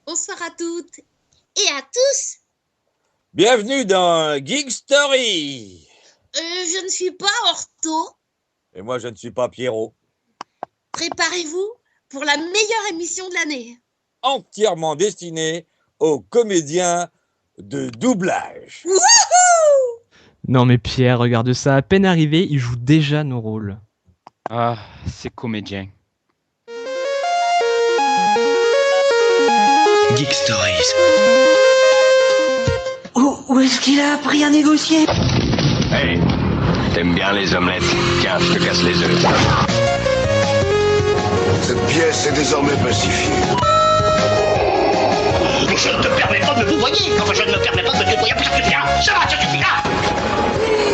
Bonsoir à toutes et à tous. Bienvenue dans Geek Story. Je ne suis pas Orto. Et moi, je ne suis pas Pierrot. Préparez-vous pour la meilleure émission de l'année. Entièrement destinée aux comédiens de doublage. Wouhou! Non mais Pierre, regarde ça, à peine arrivé, il joue déjà nos rôles. Ah, c'est comédien. Geek Stories. Où est-ce qu'il a appris à négocier? Hey, t'aimes bien les omelettes? Tiens, je te casse les œufs. Cette pièce est désormais pacifiée. Je ne te permets pas de me tutoyer. Enfin, je ne me permets pas de te tutoyer. Ça suffira. Ça suffira.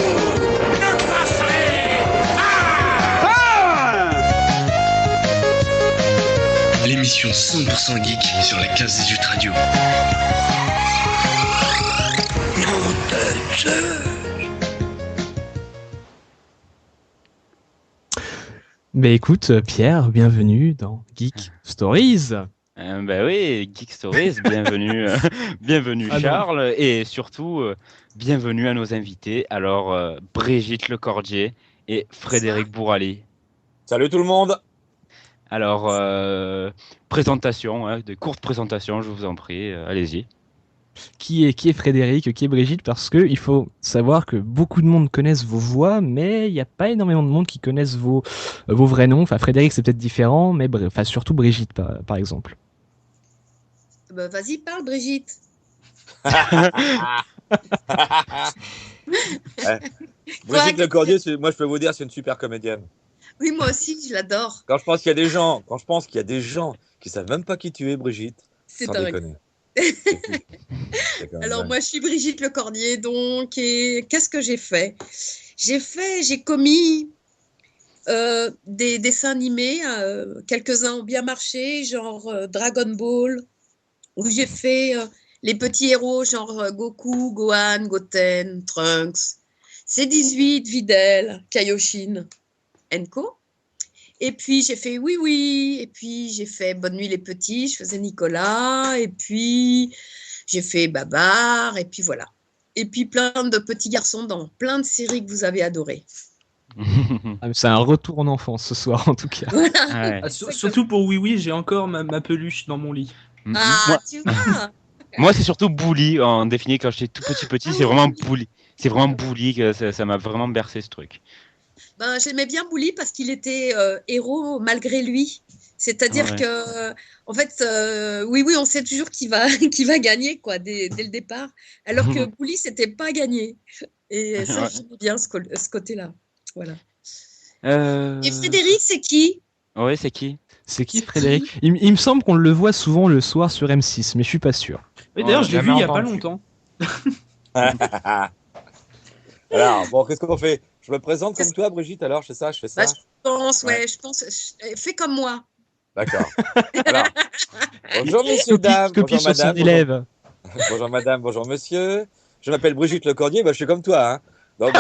L'émission 100% geek sur la 15-18 radio. Mais écoute, Pierre, bienvenue dans Geek Stories. Bah oui, Geek Stories, bienvenue, bienvenue Ah non. Charles, et surtout, bienvenue à nos invités, alors Brigitte Lecordier et Frédéric Bourali. Salut tout le monde. Alors, présentation, hein, de courtes présentations, je vous en prie, allez-y. Qui est Frédéric, qui est Brigitte, parce que il faut savoir que beaucoup de monde connaissent vos voix, mais il n'y a pas énormément de monde qui connaissent vos vrais noms. Enfin, Frédéric, c'est peut-être différent, mais surtout Brigitte, par exemple. Bah, vas-y, parle Brigitte. Brigitte Lecordier, moi je peux vous dire, c'est une super comédienne. Oui, moi aussi, je l'adore. Quand je pense qu'il y a des gens qui savent même pas qui tu es, Brigitte, C'est sans dingue. déconner. C'est quand même Alors dingue. moi, je suis Brigitte Lecordier, donc, et qu'est-ce que j'ai fait? J'ai commis des dessins animés, quelques-uns ont bien marché, genre Dragon Ball, où j'ai fait les petits héros, genre Goku, Gohan, Goten, Trunks, C18, Videl, Kaioshin, Enko. Et puis j'ai fait Oui Oui, et puis j'ai fait Bonne nuit les petits, je faisais Nicolas, et puis j'ai fait Babar, et puis voilà. Et puis plein de petits garçons dans plein de séries que vous avez adorées. Ah, c'est un retour en enfance ce soir, en tout cas. Ouais. Ah, surtout pour Oui Oui, j'ai encore ma peluche dans mon lit. Ah, Moi, tu vois. moi, c'est surtout Bouli, en défini, quand j'étais tout petit, c'est vraiment Bouli. C'est vraiment Bouli que ça m'a vraiment bercé ce truc. Ben, j'aimais bien Bouli parce qu'il était héros malgré lui. C'est-à-dire Ouais. que, en fait, oui, on sait toujours qui va gagner, quoi, dès le départ. Alors que Bouli, c'était pas gagné. Et ça, Ouais. j'aimais bien ce côté-là. Voilà. Euh... Et Frédéric, c'est qui? Ouais, c'est qui? C'est qui C'est Frédéric? Il me semble qu'on le voit souvent le soir sur M6, mais je suis pas sûr. Oui, d'ailleurs, Oh, je l'ai vu jamais il y a pas entendu. longtemps. Alors, bon, qu'est-ce qu'on fait? Je me présente comme toi, Brigitte, alors, je fais ça. Bah, je pense, Ouais. fais comme moi. D'accord. Alors, bonjour messieurs, dames, Copie bonjour sur son madame, élève. bonjour madame, bonjour monsieur. Je m'appelle Brigitte Lecordier, je suis comme toi. Hein. Donc,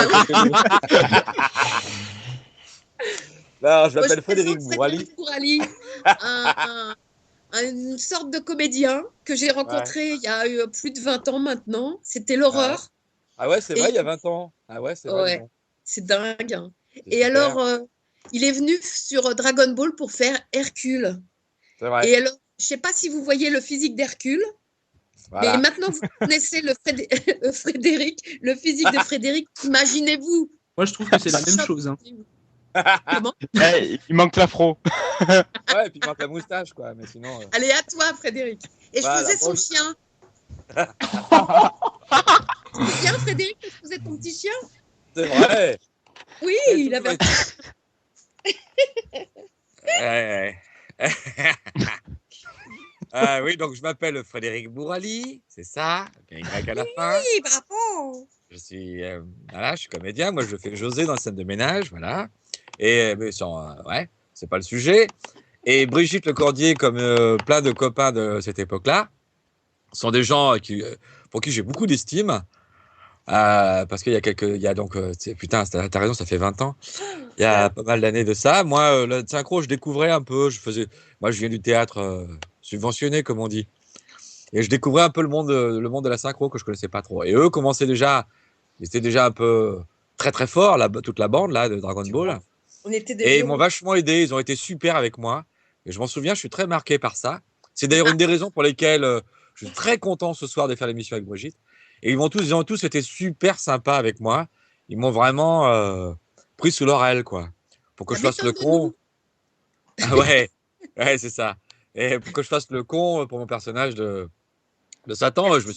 non, je m'appelle Frédéric Bourali. Bourali, une sorte de comédien que j'ai rencontré il y a eu plus de 20 ans maintenant. C'était l'horreur. Ah ouais, c'est vrai, Et- il y a 20 ans. Ah ouais, c'est vrai. Ouais. bon. C'est dingue. Hein. C'est Et super. alors, il est venu sur Dragon Ball pour faire Hercule. C'est vrai. Et alors, je ne sais pas si vous voyez le physique d'Hercule, Voilà. mais maintenant vous connaissez Frédéric, le physique de Frédéric. Imaginez-vous. Moi, je trouve que c'est la même chose. Hein. Comment? Eh, il manque l'afro. Ouais, et puis il manque la moustache, quoi. Mais sinon. Allez, à toi, Frédéric. Et Voilà, je faisais son bon. chien. C'est bien, Frédéric, que je faisais ton petit chien? C'est vrai. Oui, Ouais, il avait. Ouais. Ah oui, donc je m'appelle Frédéric Bourali, c'est ça, avec un Y à la fin. Oui, bravo. Je suis, voilà, je suis comédien. Moi, je fais José dans la scène de ménage, voilà. Et mais ouais, c'est pas le sujet. Et Brigitte Lecordier, comme plein de copains de cette époque-là, sont des gens pour qui j'ai beaucoup d'estime. Parce qu'il y a donc, putain, t'as raison, ça fait 20 ans. Il y a pas mal d'années de ça. Moi, le synchro, je découvrais un peu. Moi, je viens du théâtre subventionné, comme on dit. Et je découvrais un peu le monde de la synchro que je connaissais pas trop. Et eux commençaient déjà, ils étaient déjà un peu très très forts, toute la bande là de Dragon Ball. On était des Et ils vieux. m'ont vachement aidé, ils ont été super avec moi. Et je m'en souviens, je suis très marqué par ça. C'est d'ailleurs une des raisons pour lesquelles je suis très content ce soir de faire l'émission avec Brigitte. Et ils ont tous été super sympas avec moi. Ils m'ont vraiment pris sous leur aile, quoi. Pour que La je fasse le méthode de con. Ah ouais, ouais, c'est ça. Et pour que je fasse le con pour mon personnage de Satan, je me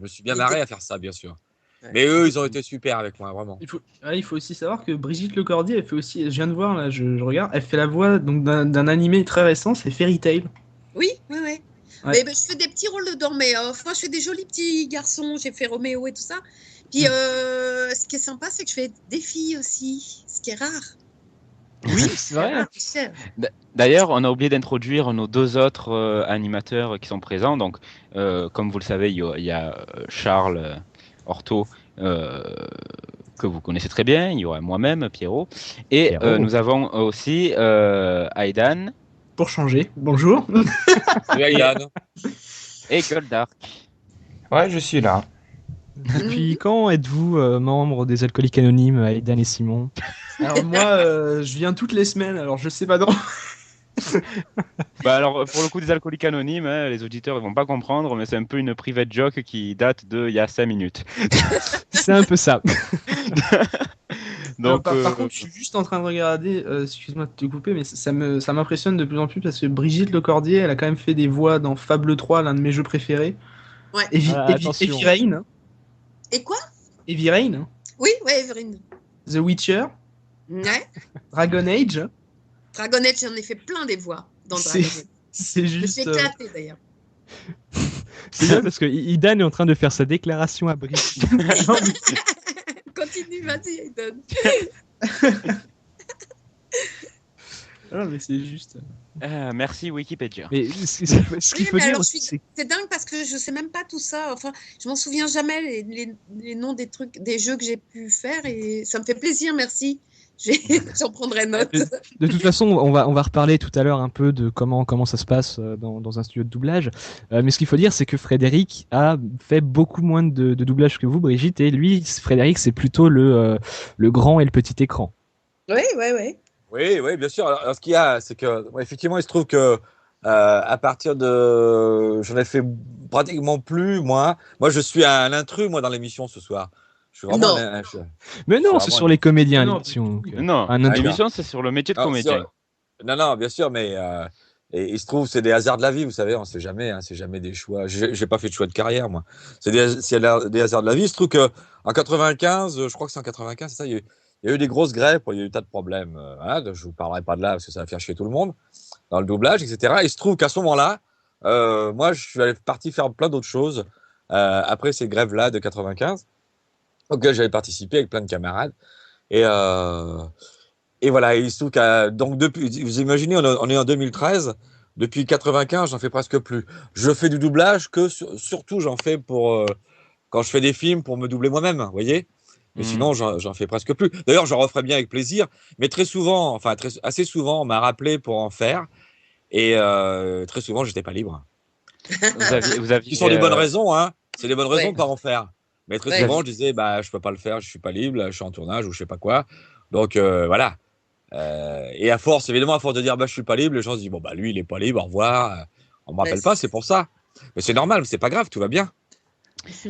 suis bien marré à faire ça, bien sûr. Ouais. Mais eux, ils ont été super avec moi, vraiment. Il faut aussi savoir que Brigitte Lecordier, elle fait aussi, je viens de voir là, je regarde, elle fait la voix donc d'un animé très récent, c'est Fairy Tail. Oui, oui, oui. Ouais. Mais je fais des petits rôles dedans, mais moi je fais des jolis petits garçons, j'ai fait Roméo et tout ça. Puis ce qui est sympa, c'est que je fais des filles aussi, ce qui est rare. Oui, c'est vrai. rare, c'est cher. D'ailleurs, on a oublié d'introduire nos deux autres animateurs qui sont présents. Donc, comme vous le savez, il y a Charles Horto, que vous connaissez très bien. Il y aura moi-même, Pierrot. Et Pierrot. nous avons aussi Aidan Pour changer, bonjour. Et Yann. et Goldark. Ouais, je suis là. Depuis quand êtes-vous membre des Alcooliques Anonymes, Aidan et Simon? Alors moi, je viens toutes les semaines, alors je sais pas trop. Bah alors, pour le coup des alcooliques anonymes, hein, les auditeurs ils vont pas comprendre, mais c'est un peu une private joke qui date d'il y a 5 minutes. C'est un peu ça. Donc, Par contre, je suis juste en train de regarder, excuse-moi de te couper, mais ça m'impressionne de plus en plus parce que Brigitte Lecordier, elle a quand même fait des voix dans Fable 3, l'un de mes jeux préférés. Ouais. Attention. Heavy Rain, hein. Et quoi? Heavy Rain, hein. Oui, ouais, Evelyne. The Witcher, Ouais. Dragon Age. Dragon Age, j'en ai fait plein des voix dans C'est Dragon Age. c'est Je me juste. suis éclatée d'ailleurs. C'est bien parce que Aidan est en train de faire sa déclaration à Brigitte. Non, mais Continue, vas-y, Aiden. non, mais c'est juste. merci Wikipédia. Mais ce qu'il Oui, faut mais dire alors, aussi, c'est c'est dingue parce que je sais même pas tout ça. Enfin, je m'en souviens jamais les noms des trucs, des jeux que j'ai pu faire et ça me fait plaisir. Merci. J'en prendrai note. de toute façon, on va reparler tout à l'heure un peu de comment ça se passe dans un studio de doublage. Mais ce qu'il faut dire, c'est que Frédéric a fait beaucoup moins de doublage que vous, Brigitte, et lui, Frédéric, c'est plutôt le grand et le petit écran. Oui, oui, oui. Oui, oui, bien sûr. Alors, ce qu'il y a, c'est que, effectivement, il se trouve que à partir de, j'en ai fait pratiquement plus, moi. Moi, je suis un intrus, moi, dans l'émission ce soir. Je suis vraiment. Non. Mais non, C'est c'est vraiment- sur les comédiens, Non, l'émission. donc, Non, un intrus. l'émission c'est sur le métier de Non, comédien. Non, bien sûr, mais et il se trouve, c'est des hasards de la vie, vous savez, on sait jamais, hein, c'est jamais des choix. J'ai pas fait de choix de carrière, moi. C'est des hasards de la vie. Il se trouve que en 95, je crois que c'est en 95, c'est ça, il y a eu des grosses grèves, il y a eu des tas de problèmes. Voilà, je vous parlerai pas de là parce que ça va faire chier tout le monde dans le doublage, etc. Il se trouve qu'à ce moment-là, moi, je suis parti faire plein d'autres choses après ces grèves-là de 95, auxquelles j'avais participé avec plein de camarades. Et voilà, il se trouve donc depuis, vous imaginez, on est en 2013, depuis 95, j'en fais presque plus. Je fais du doublage que surtout j'en fais pour quand je fais des films pour me doubler moi-même, vous voyez. Mais sinon, j'en fais presque plus. D'ailleurs, j'en referai bien avec plaisir, mais très souvent, enfin assez souvent, on m'a rappelé pour en faire, et très souvent, j'étais pas libre. Vous aviez, Ce sont des bonnes raisons, hein. C'est des bonnes raisons Ouais. de pas en faire. Mais très Ouais. souvent, je disais, bah, je peux pas le faire, je suis pas libre, je suis en tournage ou je sais pas quoi. Donc voilà. Et à force, évidemment, à force de dire, bah, je suis pas libre, les gens se disent, bon, bah, lui, il est pas libre, au revoir. On me rappelle pas, c'est pour ça. Mais c'est normal, c'est pas grave, tout va bien.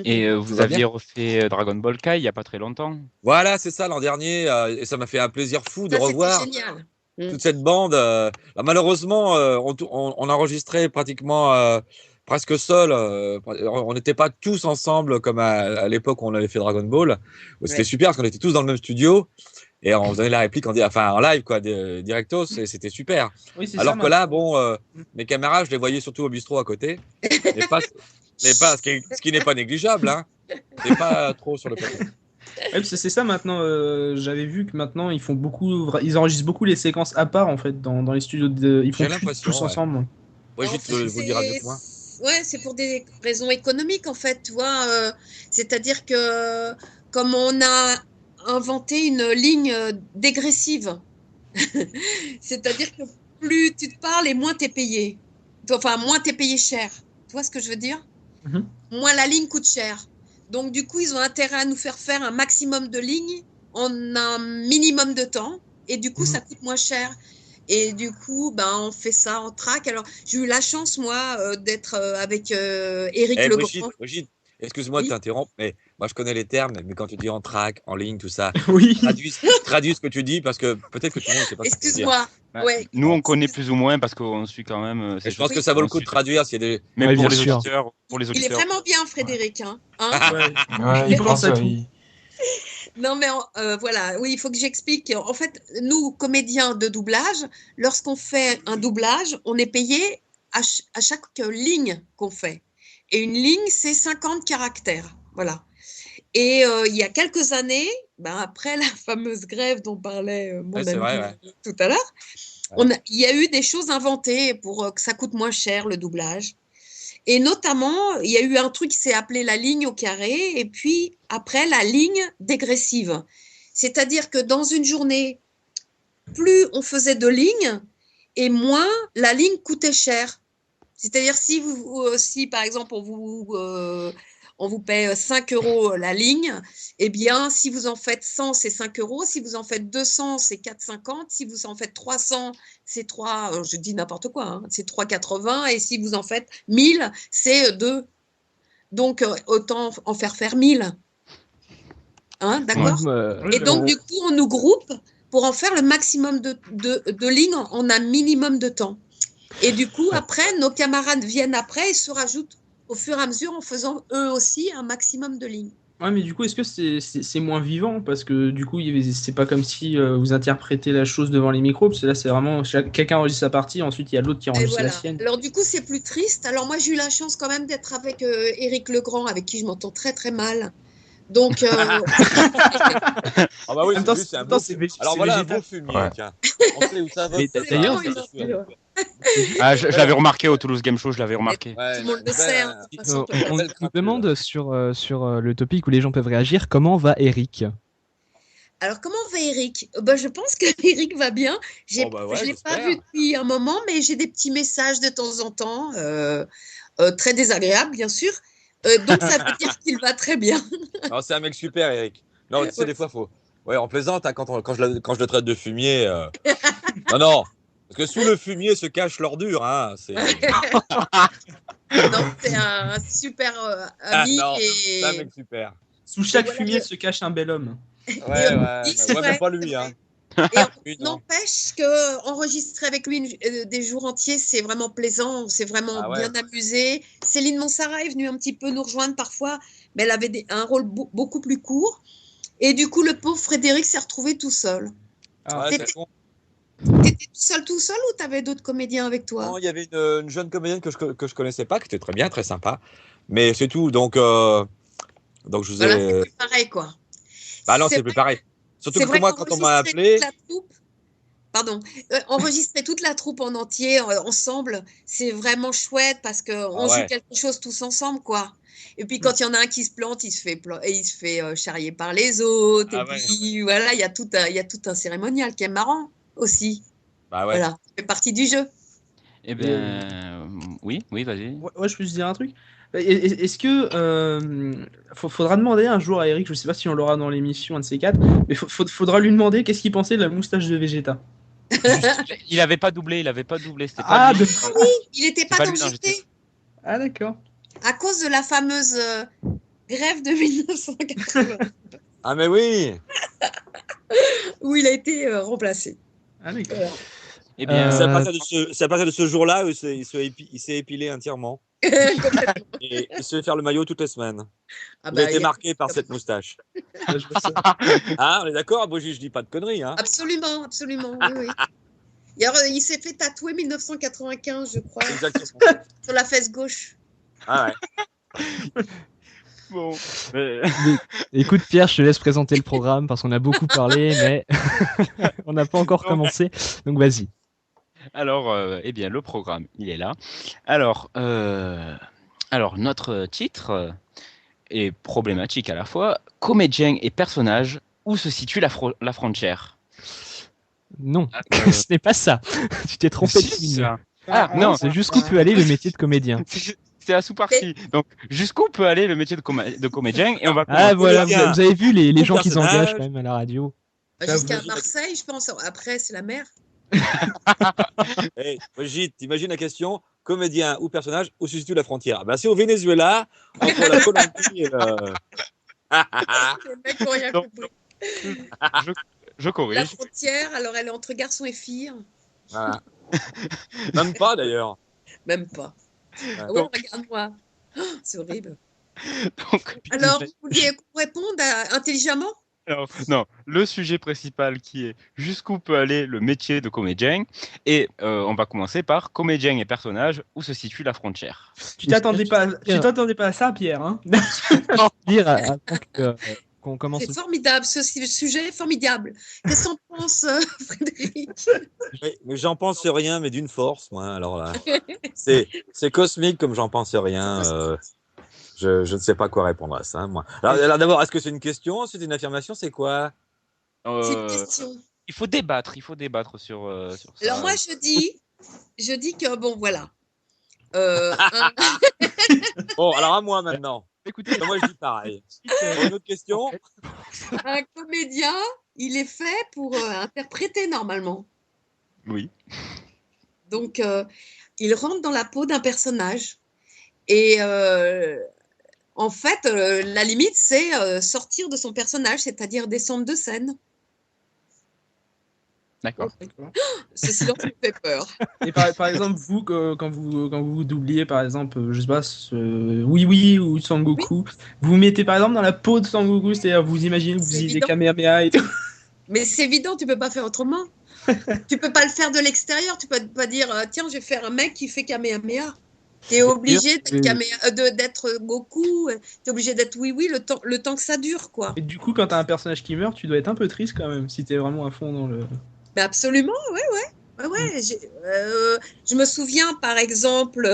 Et Tout vous va aviez bien. refait Dragon Ball Kai il y a pas très longtemps. Voilà, c'est ça l'an dernier, et ça m'a fait un plaisir fou de Ça, revoir c'était génial. toute cette bande. Alors, malheureusement, on enregistrait pratiquement presque seul. On n'était pas tous ensemble comme à l'époque où on avait fait Dragon Ball. C'était Ouais. super parce qu'on était tous dans le même studio et on faisait la réplique en live, quoi, directos, et c'était super. Oui, c'est Alors ça, que là, bon, mes camarades, je les voyais surtout au bistrot à côté, mais pas ce qui n'est pas négligeable, hein. C'est pas trop sur le côté. Ouais, parce que c'est ça maintenant. J'avais vu que maintenant ils font beaucoup, ils enregistrent beaucoup les séquences à part en fait dans les studios. Ils font J'ai plus l'impression, tous ouais. ensemble. Brigitte En fait, vous dira mieux que moi. Ouais, c'est pour des raisons économiques, en fait, tu vois. C'est-à-dire que comme on a inventé une ligne dégressive, c'est-à-dire que plus tu te parles et moins t'es payé. Enfin, moins t'es payé cher. Tu vois ce que je veux dire? moins la ligne coûte cher. Donc, du coup, ils ont intérêt à nous faire faire un maximum de lignes en un minimum de temps. Et du coup, ça coûte moins cher. Et du coup, on fait ça en track. Alors, j'ai eu la chance, moi, d'être avec Éric Legrand. Brigitte, excuse-moi de t'interrompre, mais moi, je connais les termes, mais quand tu dis en track, en ligne, tout ça, oui. traduis ce que tu dis, parce que peut-être que tout le monde ne sait pas ce que tu veux dire. Excuse-moi. Ouais. Nous, on connaît plus ou moins parce qu'on suit quand même. Je pense que ça vaut le coup de traduire s'il y a des. Même pour bien les sûr. auditeurs. Il est vraiment bien, Frédéric. Hein. Ouais, il pense à tout. Non, mais voilà, oui, il faut que j'explique. En fait, nous, comédiens de doublage, lorsqu'on fait un doublage, on est payé à chaque ligne qu'on fait. Et une ligne, c'est 50 caractères. Voilà. Et il y a quelques années, après la fameuse grève dont parlait mon ami tout à l'heure, il y a eu des choses inventées pour que ça coûte moins cher, le doublage. Et notamment, il y a eu un truc qui s'est appelé la ligne au carré et puis après la ligne dégressive. C'est-à-dire que dans une journée, plus on faisait de lignes et moins la ligne coûtait cher. C'est-à-dire si par exemple on vous paie 5 € la ligne, eh bien si vous en faites 100, c'est 5 €. Si vous en faites 200, c'est 4,50. Si vous en faites 300, c'est 3, je dis n'importe quoi, hein, c'est 3,80. Et si vous en faites 1000, c'est 2. Donc, autant en faire 1000. Hein, d'accord ? Et donc, du coup, on nous groupe pour en faire le maximum de lignes en un minimum de temps. Et du coup, après, nos camarades viennent après et se rajoutent au fur et à mesure en faisant eux aussi un maximum de lignes. Ouais, mais du coup, est-ce que c'est moins vivant? Parce que du coup, c'est pas comme si vous interprétez la chose devant les micros, parce que là, c'est vraiment quelqu'un enregistre sa partie, ensuite il y a l'autre qui enregistre la sienne. Alors du coup, c'est plus triste. Alors moi, j'ai eu la chance quand même d'être avec Éric Legrand, avec qui je m'entends très très mal. Donc. Ah bah oui, c'est un bon. Alors voilà un bon fumier, tiens. On sait où ça va. D'ailleurs, je l'avais remarqué au Toulouse Game Show, je l'avais remarqué. Tout le monde le sait. On nous demande sur le topic où les gens peuvent réagir, comment va Eric? Alors, comment va Eric? Je pense que Eric va bien. Je ne l'ai pas vu depuis un moment, mais j'ai des petits messages de temps en temps, très désagréables, bien sûr. Donc, ça veut dire qu'il va très bien. Non, c'est un mec super, Eric. Non, tu sais, des fois, faut. Ouais, on plaisante hein, quand je le traite de fumier. Non. Parce que sous le fumier se cache l'ordure. Hein. Non, c'est un super ami. C'est un mec super. Sous chaque fumier se cache un bel homme. Ouais, mais pas lui. Hein. Et n'empêche qu'enregistrer avec lui des jours entiers, c'est vraiment plaisant, c'est vraiment bien amusé. Céline Monsara est venue un petit peu nous rejoindre parfois, mais elle avait un rôle beaucoup plus court. Et du coup, le pauvre Frédéric s'est retrouvé tout seul. T'étais tout seul ou t'avais d'autres comédiens avec toi? Non, il y avait une jeune comédienne que je connaissais pas, qui était très bien, très sympa. Mais c'est tout, donc je vous ai... c'est plus pareil, quoi. Bah non, c'est plus pareil. Surtout que moi, quand on m'a appelé... Enregistrer toute la troupe en entier, ensemble, c'est vraiment chouette parce qu'on joue quelque chose tous ensemble, quoi. Et puis quand il y en a un qui se plante, il se fait charrier par les autres. Puis voilà, il y a tout un cérémonial qui est marrant aussi. Bah ouais. Voilà, ça fait partie du jeu. Eh bien, oui, vas-y. Ouais, je peux juste dire un truc. Est-ce que faudra demander un jour à Eric, je sais pas si on l'aura dans l'émission, un de ces quatre, mais faudra lui demander qu'est-ce qu'il pensait de la moustache de Vegeta. Il avait pas doublé, c'était pas lui. Oui, il était pas dans JT. Ah d'accord. À cause de la fameuse grève de 1980. Ah mais oui. Où il a été remplacé. Ah d'accord. Eh bien, c'est à partir de ce jour-là où il s'est épilé entièrement. Et il se fait faire le maillot toutes les semaines. Il a été marqué par cette moustache. On est d'accord, Brigitte, je dis pas de conneries. Hein. Absolument, oui. Il s'est fait tatouer 1995, je crois. Exactement. Sur la fesse gauche. Ah ouais. Bon. Écoute Pierre, je te laisse présenter le programme parce qu'on a beaucoup parlé, mais on n'a pas encore commencé. Donc vas-y. Alors, le programme, il est là. Alors, notre titre est problématique à la fois. Comédien et personnage, où se situe la frontière? Non, ce n'est pas ça. Tu t'es trompé de ligne. Non, c'est jusqu'où peut aller le métier de comédien. C'est la sous-partie. Donc, jusqu'où peut aller le métier de comédien et on va Ah voilà, Comédien. vous avez vu les gens qu'ils personnage. engagent quand même à la radio. Jusqu'à Marseille, je pense. Après, c'est la mer. Hey, Brigitte, t'imagines la question comédien ou personnage, où se situe la frontière? C'est au Venezuela, entre la Colombie et le. Les mecs n'ont rien Donc, compris. Je corrige. La frontière, alors elle est entre garçons et filles. Voilà. Même pas d'ailleurs. Même pas. Ouais. Ouais, regarde-moi. Oh, c'est horrible. Donc, Alors, vous vouliez qu'on réponde intelligemment? alors, non, le sujet principal qui est jusqu'où peut aller le métier de comédien. Et on va commencer par comédien et personnage, où se situe la frontière. Tu t'attendais pas à ça, Pierre, hein? Dire avant qu'on commence. C'est formidable, ce sujet est formidable. Qu'est-ce qu'on pense, Frédéric? Oui, mais j'en pense rien, mais d'une force, moi. Alors là, c'est cosmique comme j'en pense rien. Je ne sais pas quoi répondre à ça, moi. Alors d'abord, est-ce que c'est une question? C'est une affirmation? C'est quoi? C'est une question. Il faut débattre sur ça. Alors moi, je dis que, bon, voilà. Bon, alors à moi maintenant. Écoutez, moi je dis pareil. Une autre question? Un comédien, il est fait pour interpréter normalement. Oui. Donc, il rentre dans la peau d'un personnage. Et en fait, la limite, c'est sortir de son personnage, c'est-à-dire descendre de scène. D'accord. Ce silence me fait peur. Et par exemple, vous, quand vous doubliez, par exemple, je sais pas, Oui Oui ou Sangoku, vous mettez par exemple dans la peau de Sangoku, c'est-à-dire vous imaginez que vous faisiez des Kamehameha et tout. Mais c'est évident, tu peux pas faire autrement. Tu peux pas le faire de l'extérieur, tu peux pas dire tiens, je vais faire un mec qui fait Kamehameha. Tu es obligé d'être Goku, tu es obligé d'être Oui Oui le temps que ça dure, quoi. Et du coup, quand tu as un personnage qui meurt, tu dois être un peu triste quand même, si tu es vraiment à fond dans le... Ben absolument, ouais. Je me souviens, par exemple,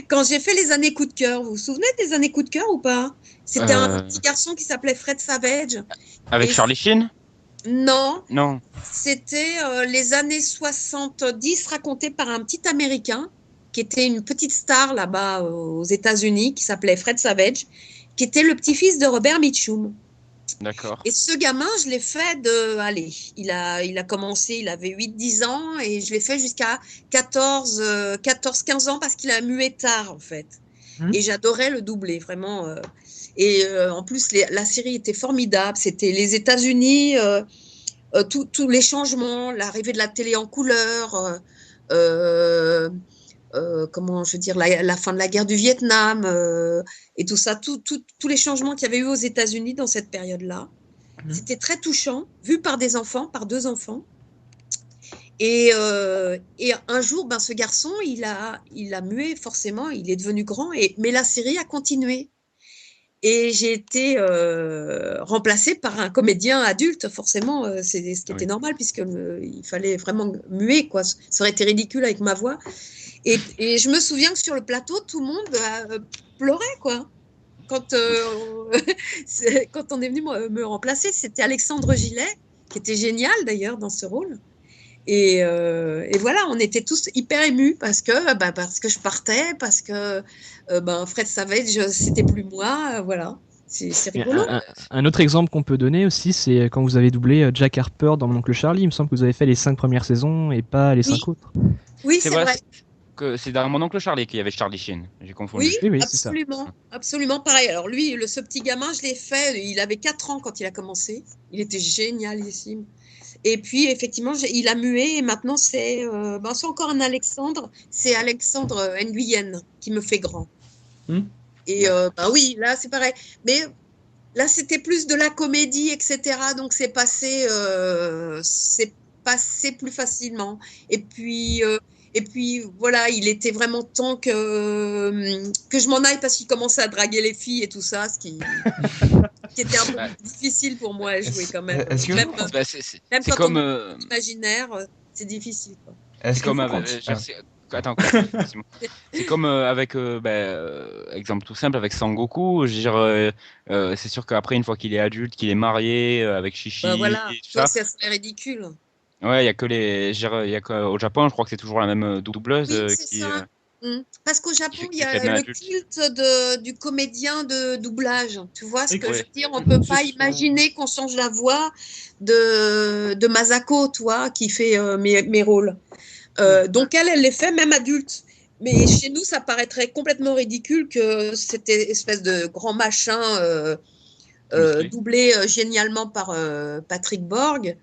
quand j'ai fait les années coup de cœur, vous vous souvenez des années coup de cœur ou pas? C'était un petit garçon qui s'appelait Fred Savage. Avec Charlie Sheen? Non. Non. C'était les années 70 racontées par un petit Américain qui était une petite star là-bas aux États-Unis, qui s'appelait Fred Savage, qui était le petit-fils de Robert Mitchum. D'accord. Et ce gamin, je l'ai fait il a commencé, il avait 8-10 ans et je l'ai fait jusqu'à 14-15 ans parce qu'il a mué tard en fait. Et j'adorais le doubler, vraiment. En plus, la série était formidable. C'était les États-Unis, tous les changements, l'arrivée de la télé en couleur, comment je veux dire, la fin de la guerre du Vietnam et tout ça, tous les changements qu'il y avait eu aux États-Unis dans cette période-là. C'était très touchant, vu par des enfants, par 2 enfants. Et un jour, ce garçon, il a mué forcément, il est devenu grand, mais la série a continué. Et j'ai été remplacée par un comédien adulte, forcément, c'est ce qui était normal, puisqu'il fallait vraiment muer, quoi. Ça aurait été ridicule avec ma voix. Et je me souviens que sur le plateau, tout le monde pleurait, quoi. Quand on est venu me remplacer, c'était Alexandre Gillet, qui était génial d'ailleurs dans ce rôle. Et voilà, on était tous hyper émus parce que je partais, parce que Fred Savage, c'était plus moi, voilà. C'est rigolo. Un autre exemple qu'on peut donner aussi, c'est quand vous avez doublé Jack Harper dans Mon Oncle Charlie. Il me semble que vous avez fait les 5 premières saisons et pas les 5 autres. Oui, c'est vrai. C'est dans Mon Oncle Charlie qu'il y avait Charlie Sheen. J'ai confondu. Oui, absolument. Absolument pareil. Alors lui, ce petit gamin, je l'ai fait, il avait 4 ans quand il a commencé. Il était génialissime. Et puis, effectivement, il a mué et maintenant, c'est encore un Alexandre. C'est Alexandre Nguyen qui me fait grand. Et oui, là, c'est pareil. Mais là, c'était plus de la comédie, etc. Donc, c'est passé plus facilement. Et puis, voilà, il était vraiment temps que je m'en aille parce qu'il commençait à draguer les filles et tout ça, ce qui était un peu difficile pour moi à jouer quand même. Même quand on est imaginaire, c'est difficile, quoi. C'est comme avec exemple tout simple avec Sangoku. Je veux dire, c'est sûr qu'après une fois qu'il est adulte, qu'il est marié avec Shishi, voilà, et tout ça, c'est ridicule. Ouais, il y a qu'au Japon, je crois que c'est toujours la même doubleuse Oui, c'est ça. Parce qu'au Japon, il y Quelqu'un a le d'adulte. culte du comédien de doublage. Tu vois ce Oui, que je ouais. veux dire? On ne peut pas Juste, imaginer qu'on change la voix de Masako, toi, qui fait mes rôles. Donc elle les fait même adulte. Mais chez nous, ça paraîtrait complètement ridicule que cette espèce de grand machin Musclé. doublé génialement par Patrick Borg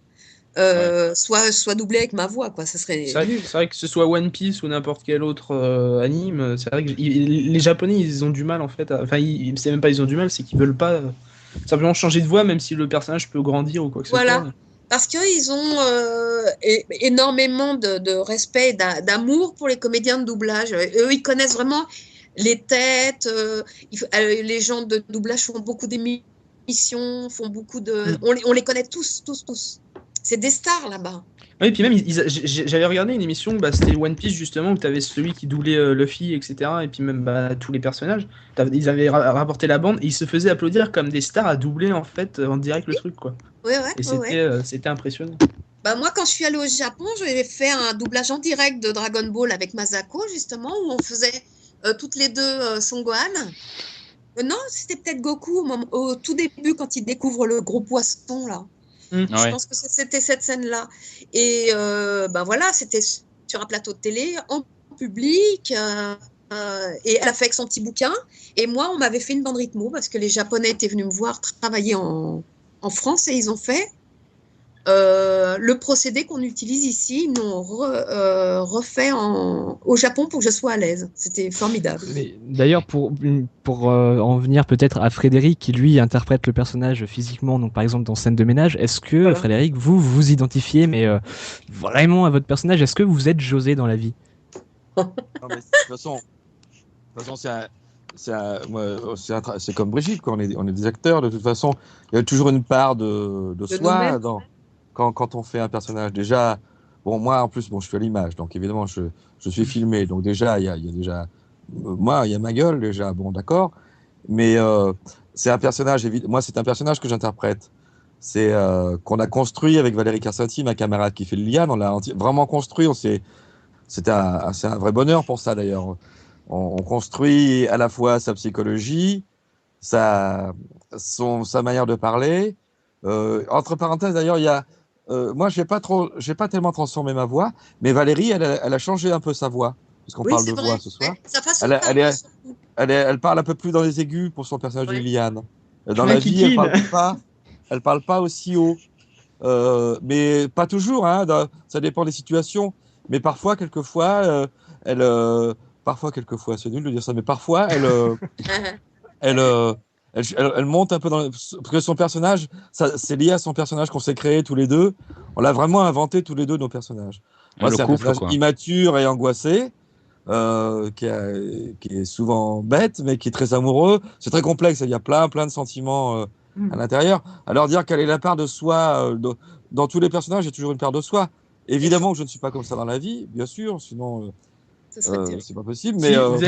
soit doublé avec ma voix, quoi. Ça serait nul. c'est vrai que ce soit One Piece ou n'importe quel autre anime, c'est vrai que les Japonais ils ont du mal en fait. Enfin, c'est même pas ils ont du mal, c'est qu'ils veulent pas simplement changer de voix, même si le personnage peut grandir ou quoi que ce Voilà. soit. Parce qu'ils ont énormément de respect et d'amour pour les comédiens de doublage. Eux, ils connaissent vraiment les têtes. Les gens de doublage font beaucoup d'émissions, font beaucoup de. On les connaît tous. C'est des stars là-bas. Oui, puis même, j'avais regardé une émission, bah, c'était One Piece justement, où t'avais celui qui doublait Luffy, etc. Et puis même bah, tous les personnages. Ils avaient rapporté la bande et ils se faisaient applaudir comme des stars à doubler en fait en direct le truc, quoi. Et c'était impressionnant. Bah, moi, quand je suis allée au Japon, j'avais fait un doublage en direct de Dragon Ball avec Masako, justement, où on faisait toutes les deux Son Gohan. Non, c'était peut-être Goku au tout début, quand il découvre le gros poisson, là. Je pense que c'était cette scène-là. Et ben voilà, c'était sur un plateau de télé, en public. Et elle a fait avec son petit bouquin. Et moi, on m'avait fait une bande rythmo parce que les Japonais étaient venus me voir travailler en France et ils ont fait le procédé qu'on utilise ici. Ils m'ont refait au Japon pour que je sois à l'aise. C'était formidable. Mais d'ailleurs, pour en venir peut-être à Frédéric, qui lui interprète le personnage physiquement, donc par exemple dans Scène de ménage, est-ce que Frédéric, vous identifiez, mais vraiment à votre personnage, est-ce que vous êtes José dans la vie? Non, mais de toute façon, c'est comme Brigitte, quoi. On est des acteurs. De toute façon, il y a toujours une part de soi quand on fait un personnage. Déjà, bon, moi en plus, je suis à l'image, donc évidemment, je suis filmé. Donc déjà, il y a déjà moi, il y a ma gueule déjà. Bon, d'accord. Mais c'est un personnage. Moi, c'est un personnage que j'interprète. C'est qu'on a construit avec Valérie Carsati, ma camarade qui fait le Liane. On l'a vraiment construit. C'est un vrai bonheur pour ça d'ailleurs. On construit à la fois sa psychologie, sa manière de parler. Entre parenthèses d'ailleurs, il y a moi j'ai pas tellement transformé ma voix, mais Valérie elle a changé un peu sa voix parce qu'on parle de voix ce soir. Elle parle un peu plus dans les aigus pour son personnage de Liliane. Dans la vie elle parle pas aussi haut, mais pas toujours. Hein, ça dépend des situations. Mais parfois, quelquefois, c'est nul de dire ça, mais parfois, elle monte un peu parce que son personnage, c'est lié à son personnage qu'on s'est créé tous les deux. On l'a vraiment inventé tous les deux, nos personnages. Moi, c'est un personnage immature et angoissé, qui est souvent bête, mais qui est très amoureux. C'est très complexe, il y a plein de sentiments à l'intérieur. Alors dire quelle est la part de soi, dans tous les personnages, il y a toujours une part de soi. Évidemment que je ne suis pas comme ça dans la vie, bien sûr, sinon c'est pas possible. Mais vous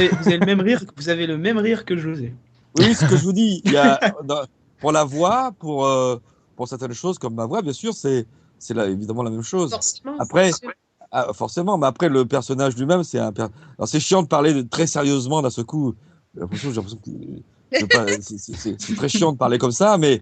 avez le même rire que José. Oui, ce que je vous dis, il y a pour la voix, pour certaines choses comme ma voix, bien sûr, c'est évidemment la même chose. Forcément, mais après le personnage lui-même, alors c'est chiant de parler très sérieusement d'un seul coup. J'ai l'impression que c'est très chiant de parler comme ça, mais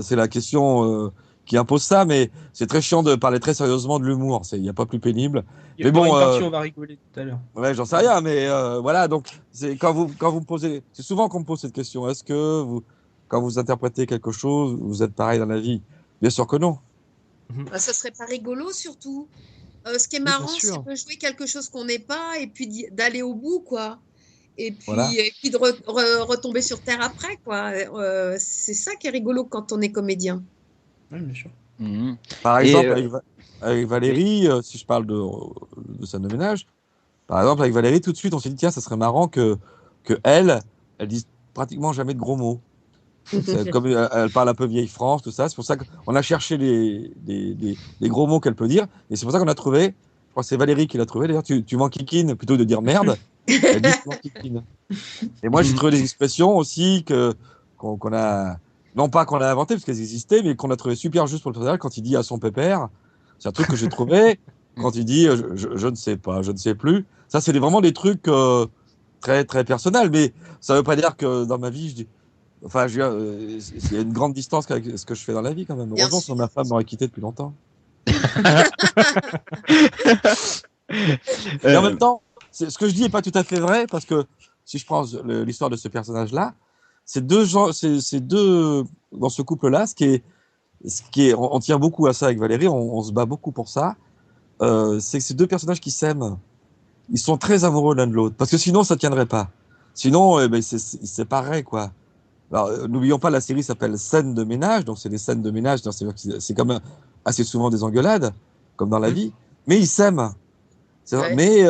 c'est la question qui impose ça, mais c'est très chiant de parler très sérieusement de l'humour. Il n'y a pas plus pénible. Mais bon, une partie, on va rigoler tout à l'heure. Ouais, j'en sais rien, mais voilà. Donc, c'est quand vous me posez, c'est souvent qu'on me pose cette question. Est-ce que quand vous interprétez quelque chose, vous êtes pareil dans la vie? Bien sûr que non. Ça serait pas rigolo, surtout. Ce qui est marrant, c'est de jouer quelque chose qu'on n'est pas et puis d'aller au bout, quoi. Et puis de retomber sur terre après, quoi. C'est ça qui est rigolo quand on est comédien. Oui, bien sûr. Par exemple, avec Valérie, si je parle de Scène de ménage, par exemple, avec Valérie, tout de suite, on s'est dit, tiens, ça serait marrant que elle dise pratiquement jamais de gros mots. Comme elle parle un peu vieille France, tout ça, c'est pour ça qu'on a cherché des gros mots qu'elle peut dire, et c'est pour ça qu'on a trouvé, je crois que c'est Valérie qui l'a trouvé, d'ailleurs, tu m'enquiquines, plutôt que de dire merde, elle dit tu m'enquiquines. Et moi, j'ai trouvé des expressions aussi qu'on a, non pas qu'on a inventées, parce qu'elles existaient, mais qu'on a trouvé super juste pour le personnage quand il dit à son pépère. C'est un truc que j'ai trouvé quand il dit je ne sais pas, je ne sais plus. Ça, c'est vraiment des trucs très, très personnels. Mais ça ne veut pas dire que dans ma vie, il y a une grande distance avec ce que je fais dans la vie quand même. Heureusement que ma femme m'aurait quitté depuis longtemps. Mais en même temps, ce que je dis n'est pas tout à fait vrai parce que si je prends l'histoire de ce personnage-là, c'est deux gens, c'est deux dans ce couple-là, on tient beaucoup à ça avec Valérie, on se bat beaucoup pour ça. C'est que ces deux personnages qui s'aiment, ils sont très amoureux l'un de l'autre parce que sinon ça tiendrait pas. Sinon, ils se sépareraient quoi. Alors, n'oublions pas, la série s'appelle Scènes de ménage, donc c'est des scènes de ménage, c'est quand même assez souvent des engueulades, comme dans la vie, mais ils s'aiment. Ouais. Mais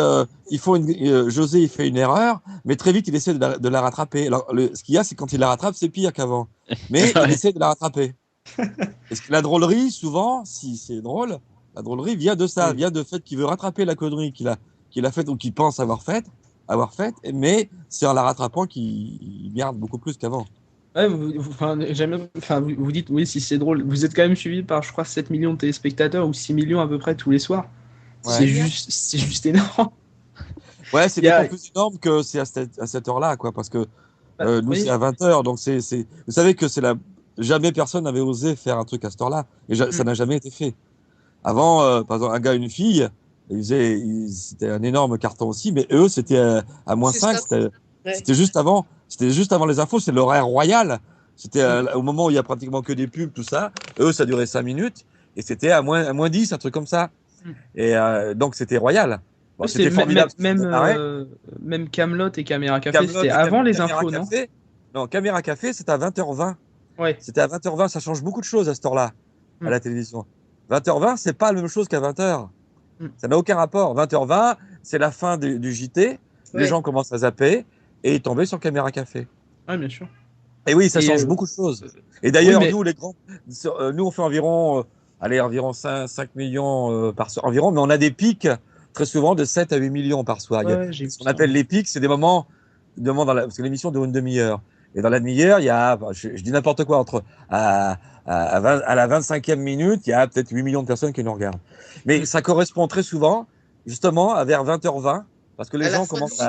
José, il fait une erreur, mais très vite, il essaie de la rattraper. Alors, ce qu'il y a, c'est quand il la rattrape, c'est pire qu'avant. Mais il essaie de la rattraper. Parce que la drôlerie, souvent, si c'est drôle, la drôlerie vient de ça, vient du fait qu'il veut rattraper la connerie qu'il a faite ou qu'il pense avoir faite, mais c'est en la rattrapant qu'il merde beaucoup plus qu'avant. Ouais, vous dites, oui, si c'est drôle. Vous êtes quand même suivi par, je crois, 7 millions de téléspectateurs ou 6 millions à peu près tous les soirs. Ouais. C'est juste énorme. Ouais, c'est beaucoup plus énorme que c'est à cette heure-là, quoi, parce que nous, c'est à 20h. Donc, vous savez que jamais personne n'avait osé faire un truc à cette heure-là. Et ça n'a jamais été fait. Avant, par exemple, un gars et une fille, c'était un énorme carton aussi, mais eux, c'était à moins 5, c'était juste avant les infos, c'est l'horaire royal. C'était au moment où il y a pratiquement que des pubs, tout ça. Eux, ça durait 5 minutes, et c'était à moins 10, un truc comme ça. Et donc, c'était royal. Bon, c'était formidable. Même Kaamelott et Caméra Café, c'était avant les infos, non? Non, Caméra Café, c'était à 20h20. Ouais. C'était à 20h20, ça change beaucoup de choses à cette heure-là, à la télévision. 20h20, c'est pas la même chose qu'à 20h. Ça n'a aucun rapport. 20h20, c'est la fin du JT. Les gens commencent à zapper et ils tombaient sur Caméra Café. Oui, bien sûr. Et oui, ça change beaucoup de choses. Et d'ailleurs, nous, on fait environ 5 millions par soir. Environ, mais on a des pics très souvent de 7 à 8 millions par soir. Ce qu'on appelle les pics, c'est des moments parce que l'émission dure une demi-heure. Et dans la demi-heure, il y a, je dis n'importe quoi, à la 25e minute, il y a peut-être 8 millions de personnes qui nous regardent. Mais ça correspond très souvent, justement, à vers 20h20, parce que les gens commencent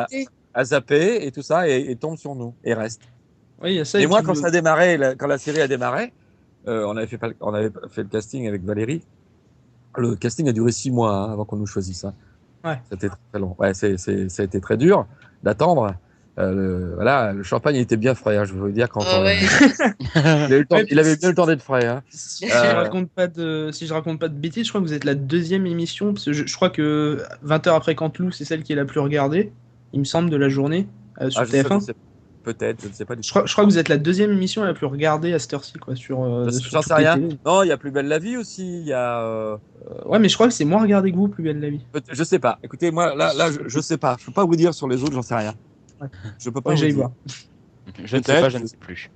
à zapper et tout ça, et tombent sur nous, et restent. Oui, il y a ça. Et moi, quand la série a démarré, on avait fait le casting avec Valérie. Le casting a duré 6 mois avant qu'on nous choisisse. Ouais. C'était très long. Ouais, ça a été très dur d'attendre. Le champagne était bien frais, je veux vous dire. Il avait bien le temps d'être frais. Si je raconte pas de bêtises, je crois que vous êtes la deuxième émission, parce que je crois que 20h après Canteloup, c'est celle qui est la plus regardée, il me semble, de la journée sur TF1. Peut-être, je ne sais pas. Je crois que vous êtes la deuxième émission la plus regardée à cette heure-ci, quoi. J'en sais rien. Non, il y a Plus belle la vie aussi. Il y a. Ouais, mais je crois que c'est moins regardé que vous, Plus belle la vie. Je sais pas. Écoutez, moi, là, je sais pas. Je peux pas vous dire sur les autres, j'en sais rien. Ouais. Je peux pas vous dire. Voir. Je ne sais pas, je ne sais plus.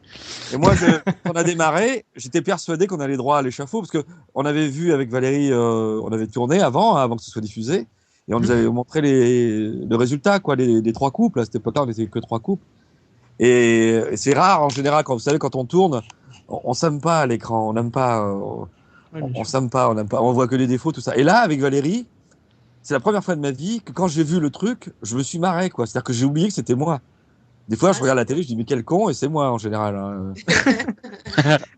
Et moi, quand on a démarré, j'étais persuadé qu'on allait droit à l'échafaud parce que on avait vu avec Valérie, on avait tourné avant que ce soit diffusé, et on nous avait montré le résultat, quoi, les 3 couples. À cette époque-là, on n'était que 3 couples. Et c'est rare en général quand on tourne, on s'aime pas à l'écran, on n'aime pas, on s'aime pas, on voit que les défauts, tout ça. Et là, avec Valérie, c'est la première fois de ma vie que quand j'ai vu le truc, je me suis marré, quoi. C'est-à-dire que j'ai oublié que c'était moi. Des fois, je regarde la télé, je dis mais quel con, et c'est moi en général.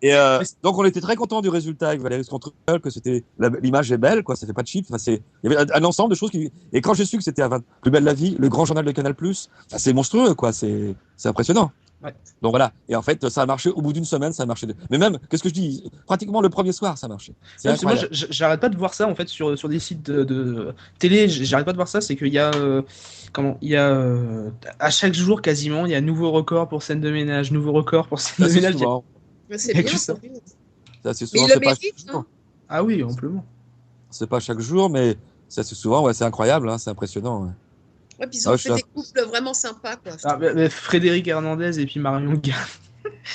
Et donc on était très contents du résultat avec Valérie Control, que l'image est belle, quoi. Ça fait pas de cheap. Il y avait un ensemble de choses et quand j'ai su que c'était Plus belle la vie, le grand journal de Canal+, c'est monstrueux, quoi. C'est impressionnant. Ouais. Donc voilà. Et en fait, ça a marché. Au bout d'une semaine, ça a marché. Mais même, qu'est-ce que je dis? Pratiquement le premier soir, ça a marché. Moi, j'arrête pas de voir ça en fait sur des sites de télé. J'arrête pas de voir ça. C'est qu'il y a à chaque jour quasiment, il y a nouveau record pour scène de ménage, nouveau record pour scène de ménage. C'est bien. Ça, c'est souvent. Mais il le mérite, non? Ah oui, amplement. C'est pas chaque jour, mais ça c'est souvent. Ouais, c'est incroyable. C'est impressionnant. Ouais. Ouais, puis ils ont fait des couples vraiment sympas, quoi. Mais Frédéric Hernandez et puis Marion Guerre,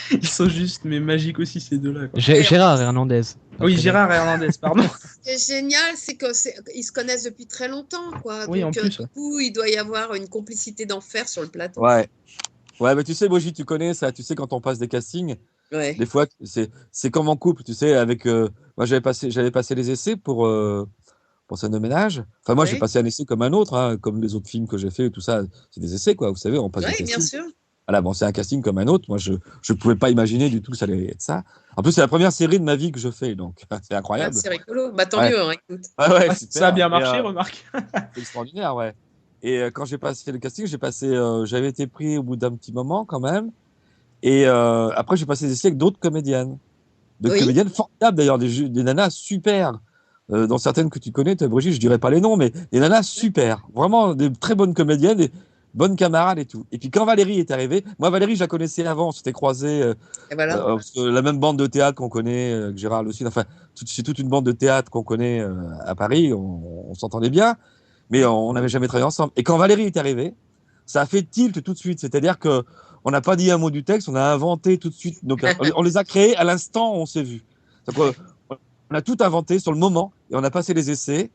ils sont juste magiques aussi, ces deux-là. Gérard Hernandez. Oui, Gérard Hernandez, pardon. Ce qui est génial, c'est qu'ils se connaissent depuis très longtemps, quoi. Oui, donc, en plus. Du coup, il doit y avoir une complicité d'enfer sur le plateau. Ouais, mais tu sais, Brigitte, tu connais ça. Tu sais, quand on passe des castings, des fois, c'est comme en couple, tu sais, avec. Moi, j'avais passé les essais pour pour scène de ménage. Enfin, moi, j'ai Oui. passé un essai comme un autre, hein, comme les autres films que j'ai fait, tout ça, c'est des essais, quoi. Vous savez, on passe des Oui, bien castings. sûr. Voilà, bon, c'est un casting comme un autre. Moi, je pouvais pas imaginer du tout que ça allait être ça. En plus, c'est la première série de ma vie que je fais, donc c'est Ah, incroyable. c'est rigolo. Bah, tant Ouais. mieux, hein, écoute. Ouais, Ah, super. ça a bien Et, marché, remarque. c'est extraordinaire, ouais. Et quand j'ai passé le casting, j'avais été pris au bout d'un petit moment quand même. Et après, j'ai passé des essais avec d'autres comédiennes. De Oui. comédiennes formidables d'ailleurs, des nanas super. Dans certaines que tu connais, toi, Brigitte, je dirais pas les noms, mais des nanas super. Vraiment des très bonnes comédiennes, des bonnes camarades et tout. Et puis quand Valérie est arrivée, moi Valérie, je la connaissais avant, on s'était croisés, Et voilà. la même bande de théâtre qu'on connaît, que Gérard aussi. Enfin, c'est toute une bande de théâtre qu'on connaît à Paris, on s'entendait bien, mais on n'avait jamais travaillé ensemble. Et quand Valérie est arrivée, ça a fait tilt tout de suite. C'est-à-dire que on n'a pas dit un mot du texte, on a inventé tout de suite nos personnages. On les a créés à l'instant où on s'est vu. Donc, on a tout inventé sur le moment et on a passé les essais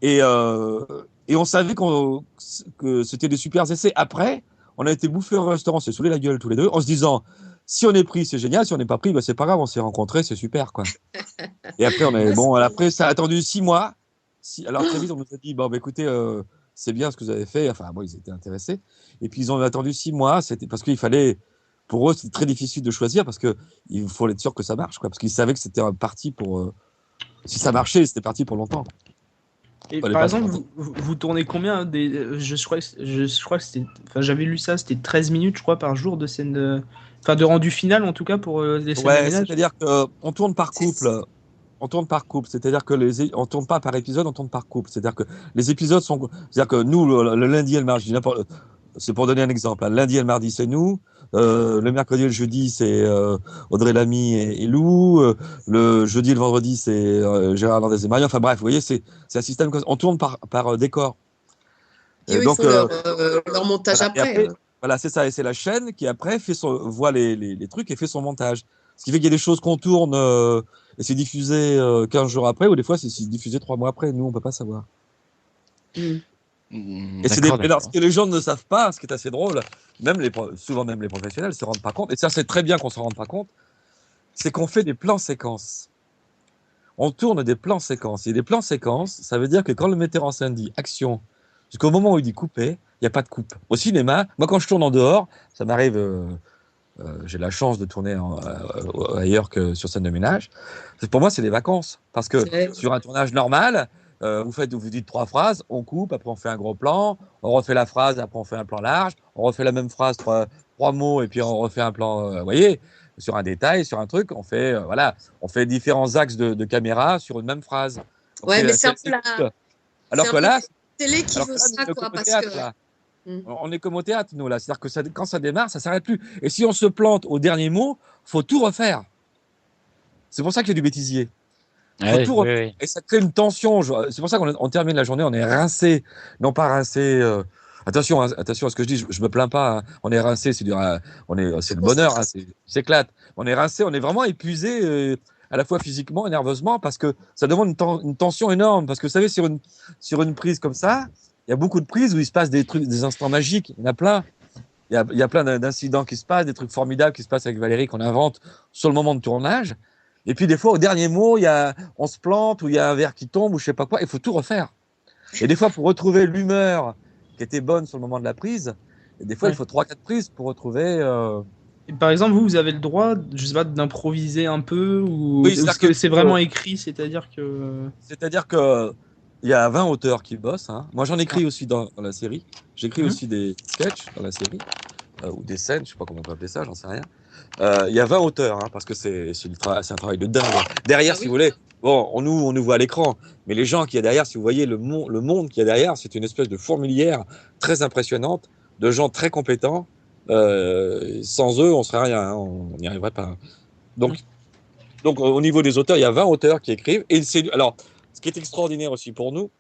et on savait que c'était des super essais. Après, on a été bouffés au restaurant, c'est saoulé la gueule tous les deux, en se disant si on est pris, c'est génial, si on n'est pas pris, bah, c'est pas grave, on s'est rencontrés, c'est super, quoi. Et après, après, ça a attendu 6 mois. Alors très vite, on nous a dit bon, bah, écoutez, c'est bien ce que vous avez fait. Enfin, bon, ils étaient intéressés. Et puis ils ont attendu 6 mois. C'était parce qu'il fallait, pour eux, c'était très difficile de choisir parce que il faut être sûr que ça marche, quoi. Parce qu'ils savaient que c'était parti pour. Si ça marchait, c'était parti pour longtemps. Et Fallait par pas se exemple, planter. vous tournez combien je crois que c'était. Enfin, j'avais lu ça, c'était 13 minutes, je crois, par jour de scène de. Enfin, de rendu final, en tout cas, pour les scènes de Ouais, ménage. c'est-à-dire qu'on tourne par couple. On tourne par couple, c'est-à-dire que on tourne pas par épisode, on tourne par couple. C'est-à-dire que les épisodes sont, c'est-à-dire que nous, le lundi et le mardi, c'est pour donner un exemple. Hein. Le lundi et le mardi, c'est nous. Le mercredi et le jeudi, c'est Audrey Lamy et Lou. Le jeudi et le vendredi, c'est Gérard Landez et Marion. Enfin bref, vous voyez, c'est un système comme ça. On tourne par décor. Et eux, ils Donc, font leur montage voilà. Et après. après, voilà, c'est ça. Et c'est la chaîne qui après voit les trucs et fait son montage. Ce qui fait qu'il y a des choses qu'on tourne et c'est diffusé 15 jours après, ou des fois c'est diffusé 3 mois après. Nous, on peut pas savoir. Et c'est alors, ce que les gens ne savent pas, ce qui est assez drôle, souvent même les professionnels se rendent pas compte, et ça c'est très bien qu'on se rende pas compte, c'est qu'on fait des plans séquences. On tourne des plans séquences. Et des plans séquences, ça veut dire que quand le metteur en scène dit action, jusqu'au moment où il dit couper, il n'y a pas de coupe. Au cinéma, moi quand je tourne en dehors, ça m'arrive, j'ai la chance de tourner ailleurs que sur scène de ménage. Pour moi, c'est des vacances. Parce que sur un tournage normal, vous dites 3 phrases, on coupe, après on fait un gros plan, on refait la phrase, après on fait un plan large, on refait la même phrase, 3 mots, et puis on refait un plan, vous voyez, sur un détail, sur un truc, on fait, on fait différents axes de caméra sur une même phrase. Donc, ouais, mais c'est un peu alors que là, télé qui veut ça, quoi, parce que. On est comme au théâtre, nous, là. C'est-à-dire que quand ça démarre, ça s'arrête plus. Et si on se plante au dernier mot, faut tout refaire. C'est pour ça qu'il y a du bêtisier. Faut tout refaire. Oui. Et ça crée une tension. C'est pour ça qu'on termine la journée, on est rincé. Non pas rincé. Attention à ce que je dis, je me plains pas. Hein. On est rincé, c'est le bonheur, hein, s'éclate. On est rincé, on est vraiment épuisé, à la fois physiquement et nerveusement, parce que ça demande une tension énorme. Parce que vous savez, sur une prise comme ça, il y a beaucoup de prises où il se passe des instants magiques. Il y en a plein. Il y a plein d'incidents qui se passent, des trucs formidables qui se passent avec Valérie qu'on invente sur le moment de tournage. Et puis des fois, au dernier mot, on se plante, ou il y a un verre qui tombe, ou je sais pas quoi. Il faut tout refaire. Et des fois, pour retrouver l'humeur qui était bonne sur le moment de la prise, et des fois, il faut 3-4 prises pour retrouver. Et par exemple, vous avez le droit, je sais pas, d'improviser un peu, ou oui, est-ce que c'est vraiment écrit, c'est-à-dire que. C'est-à-dire que. Il y a 20 auteurs qui bossent. Hein. Moi, j'en écris aussi dans la série. J'écris aussi des sketchs dans la série, ou des scènes, je sais pas comment on peut appeler ça, j'en sais rien. Il y a 20 auteurs, hein, parce que c'est un travail de dingue. Derrière, si vous voulez, bon, on nous voit à l'écran, mais les gens qu'il y a derrière, si vous voyez le monde qu'il y a derrière, c'est une espèce de fourmilière très impressionnante, de gens très compétents. Sans eux, on serait rien, hein, on n'y arriverait pas. Donc, au niveau des auteurs, il y a 20 auteurs qui écrivent. Et alors, ce qui est extraordinaire aussi pour nous,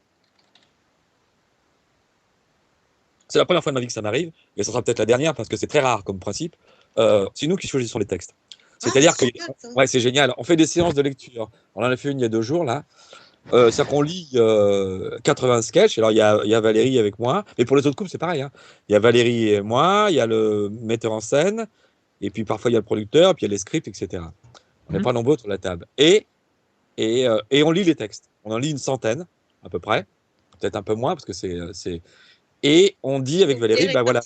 c'est la première fois de ma vie que ça m'arrive, mais ça sera peut-être la dernière parce que c'est très rare comme principe. C'est nous qui choisissons les textes. C'est-à-dire que, ouais, c'est génial. On fait des séances de lecture. On en a fait une il y a 2 jours là. C'est-à-dire qu'on lit 80 sketchs. Alors il y a Valérie avec moi, mais pour les autres couples c'est pareil. Hein. Il y a Valérie et moi, il y a le metteur en scène, et puis parfois il y a le producteur, puis il y a les scripts, etc. On n'est pas nombreux sur la table. Et on lit les textes. On en lit une centaine. à peu près. Peut-être un peu moins, parce que c'est... Et on dit avec Valérie, bah voilà.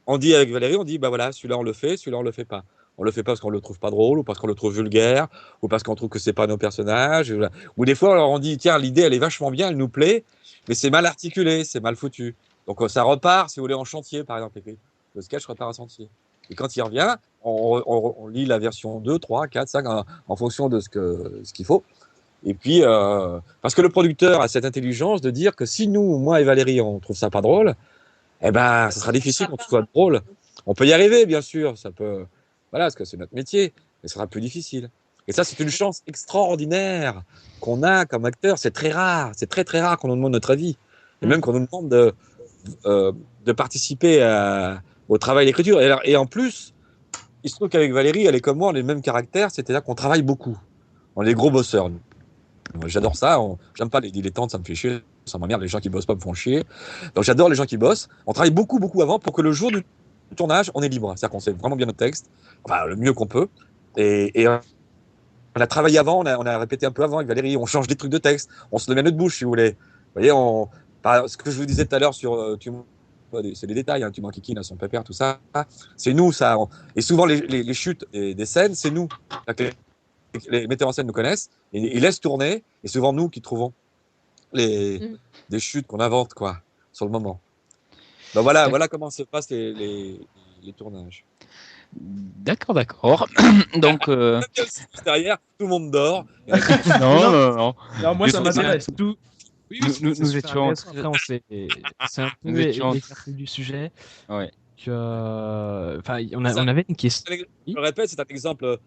On dit avec Valérie, on dit, bah voilà, celui-là on le fait, celui-là on le fait pas. On le fait pas parce qu'on le trouve pas drôle, ou parce qu'on le trouve vulgaire, ou parce qu'on trouve que c'est pas nos personnages. Voilà. Ou des fois, alors on dit, tiens, l'idée elle est vachement bien, elle nous plaît, mais c'est mal articulé, c'est mal foutu. Donc ça repart, si vous voulez, en chantier, par exemple. Le sketch repart en chantier. Et quand il revient, on lit la version 2, 3, 4, 5, en fonction de ce qu'il faut. Et puis, parce que le producteur a cette intelligence de dire que si nous, moi et Valérie, on trouve ça pas drôle, eh ben, ça sera difficile qu'on soit drôle. On peut y arriver, bien sûr, ça peut, voilà, parce que c'est notre métier, mais ça sera plus difficile. Et ça, c'est une chance extraordinaire qu'on a comme acteur. C'est très rare, c'est très très rare qu'on nous demande notre avis, et même qu'on nous demande de participer au travail d'écriture. Et en plus, il se trouve qu'avec Valérie, elle est comme moi, on a les mêmes caractères, c'est-à-dire qu'on travaille beaucoup. On est des gros bosseurs. Nous. J'adore ça. J'aime pas les dilettantes, ça me fait chier. Ça m'emmerde. Les gens qui bossent pas me font chier. Donc j'adore les gens qui bossent. On travaille beaucoup, beaucoup avant pour que le jour du tournage, on est libre. C'est-à-dire qu'on sait vraiment bien notre texte, enfin le mieux qu'on peut. Et on a travaillé avant, on a répété un peu avant avec Valérie. On change des trucs de texte. On se le met à notre bouche, si vous voulez. Vous voyez, ce que je vous disais tout à l'heure sur c'est des détails, hein, tu m'enquiquines à son pépère, tout ça. C'est nous, ça. Et souvent les chutes des scènes, c'est nous. Les metteurs en scène nous connaissent et ils laissent tourner, et c'est souvent nous qui trouvons des chutes qu'on invente quoi sur le moment. Donc voilà comment se passent les tournages. D'accord. Donc derrière, tout le monde dort. Non. Alors moi ça m'intéresse. Nous étions c'est un peu l'écart du sujet. Ouais. On avait une question. Je le répète, c'est un exemple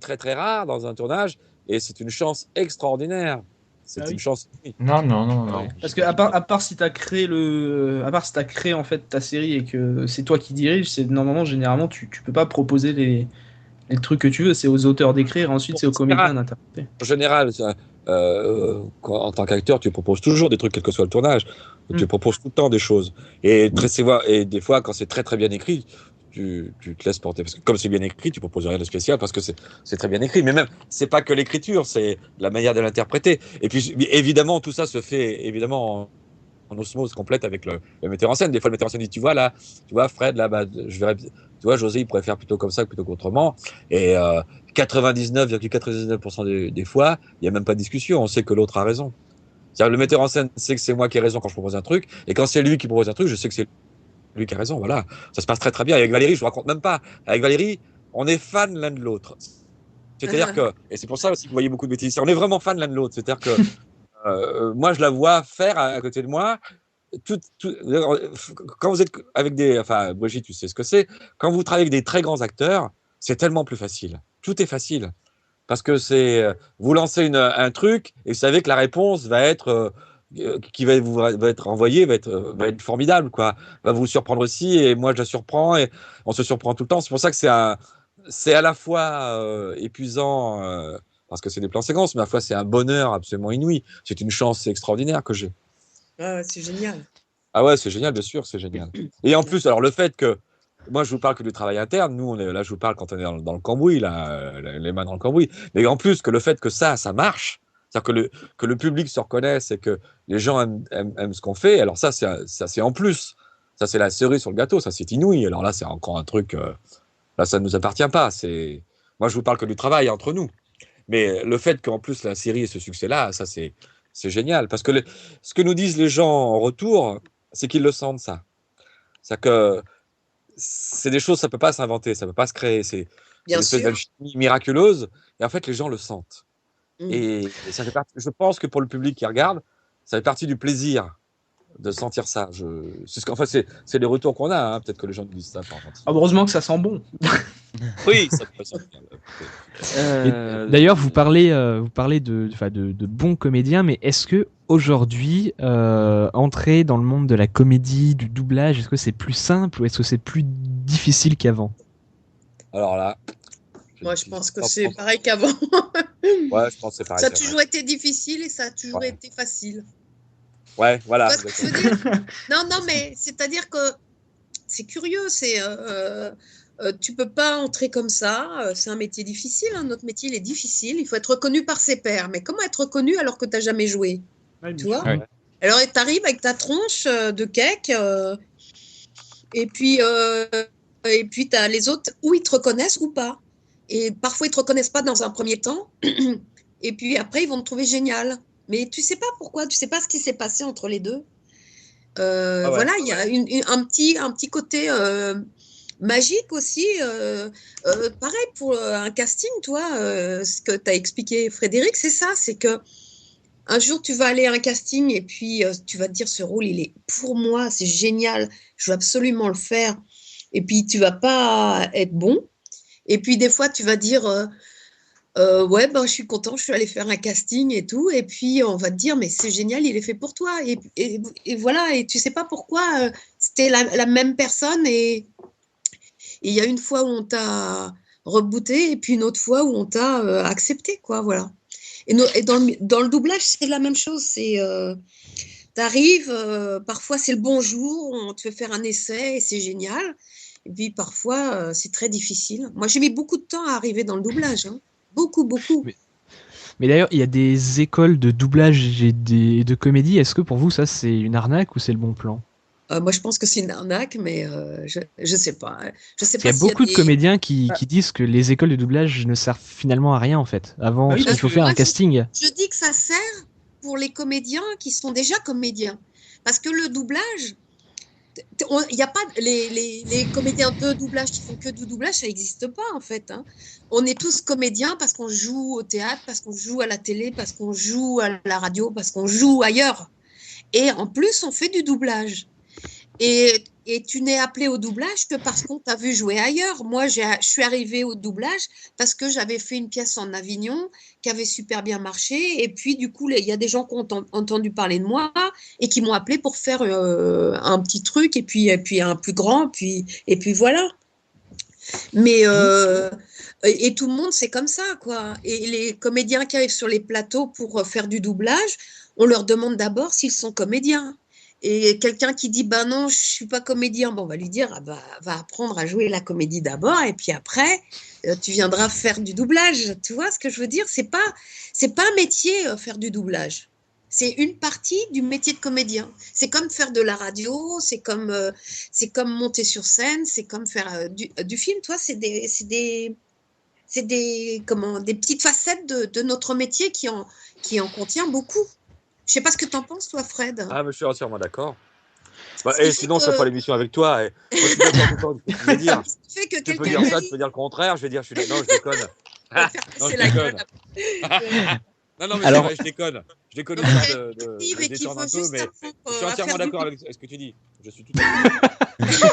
très très rare dans un tournage, et c'est une chance extraordinaire. C'est une chance. Non. Parce que à part si t'as créé en fait ta série et que c'est toi qui diriges, c'est normalement généralement tu peux pas proposer les trucs que tu veux, c'est aux auteurs d'écrire, ensuite c'est aux comédiens d'interpréter. En général, en tant qu'acteur, tu proposes toujours des trucs, quel que soit le tournage. Tu proposes tout le temps des choses. Et des fois, quand c'est très très bien écrit, tu te laisses porter. Parce que comme c'est bien écrit, tu proposes rien de spécial parce que c'est très bien écrit. Mais même, c'est pas que l'écriture, c'est la manière de l'interpréter. Et puis, évidemment, tout ça se fait évidemment en osmose complète avec le metteur en scène. Des fois, le metteur en scène dit, tu vois, Fred, là, je verrais, tu vois, José, il pourrait faire plutôt comme ça plutôt qu'autrement. Et 99,99% des fois, il n'y a même pas de discussion. On sait que l'autre a raison. C'est-à-dire, le metteur en scène sait que c'est moi qui ai raison quand je propose un truc. Et quand c'est lui qui propose un truc, je sais que c'est lui qui a raison. Voilà. Ça se passe très, très bien. Et avec Valérie, je vous raconte même pas. Avec Valérie, on est fans l'un de l'autre. C'est-à-dire que, et c'est pour ça aussi que vous voyez beaucoup de bêtises. On est vraiment fans l'un de l'autre. C'est-à-dire que, moi, je la vois faire à côté de moi. Quand vous êtes avec Brigitte, tu sais ce que c'est. Quand vous travaillez avec des très grands acteurs, c'est tellement plus facile. Tout est facile. Parce que vous lancez un truc et vous savez que la réponse va être, qui va être envoyée, va être formidable, quoi. Va vous surprendre aussi, et moi je la surprends, et on se surprend tout le temps. C'est pour ça que c'est à la fois épuisant, parce que c'est des plans séquences, mais à la fois c'est un bonheur absolument inouï. C'est une chance extraordinaire que j'ai. Ah, c'est génial. Ah ouais, c'est génial, bien sûr, c'est génial. Et en plus, alors le fait que moi je vous parle que du travail interne, nous là je vous parle quand on est dans le cambouis, là, les mains dans le cambouis, mais en plus que le fait que ça marche, c'est-à-dire que le public se reconnaisse et que les gens aiment ce qu'on fait, alors ça c'est en plus, ça c'est la cerise sur le gâteau, ça c'est inouï. Alors là c'est encore un truc, là ça ne nous appartient pas, moi je vous parle que du travail entre nous, mais le fait qu'en plus la série ait ce succès-là, ça c'est génial, parce que ce que nous disent les gens en retour, c'est qu'ils le sentent, ça. C'est-à-dire que c'est des choses, ça ne peut pas s'inventer, ça ne peut pas se créer. C'est une espèce d'alchimie miraculeuse, et en fait, les gens le sentent. Et ça fait partie, je pense que pour le public qui regarde, ça fait partie du plaisir de sentir ça. C'est les retours qu'on a, hein. Peut-être que les gens nous disent ça. Heureusement que ça sent bon. Oui, ça peut sentir. D'ailleurs, vous parlez de bons comédiens, mais est-ce que aujourd'hui, entrer dans le monde de la comédie, du doublage, est-ce que c'est plus simple ou est-ce que c'est plus difficile qu'avant? Alors là, moi je pense que c'est pareil qu'avant. Ouais, je pense que c'est pareil. Ça a toujours été difficile et ça a toujours été facile. Ouais, voilà. Tu vois ce que je veux dire? Non, mais c'est-à-dire que c'est curieux, tu peux pas entrer comme ça, c'est un métier difficile, hein. Notre métier il est difficile, il faut être reconnu par ses pairs. Mais comment être reconnu alors que tu n'as jamais joué? Ouais, tu bien vois. sûr. Ouais. Alors, tu arrives avec ta tronche de cake, et puis tu as les autres, où ils te reconnaissent ou pas. Et parfois, ils te reconnaissent pas dans un premier temps, et puis après, ils vont te trouver génial. Mais tu sais pas pourquoi, tu sais pas ce qui s'est passé entre les deux. Ah ouais. Voilà, il y a un petit côté magique aussi. Pareil pour un casting, toi, ce que tu as expliqué, Frédéric, c'est ça, c'est que un jour tu vas aller à un casting et puis tu vas te dire ce rôle, il est pour moi, c'est génial, je veux absolument le faire. Et puis tu vas pas être bon. Et puis des fois tu vas dire ouais, ben, je suis content, je suis allée faire un casting et tout. Et puis, on va te dire, mais c'est génial, il est fait pour toi. Et voilà, et tu sais pas pourquoi c'était la même personne. Et il y a une fois où on t'a rebooté et puis une autre fois où on t'a accepté, quoi, voilà. Et dans le doublage, c'est la même chose. C'est, t'arrives, parfois c'est le bonjour, on te fait faire un essai et c'est génial. Et puis parfois, c'est très difficile. Moi, j'ai mis beaucoup de temps à arriver dans le doublage, hein. Beaucoup, beaucoup. Mais d'ailleurs, il y a des écoles de doublage et de comédie. Est-ce que pour vous, ça, c'est une arnaque ou c'est le bon plan? Moi, je pense que c'est une arnaque, mais je sais pas. Je sais Parce qu'il pas y a s'il y a beaucoup de des. comédiens qui Ah. disent que les écoles de doublage ne servent finalement à rien, en fait. Avant, Bah oui, parce qu'il parce faut que faire Moi, un casting. je dis que ça sert pour les comédiens qui sont déjà comédiens. Parce que le doublage, il n'y a pas les comédiens de doublage qui font que du doublage, ça n'existe pas en fait, hein. On est tous comédiens parce qu'on joue au théâtre, parce qu'on joue à la télé, parce qu'on joue à la radio, parce qu'on joue ailleurs. Et en plus, on fait du doublage. Et tu n'es appelé au doublage que parce qu'on t'a vu jouer ailleurs. Moi, je suis arrivée au doublage parce que j'avais fait une pièce en Avignon qui avait super bien marché. Et puis, du coup, il y a des gens qui ont entendu parler de moi et qui m'ont appelé pour faire un petit truc et puis un plus grand. Et puis voilà. Mais et tout le monde, c'est comme ça, quoi. Et les comédiens qui arrivent sur les plateaux pour faire du doublage, on leur demande d'abord s'ils sont comédiens. Et quelqu'un qui dit bah non, je suis pas comédien, bon, on va lui dire ah bah, va apprendre à jouer la comédie d'abord et puis après tu viendras faire du doublage. Tu vois ce que je veux dire? C'est pas un métier faire du doublage. C'est une partie du métier de comédien. C'est comme faire de la radio, c'est comme monter sur scène, c'est comme faire du film. Toi, c'est des petites facettes de notre métier qui en contient beaucoup. Je sais pas ce que tu en penses, toi, Fred. Ah, mais je suis entièrement d'accord. Bah, Ce qui et fait sinon, je ne ferai que- pas l'émission avec toi. Et moi, je suis d'accord tout le temps. Je vais dire, ce qui fait que tu peux quelqu'un dire ça, dit, tu peux dire le contraire. Je vais dire, non, je déconne. va faire Non, passer je la déconne. gueule. Non, non, mais c'est Alors, vrai, je déconne. Je déconne Donc, histoire quelqu'un de arrive et qui détendre veut un peu, juste mais apprendre je suis à entièrement faire du d'accord avec ce que tu dis. Je suis tout à fait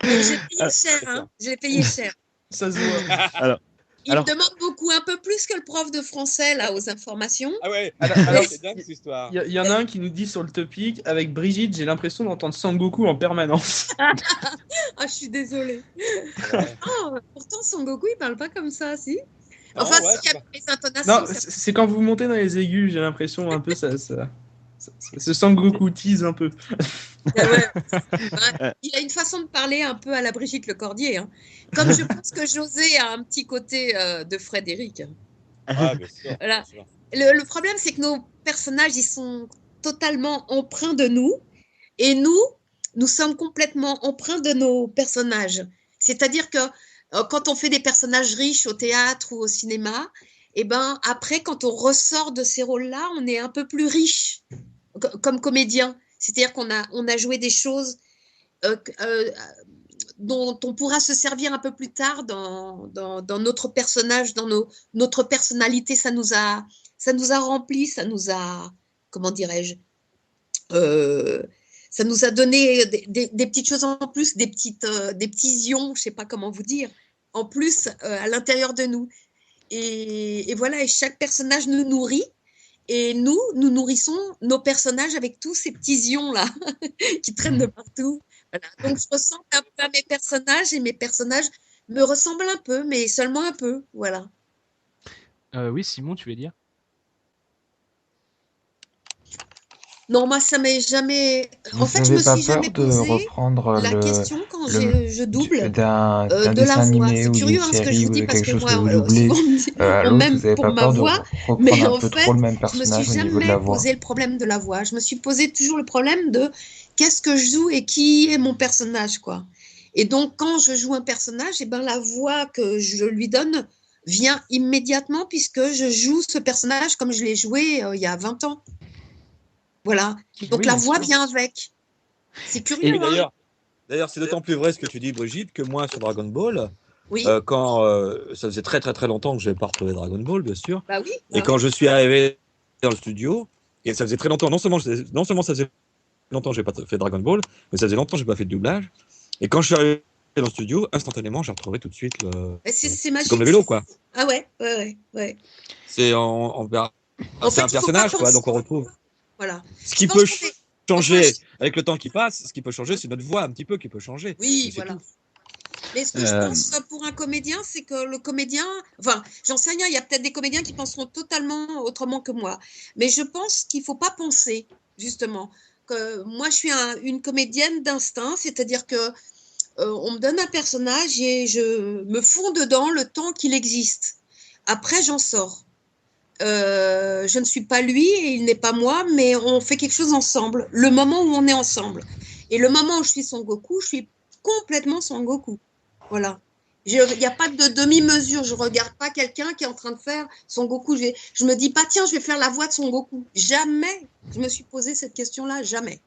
J'ai payé cher, d'accord. hein. J'ai payé cher. ça se voit. Alors, Il me demande beaucoup, un peu plus que le prof de français, là, aux informations. Ah ouais, Alors, c'est dingue cette histoire. il y en a un qui nous dit sur le topic, avec Brigitte, j'ai l'impression d'entendre Sangoku en permanence. Ah, je suis désolée. Ouais. Pourtant, Son Goku, il parle pas comme ça, si. Non, Enfin, ouais, si, il y c'est a pas- les intonations. Non, c'est quand vous montez dans les aigus, j'ai l'impression un peu ce Sangoku tease un peu. Ouais. Il a une façon de parler un peu à la Brigitte Lecordier, hein. Comme je pense que José a un petit côté de Frédéric. Ouais, bien sûr. Voilà. bien sûr. Le problème, c'est que nos personnages, ils sont totalement empreints de nous. Et nous sommes complètement empreints de nos personnages. C'est-à-dire que quand on fait des personnages riches au théâtre ou au cinéma, et ben après, quand on ressort de ces rôles-là, on est un peu plus riche comme comédien. C'est-à-dire on a joué des choses euh, euh, dont on pourra se servir un peu plus tard dans notre personnage, notre personnalité. Ça nous a rempli, ça nous a, comment dirais-je, euh, ça nous a donné des petites choses en plus, des petits ions, je ne sais pas comment vous dire, en plus à l'intérieur de nous. Et voilà, et chaque personnage nous nourrit. Et nous nourrissons nos personnages avec tous ces petits ions-là qui traînent de partout. Voilà. Donc, je ressemble un peu à mes personnages et mes personnages me ressemblent un peu, mais seulement un peu. Voilà. oui, Simon, tu veux dire? Non, moi, ça m'est jamais. Vous En fait, je me n'avez pas suis jamais peur de posé reprendre la question quand je double d'un de la dessin voix. animé C'est ou d'une curieux ce que je série vous ou dis de parce quelque que chose que moi, vous doublez souvent, à on l'autre, vous m'aime n'avez pour pas ma peur de voix, reprendre mais un en peu trop fait, le même je me suis personnage au niveau de jamais la voix? posé le problème de la voix. Je me suis posé toujours le problème de qu'est-ce que je joue et qui est mon personnage, quoi. Et donc, quand je joue un personnage, eh ben, la voix que je lui donne vient immédiatement puisque je joue ce personnage comme je l'ai joué il y a 20 ans. Voilà. Donc, Oui, la bien voix sûr. vient avec. C'est Et curieux, Et hein? d'ailleurs, c'est d'autant plus vrai ce que tu dis, Brigitte, que moi, sur Dragon Ball, Oui, quand ça faisait très très très longtemps que je n'avais pas retrouvé Dragon Ball, bien sûr, bah oui, et bah oui. quand je suis arrivé dans le studio, et ça faisait très longtemps, non seulement ça faisait longtemps que je n'ai pas fait Dragon Ball, mais ça faisait longtemps que je n'ai pas fait de doublage, et quand je suis arrivé dans le studio, instantanément, j'ai retrouvé tout de suite C'est c'est comme le magique. vélo, quoi. Ah ouais, ouais, ouais, ouais. C'est En c'est fait, un il faut pas personnage, quoi, penser. donc on retrouve. Voilà. Ce Je qui pense peut qu'on est. Enfin, changer avec le temps qui passe, ce qui peut changer, c'est notre voix un petit peu qui peut changer. oui, Mais c'est voilà. tout. Mais ce que je pense pour un comédien, c'est que le comédien, enfin, j'en sais rien, il y a peut-être des comédiens qui penseront totalement autrement que moi. Mais je pense qu'il ne faut pas penser, justement. Que moi, je suis une comédienne d'instinct, c'est-à-dire que on me donne un personnage et je me fonds dedans le temps qu'il existe. Après, j'en sors. Je ne suis pas lui et il n'est pas moi, mais on fait quelque chose ensemble. Le moment où on est ensemble. Et le moment où je suis Son Goku, je suis complètement Son Goku. Voilà. Il n'y a pas de demi-mesure. Je ne regarde pas quelqu'un qui est en train de faire Son Goku. Je me dis pas, tiens, je vais faire la voix de Son Goku. Jamais je me suis posé cette question-là, jamais.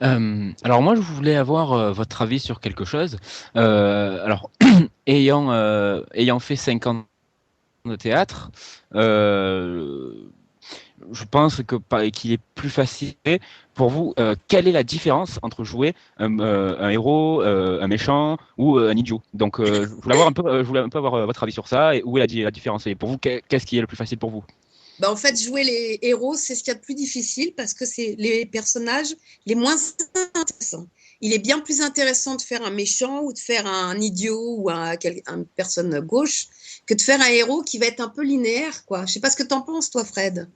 Alors moi, je voulais avoir votre avis sur quelque chose. Alors, ayant fait 5 ans de théâtre, je pense qu'il est plus facile pour vous. Quelle est la différence entre jouer un héros, un méchant ou un idiot? Donc, je voulais un peu avoir votre avis sur ça et où est la différence. Et pour vous, qu'est-ce qui est le plus facile pour vous? Bah, en fait, jouer les héros, c'est ce qu'il y a de plus difficile parce que c'est les personnages les moins intéressants. Il est bien plus intéressant de faire un méchant ou de faire un idiot ou une personne gauche que de faire un héros qui va être un peu linéaire, quoi. Je sais pas ce que tu en penses, toi, Fred.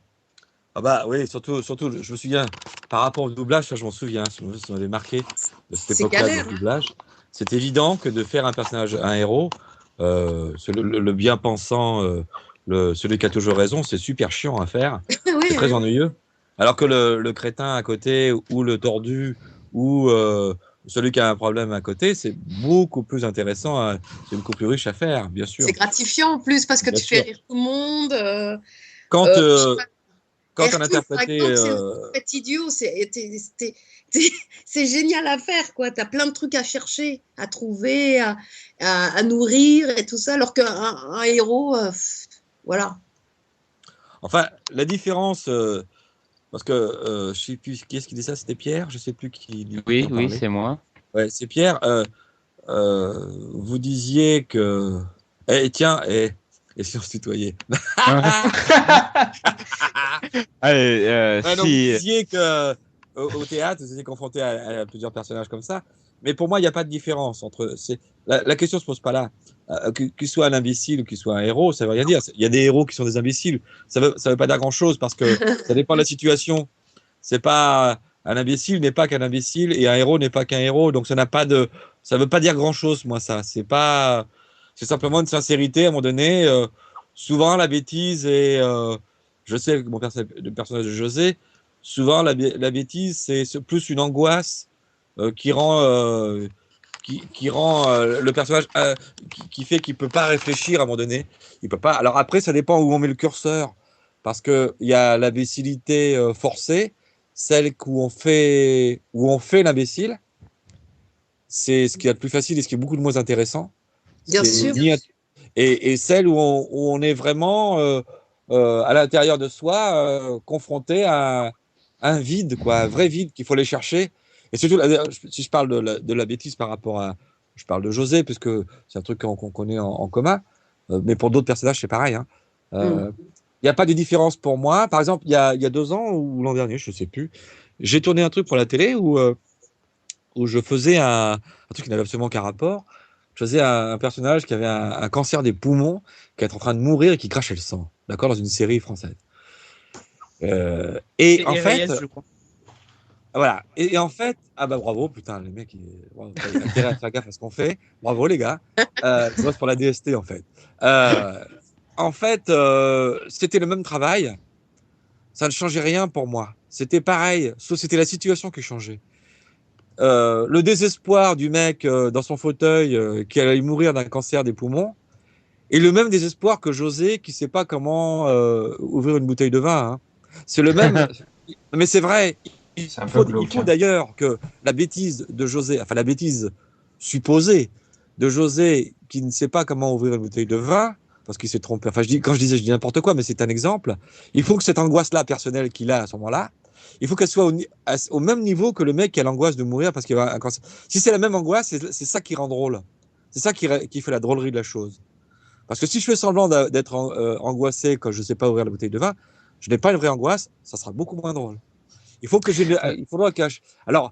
Ah bah oui, surtout, je me souviens, par rapport au doublage, ça je m'en souviens, ça m'avait marqué de cette C'est époque-là galère, du hein. doublage. C'est évident que de faire un personnage, un héros, le bien-pensant, celui qui a toujours raison, c'est super chiant à faire, Ouais, c'est très ouais. ennuyeux. Alors que le crétin à côté, ou le tordu, ou celui qui a un problème à côté, c'est beaucoup plus intéressant, c'est beaucoup plus riche à faire, bien sûr. C'est gratifiant en plus parce que Bien tu fais sûr. rire tout le monde. Quand, Je sais pas, quand on Hercule, par interprétait... exemple, c'est un fait idiot. C'est génial à faire, quoi. Tu as plein de trucs à chercher, à trouver, à nourrir et tout ça, alors qu'un héros, voilà. Enfin, la différence, parce que je ne sais plus qui est-ce qui dit ça, c'était Pierre, je ne sais plus qui Oui, en oui, parlait. c'est moi. Ouais, c'est Pierre. Vous disiez que. Eh, tiens, et si on se tutoyait? Allez, Ouais, donc vous disiez que au théâtre, vous étiez confronté à plusieurs personnages comme ça. Mais pour moi, il n'y a pas de différence entre. La question ne se pose pas là. Qu'il soit un imbécile ou qu'il soit un héros, ça ne veut rien dire. Il y a des héros qui sont des imbéciles. Ça veut pas dire grand-chose parce que ça dépend de la situation. C'est pas un imbécile n'est pas qu'un imbécile et un héros n'est pas qu'un héros. Donc ça veut pas dire grand-chose. Moi, ça, c'est simplement une sincérité à un moment donné. Souvent, la bêtise et je sais que le personnage de José, souvent la bêtise, c'est plus une angoisse qui rend le personnage qui fait qu'il peut pas réfléchir à un moment donné. Il peut pas. Alors après, ça dépend où on met le curseur, parce que il y a l'imbécilité forcée, celle où on fait l'imbécile. C'est ce qui est le plus facile et ce qui est beaucoup de moins intéressant. Bien sûr. Et celle où on est vraiment à l'intérieur de soi, confronté à un vide, quoi, un vrai vide qu'il faut aller chercher. Et surtout, si je parle de la bêtise par rapport à... Je parle de José, puisque c'est un truc qu'on connaît en commun, mais pour d'autres personnages, c'est pareil. Il n'y a pas de différence pour moi. Par exemple, il y a 2 ans, ou l'an dernier, je ne sais plus, j'ai tourné un truc pour la télé où je faisais un truc qui n'avait absolument aucun rapport. Je faisais un personnage qui avait un cancer des poumons, qui est en train de mourir et qui crachait le sang, d'accord, dans une série française. Et en fait, Reyes, je crois. Voilà. Et en fait, ah bah bravo, putain, les mecs, il a intérêt à faire gaffe à ce qu'on fait. Bravo les gars. Je bosse pour la DST en fait. C'était le même travail. Ça ne changeait rien pour moi. C'était pareil, sauf c'était la situation qui changeait. Le désespoir du mec dans son fauteuil qui allait mourir d'un cancer des poumons et le même désespoir que José qui sait pas comment ouvrir une bouteille de vin. Hein. C'est le même. Mais c'est vrai. Il faut d'ailleurs que la bêtise de José, enfin la bêtise supposée de José qui ne sait pas comment ouvrir une bouteille de vin, parce qu'il s'est trompé, enfin je dis n'importe quoi, mais c'est un exemple, il faut que cette angoisse-là personnelle qu'il a à ce moment-là, il faut qu'elle soit au même niveau que le mec qui a l'angoisse de mourir parce qu'il a un cancer. Si c'est la même angoisse, c'est ça qui rend drôle. C'est ça qui fait la drôlerie de la chose. Parce que si je fais semblant d'être angoissé quand je ne sais pas ouvrir la bouteille de vin, je n'ai pas une vraie angoisse, ça sera beaucoup moins drôle. Il faudra cacher. Alors,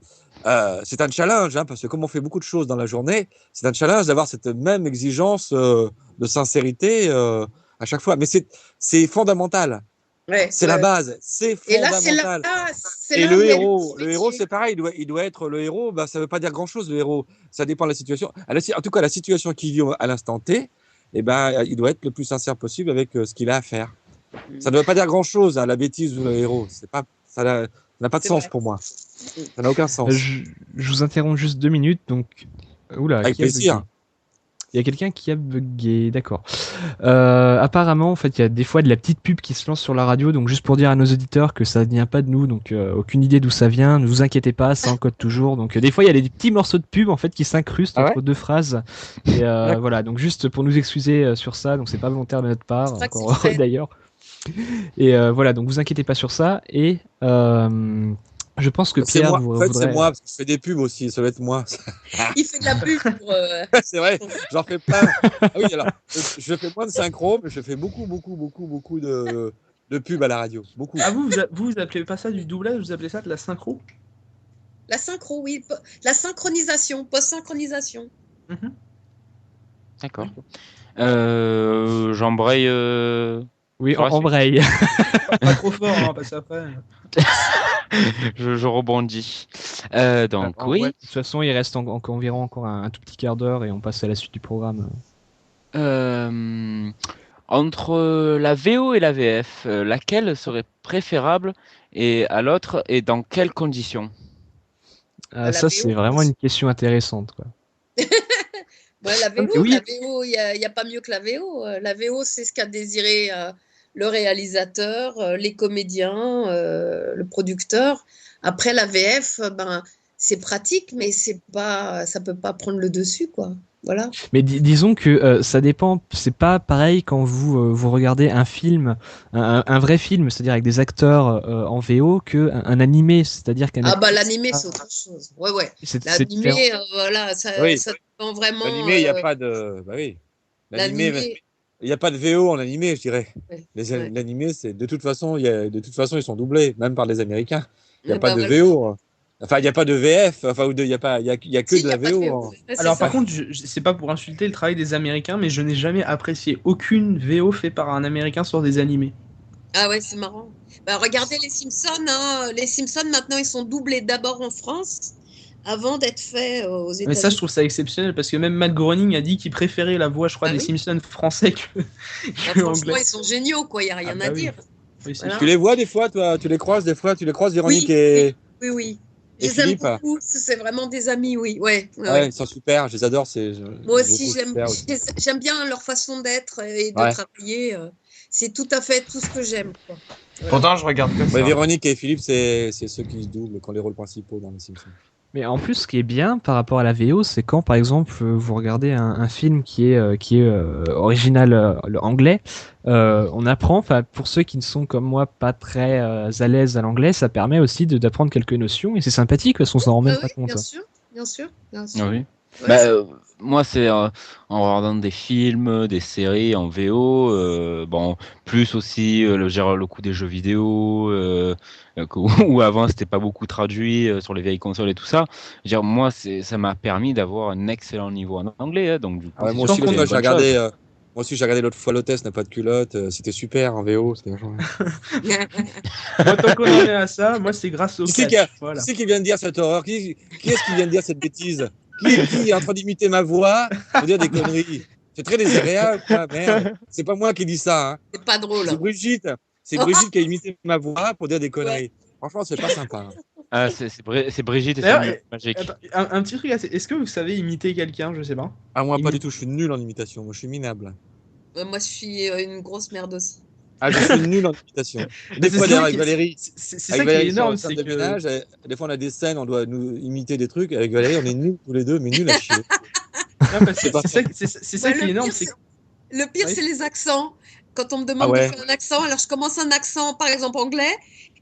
c'est un challenge, hein, parce que comme on fait beaucoup de choses dans la journée, c'est un challenge d'avoir cette même exigence de sincérité à chaque fois. Mais c'est fondamental. Ouais, c'est la base. C'est fondamental. Et le héros, c'est pareil. Il doit être le héros. Bah, ça ne veut pas dire grand-chose, le héros. Ça dépend de la situation. En tout cas, la situation qu'il vit à l'instant T, eh ben, il doit être le plus sincère possible avec ce qu'il a à faire. Ça ne veut pas dire grand-chose, hein, la bêtise ou le héros. Ça n'a pas de sens pour moi. Ça n'a aucun sens. Je vous interromps juste 2 minutes. Donc, oula, avec plaisir. Il y a quelqu'un qui a bugué, d'accord. Apparemment, en fait, il y a des fois de la petite pub qui se lance sur la radio, donc juste pour dire à nos auditeurs que ça ne vient pas de nous, donc aucune idée d'où ça vient, ne vous inquiétez pas, ça encode toujours. Donc des fois, il y a des petits morceaux de pub en fait qui s'incrustent entre deux phrases. Et voilà, donc juste pour nous excuser sur ça, donc c'est pas volontaire de notre part, encore heureux d'ailleurs. Et voilà, donc vous inquiétez pas sur ça. Et je pense que Pierre voudrait... c'est moi, parce que je fais des pubs aussi, ça va être moi. Il fait de la pub pour... C'est vrai, j'en fais plein. Ah oui, alors, je fais moins de synchro, mais je fais beaucoup de pubs à la radio. Beaucoup. Ah, vous appelez pas ça du doublage, vous appelez ça de la synchro? La synchro, oui. La synchronisation, post-synchronisation. D'accord. J'embraye... Oui, embraye. Pas trop fort, hein, parce qu'après... je rebondis. Donc, oui. Ouais, de toute façon, il reste environ encore un tout petit quart d'heure et on passe à la suite du programme. Entre la VO et la VF, laquelle serait préférable et à l'autre et dans quelles conditions? Ça, c'est vraiment une question intéressante, quoi. Ouais, la VO, il n'y a pas mieux que la VO. La VO, c'est ce qu'a désiré le réalisateur, les comédiens, le producteur. Après, la VF, c'est pratique, mais ça ne peut pas prendre le dessus, quoi. Voilà. Mais disons que ça dépend, c'est pas pareil quand vous regardez un film, un vrai film, c'est-à-dire avec des acteurs en VO, qu'un animé, c'est-à-dire qu'un... l'animé, c'est autre chose. Ouais. L'animé, voilà, ça dépend vraiment... L'animé, il n'y a pas de... Bah oui. L'animé... Il n'y a pas de VO en animé, je dirais. L'animé, c'est de toute façon, ils sont doublés, même par les Américains. Il n'y a pas de VO. Enfin, il n'y a pas de VF. Enfin, il y a que de la VO. Alors, par contre, c'est pas pour insulter le travail des Américains, mais je n'ai jamais apprécié aucune VO faite par un Américain sur des animés. Ah ouais, c'est marrant. Regardez les Simpsons. Hein. Les Simpsons, maintenant, ils sont doublés d'abord en France, avant d'être faits aux États-Unis. Mais ça, je trouve ça exceptionnel parce que même Matt Groening a dit qu'il préférait la voix, je crois, des Simpsons français que franchement, anglais. Ils sont géniaux, quoi. Il n'y a rien à dire. Oui, voilà. Tu les vois des fois, toi, tu les croises des fois, Véronique et. Oui. Je les aime beaucoup. C'est vraiment des amis, oui. Ouais, ils sont super. Je les adore. Moi aussi, j'aime bien leur façon d'être et de travailler. C'est tout à fait tout ce que j'aime. Voilà. Pourtant, je regarde que ça. Véronique et Philippe, c'est ceux qui se doublent, qui ont les rôles principaux dans les Simpsons. Mais en plus, ce qui est bien par rapport à la VO, c'est quand, par exemple, vous regardez un film qui est original anglais, on apprend, pour ceux qui ne sont comme moi pas très à l'aise à l'anglais, ça permet aussi d'apprendre quelques notions et c'est sympathique parce qu'on s'en rend même pas compte. Bien sûr. Ah oui. Moi, c'est en regardant des films, des séries en VO, plus aussi le coup des jeux vidéo, où avant c'était pas beaucoup traduit sur les vieilles consoles et tout ça. Moi, ça m'a permis d'avoir un excellent niveau en anglais. Donc, du coup, moi aussi, j'ai regardé Moi aussi, j'ai regardé l'autre fois l'hôtesse n'a pas de culotte. C'était super en VO. C'était vachement bien. Moi, tant qu'on en est à ça, moi, c'est grâce au Qui c'est catch. Voilà. qui vient de dire cette horreur? Qui est-ce qui vient de dire cette bêtise? Qui est en train d'imiter ma voix pour dire des conneries? C'est très désagréable, quoi. Merde. C'est pas moi qui dis ça. Hein. C'est pas drôle. C'est Brigitte. C'est Brigitte qui a imité ma voix pour dire des conneries. Franchement, c'est pas sympa. Hein. Ah, c'est Brigitte et D'ailleurs, c'est magique. Attends, un petit truc, est-ce que vous savez imiter quelqu'un? Je sais pas. Ah, moi, pas du tout. Je suis nul en imitation. Moi, je suis minable. Moi, je suis une grosse merde aussi. Ah, je suis nul en imitation. Des C'est fois, ça d'ailleurs, qui- avec Valérie. C'est ça Avec qui est Valérie, énorme, sur c'est le centre de que. ménage, des fois, on a des scènes, on doit nous imiter des trucs. Avec Valérie, on est nuls tous les deux, mais nuls à chier. Non, parce que pas c'est ça Ouais, qui est énorme, c'est Le pire, Oui. c'est les accents. Quand on me demande Ah ouais. de faire un accent, alors je commence un accent, par exemple anglais,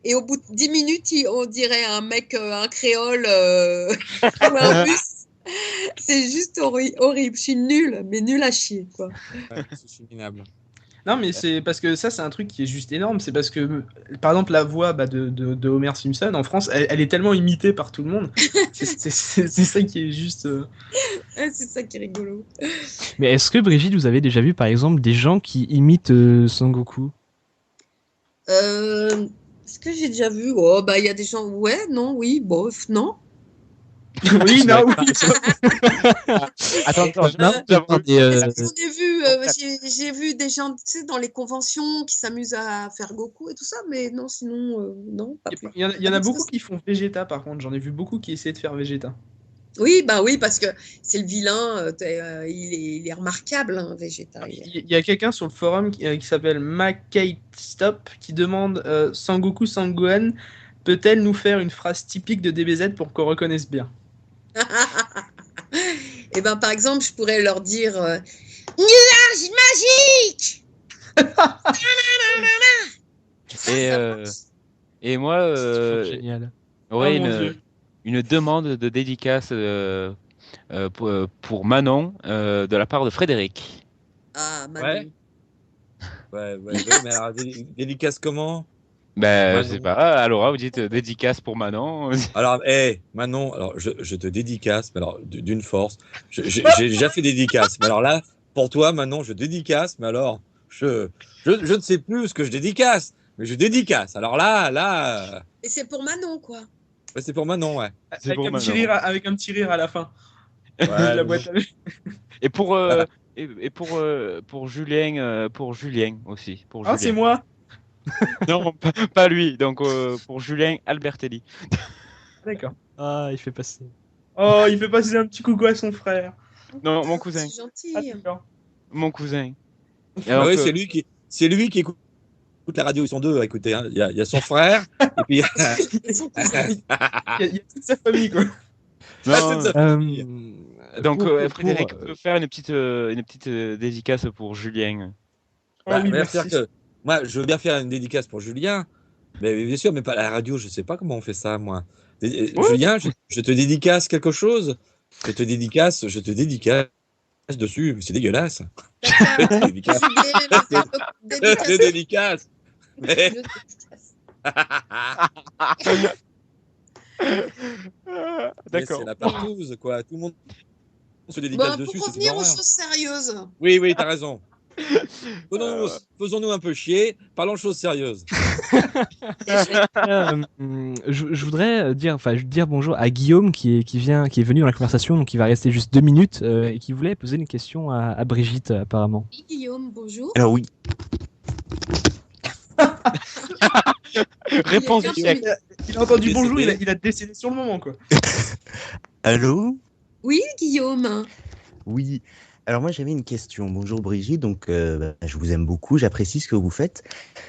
et au bout de 10 minutes, on dirait un mec, un créole ou un russe. C'est juste horrible. Je suis nulle, mais nulle à chier, quoi. Ouais, je suis minable. Non, mais c'est parce que ça, c'est un truc qui est juste énorme. C'est parce que, par exemple, la voix de Homer Simpson en France, elle est tellement imitée par tout le monde. C'est ça qui est juste. C'est ça qui est rigolo. Mais est-ce que Brigitte, vous avez déjà vu par exemple des gens qui imitent Sangoku? Est-ce que j'ai déjà vu? Oh, bah, il y a des gens. Ouais, non, oui, bof, non. Oui, non, oui. Attends, J'ai vu des gens, tu sais, dans les conventions qui s'amusent à faire Goku et tout ça, mais non, sinon, non, pas plus. Il y en a beaucoup qui font Vegeta, par contre. J'en ai vu beaucoup qui essaient de faire Vegeta. Oui, bah oui, parce que c'est le vilain, il est remarquable, hein, Vegeta. Il y a quelqu'un sur le forum qui s'appelle McKateStop qui demande Sangoku Sangohan peut-elle nous faire une phrase typique de DBZ pour qu'on reconnaisse bien? Et ben, par exemple, je pourrais leur dire nuage magique. Et moi, Génial. j'aurais Oh, mon Dieu. une demande de dédicace pour Manon de la part de Frédéric. Ah, Ouais. Manu. Ouais, mais alors, dédicace comment? Ben, Manon. je sais pas. Alors, vous dites dédicace pour Manon. Alors, Manon, alors, je te dédicace, mais alors, d'une force. J'ai déjà fait dédicace, mais alors là, pour toi, Manon, je dédicace, mais alors, je ne sais plus ce que je dédicace, mais je dédicace. Alors là, Et c'est pour Manon, quoi. ouais, c'est pour Manon, ouais. C'est pour Manon. Avec un petit rire à la fin. Ouais, La boîte à... Et pour Voilà. pour Julien aussi. Pour Ah, Julien. c'est moi. Non, pas lui. Donc pour Julien Albertelli. D'accord. Ah, il fait passer. Oh, il fait passer un petit coucou à son frère. Non, mon cousin. C'est gentil. Ah, d'accord. Mon cousin. Et Ah donc, oui, c'est lui qui écoute la radio. Ils sont deux à écouter. Hein. Il y a son frère, et puis Ils sont tous amis. Il y a toute sa famille, quoi. non, toute sa famille. donc pour- Frédéric pour, peut faire une petite dédicace pour Julien. Ah oui, mais merci. c'est-à-dire que moi, je veux bien faire une dédicace pour Julien, mais bien sûr, mais pas à la radio. Je sais pas comment on fait ça, moi. Julien, je te dédicace quelque chose. Je te dédicace dessus. C'est dégueulasse. D'accord. Dédicace. Dédicace. C'est dédicace. Mais- mais D'accord. c'est la partouze, quoi. Tout le monde se Bon, dédicace dessus. pour C'est revenir une aux horreur. choses sérieuses. Oui, t'as raison. Faisons-nous un peu chier. Parlons de choses sérieuses. Je voudrais dire bonjour à Guillaume qui est venu dans la conversation, donc il va rester juste 2 minutes et qui voulait poser une question à Brigitte apparemment. Oui, Guillaume, bonjour. Alors oui, Réponse Il du y a siècle. Il a entendu Décédé. bonjour, il a décédé sur le moment, quoi. allô? Oui, Guillaume. Oui. Alors moi j'avais une question. Bonjour Brigitte, donc je vous aime beaucoup, j'apprécie ce que vous faites.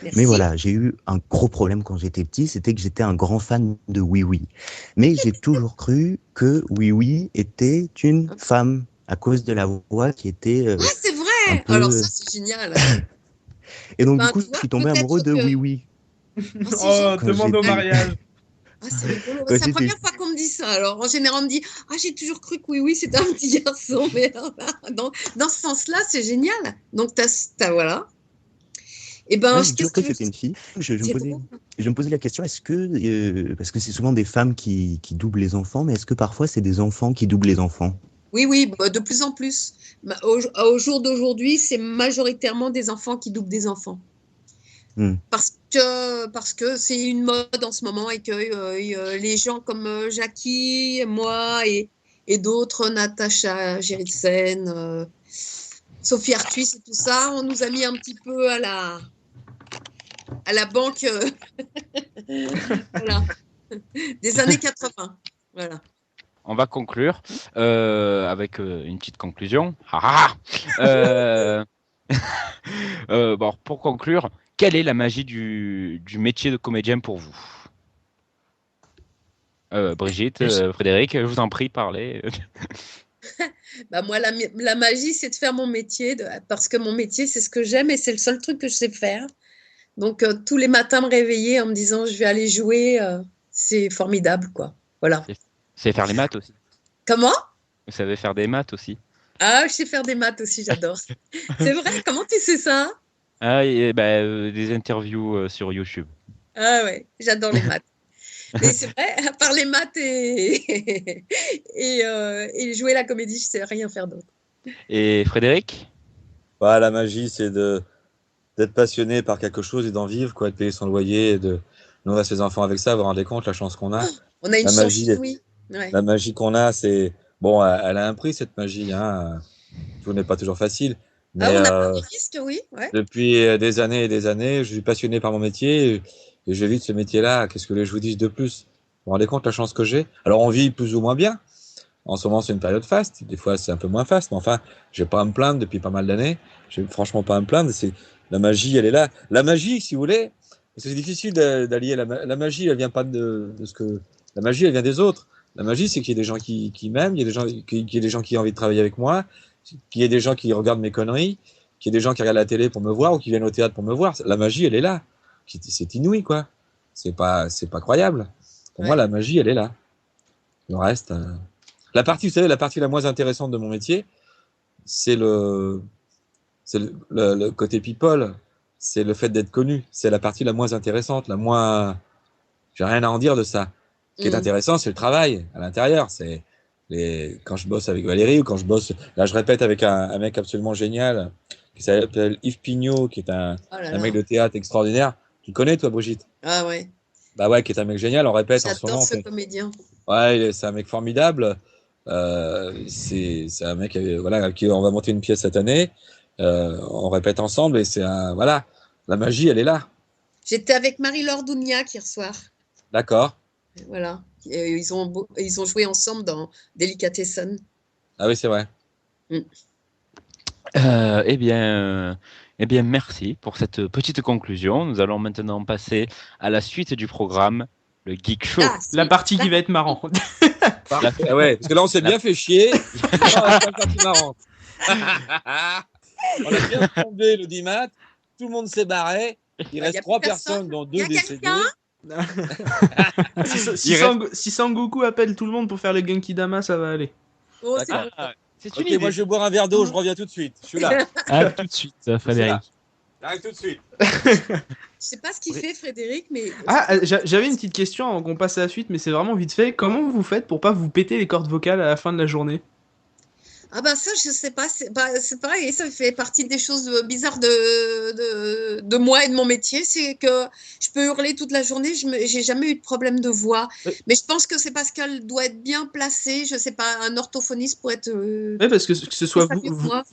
Merci. Mais voilà, j'ai eu un gros problème quand j'étais petit, c'était que j'étais un grand fan de Oui Oui. Mais j'ai toujours cru que Oui Oui était une femme à cause de la voix qui était... Ah, c'est un vrai. peu- Alors ça, c'est génial. Et donc Ben, du coup, tu vois, je suis tombé peut-être amoureux de que- Oui Oui. Ah, c'est Oh, génial. Quand demande au j'étais- mariage. Ah, c'est rigolo. Quand C'est la j'étais- première fois qu'on me dit ça. Alors, en général, on me dit ah, j'ai toujours cru que oui, c'était un petit garçon. Mais dans ce sens-là, c'est génial. Donc, t'as voilà. Et ben, Ouais, je j'ai toujours cru que c'était une fille. Je me posais la question, est-ce que, parce que c'est souvent des femmes qui doublent les enfants, mais est-ce que parfois c'est des enfants qui doublent les enfants? Oui, bah, de plus en plus. Au jour d'aujourd'hui, c'est majoritairement des enfants qui doublent des enfants. Parce que c'est une mode en ce moment et que les gens comme Jackie, moi et d'autres, Natacha Gerritsen, Sophie Arthuis et tout ça, on nous a mis un petit peu à la banque voilà, des années 80. Voilà. On va conclure avec une petite conclusion. Bon, pour conclure, quelle est la magie du métier de comédien pour vous? Brigitte, Frédéric, je vous en prie, parlez. Bah moi, la magie, c'est de faire mon métier, parce que mon métier, c'est ce que j'aime et c'est le seul truc que je sais faire. Donc, tous les matins, me réveiller en me disant, je vais aller jouer, c'est formidable, quoi. Voilà. Vous savez faire les maths aussi? Comment? Vous savez faire des maths aussi? Ah, je sais faire des maths aussi, j'adore. C'est vrai? Comment tu sais ça? Ah, des interviews sur YouTube. Ah ouais, j'adore les maths. Mais c'est vrai, à part les maths et jouer la comédie, je sais rien faire d'autre. Et Frédéric? Bah, la magie, c'est d'être passionné par quelque chose et d'en vivre, quoi, de payer son loyer, et de nourrir ses enfants avec ça. Vous vous rendez compte la chance qu'on a? On a une chance, oui. Ouais. La magie qu'on a, c'est bon, elle a un prix, cette magie, hein. Tout n'est pas toujours facile. Mais on a pris des risques, oui. Ouais. depuis des années et des années, je suis passionné par mon métier et je vis de ce métier-là. Qu'est-ce que je vous dis de plus? Vous vous rendez compte la chance que j'ai? Alors, on vit plus ou moins bien. En ce moment, c'est une période faste. Des fois, c'est un peu moins faste. Mais enfin, je vais pas à me plaindre depuis pas mal d'années. Je vais franchement pas à me plaindre. La magie, elle est là. La magie, si vous voulez, parce que c'est difficile d'allier la magie. Elle vient pas de ce que la magie, elle vient des autres. La magie, c'est qu'il y ait des gens qui m'aiment, il y a des gens qu'il y ait des gens qui ont envie de travailler avec moi, qu'il y ait des gens qui regardent mes conneries, qu'il y ait des gens qui regardent la télé pour me voir ou qui viennent au théâtre pour me voir. La magie, elle est là. C'est inouï, quoi. C'est pas croyable. Pour moi, la magie, elle est là. Le reste, vous savez, la partie la moins intéressante de mon métier, c'est le côté people. C'est le fait d'être connu. C'est la partie la moins intéressante, j'ai rien à en dire de ça. Ce qui est intéressant, c'est le travail à l'intérieur. C'est quand je bosse avec Valérie ou quand je bosse, là, je répète avec un mec absolument génial qui s'appelle Yves Pignot, qui est un mec de théâtre extraordinaire. Tu connais, toi, Brigitte? Ah ouais. Bah ouais, qui est un mec génial. On répète en ce moment. J'adore ce comédien. Ouais, c'est un mec formidable. C'est un mec, voilà, qui on va monter une pièce cette année. On répète ensemble et voilà, la magie, elle est là. J'étais avec Marie-Laure Dougnac hier soir. D'accord. Voilà. Ils ont joué ensemble dans Delicatessen. Ah oui, c'est vrai. Eh bien, merci pour cette petite conclusion. Nous allons maintenant passer à la suite du programme, le Geek Show. La partie qui va être marrante. Ouais, parce que là, on s'est bien fait chier. C'est la partie marrante. On a bien tombé le 10 mat. Tout le monde s'est barré. Il reste 3 personnes, dont 2 décédés. Si Sangoku appelle tout le monde pour faire le Genkidama, ça va aller. Oh, ok, moi je vais boire un verre d'eau, je reviens tout de suite. Je suis là. Ah, tout de suite, Frédéric. J'arrive tout de suite. Je sais pas ce qu'il fait, Frédéric, mais. J'avais une petite question avant qu'on passe à la suite, mais c'est vraiment vite fait. Comment vous faites pour pas vous péter les cordes vocales à la fin de la journée? Ah ben ça, je sais pas, c'est pareil, ça fait partie des choses bizarres de moi et de mon métier, c'est que je peux hurler toute la journée, j'ai jamais eu de problème de voix, mais je pense que c'est parce qu'elle doit être bien placée, je sais pas, un orthophoniste pour être... Oui, parce que ce soit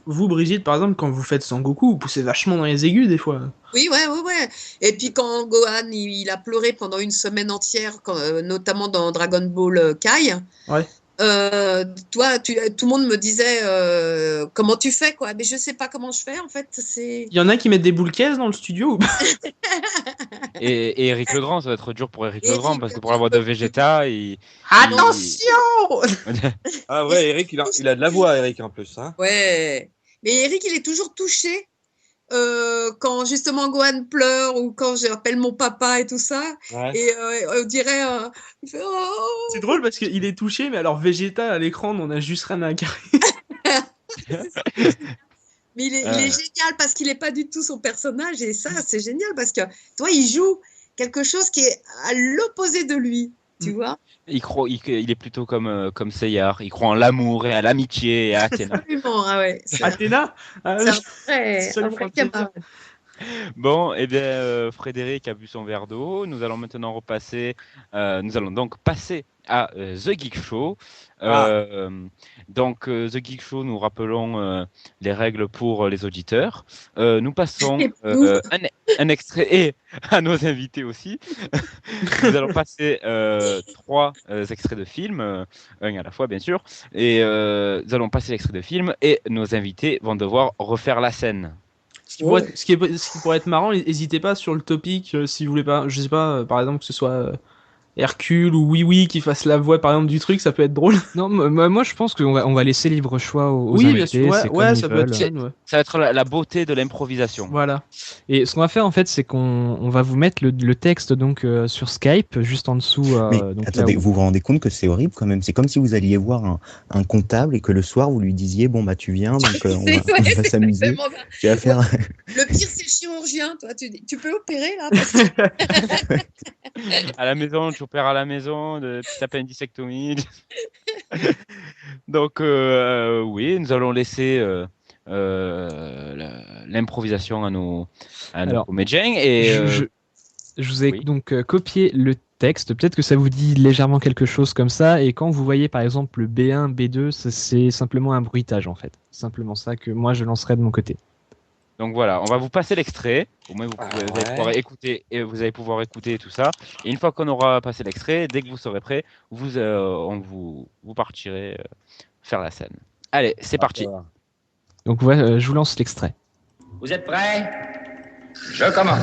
vous, Brigitte, par exemple, quand vous faites Sangoku, vous poussez vachement dans les aigus des fois. Oui, ouais. Et puis quand Gohan, il a pleuré pendant une semaine entière, notamment dans Dragon Ball Kai, ouais. Toi, tout le monde me disait comment tu fais, quoi. Mais je sais pas comment je fais, en fait. Il y en a qui mettent des boules caisses dans le studio ou pas? Et Eric Legrand, ça va être dur pour Eric Legrand parce que pour la voix de Vegeta, Attention. Ah ouais, Eric, il a de la voix, Eric, en plus. Hein. Ouais. Mais Eric, il est toujours touché. Quand justement Gohan pleure ou quand j'appelle mon papa et tout ça, ouais. Et on dirait il fait, oh. C'est drôle parce qu'il est touché, mais alors Vegeta à l'écran, on a juste rien à carrer. Mais il est génial parce qu'il n'est pas du tout son personnage, et ça c'est génial parce que toi il joue quelque chose qui est à l'opposé de lui. tu vois. Il est plutôt comme Seyar. Il croit en l'amour et à l'amitié et à Athéna. Absolument, ah ouais. Athéna C'est un vrai camarade. Bon, eh bien, Frédéric a bu son verre d'eau. Nous allons maintenant nous allons donc passer à The Geek Show. Donc, The Geek Show, nous rappelons les règles pour les auditeurs. Nous passons un extrait et à nos invités aussi. Nous allons passer 3 extraits de films, un à la fois, bien sûr. Et nous allons passer l'extrait de film et nos invités vont devoir refaire la scène. Ce qui pourrait être marrant, n'hésitez pas sur le topic si vous voulez pas, je sais pas, par exemple que ce soit Hercule ou Oui qui fasse la voix par exemple du truc, ça peut être drôle. Non, moi je pense qu'on va laisser libre choix aux Oui, bien invités. sûr, ouais, ça peut être fun, ouais. Ça va être la beauté de l'improvisation. Voilà. Et ce qu'on va faire en fait, c'est qu'on va vous mettre le texte donc sur Skype juste en dessous. Mais donc, attendez, vous vous rendez compte que c'est horrible quand même. C'est comme si vous alliez voir un comptable et que le soir vous lui disiez bon bah tu viens donc on va s'amuser. Tu vas faire. Le pire c'est le chirurgien, toi. Tu peux opérer là parce que... À la maison, tu opères à la maison, petite appendicectomie. Donc oui, nous allons laisser l'improvisation à nos comédiens et je vous ai oui. donc copié le texte. Peut-être que ça vous dit légèrement quelque chose comme ça. Et quand vous voyez par exemple le B1, B2, c'est simplement un bruitage en fait. Simplement ça que moi je lancerai de mon côté. Donc voilà, on va vous passer l'extrait. Au moins vous allez pouvoir écouter et vous allez pouvoir écouter tout ça. Et une fois qu'on aura passé l'extrait, dès que vous serez prêt, vous partirez faire la scène. Allez, c'est parti. Donc voilà, je vous lance l'extrait. Vous êtes prêts? Je commence.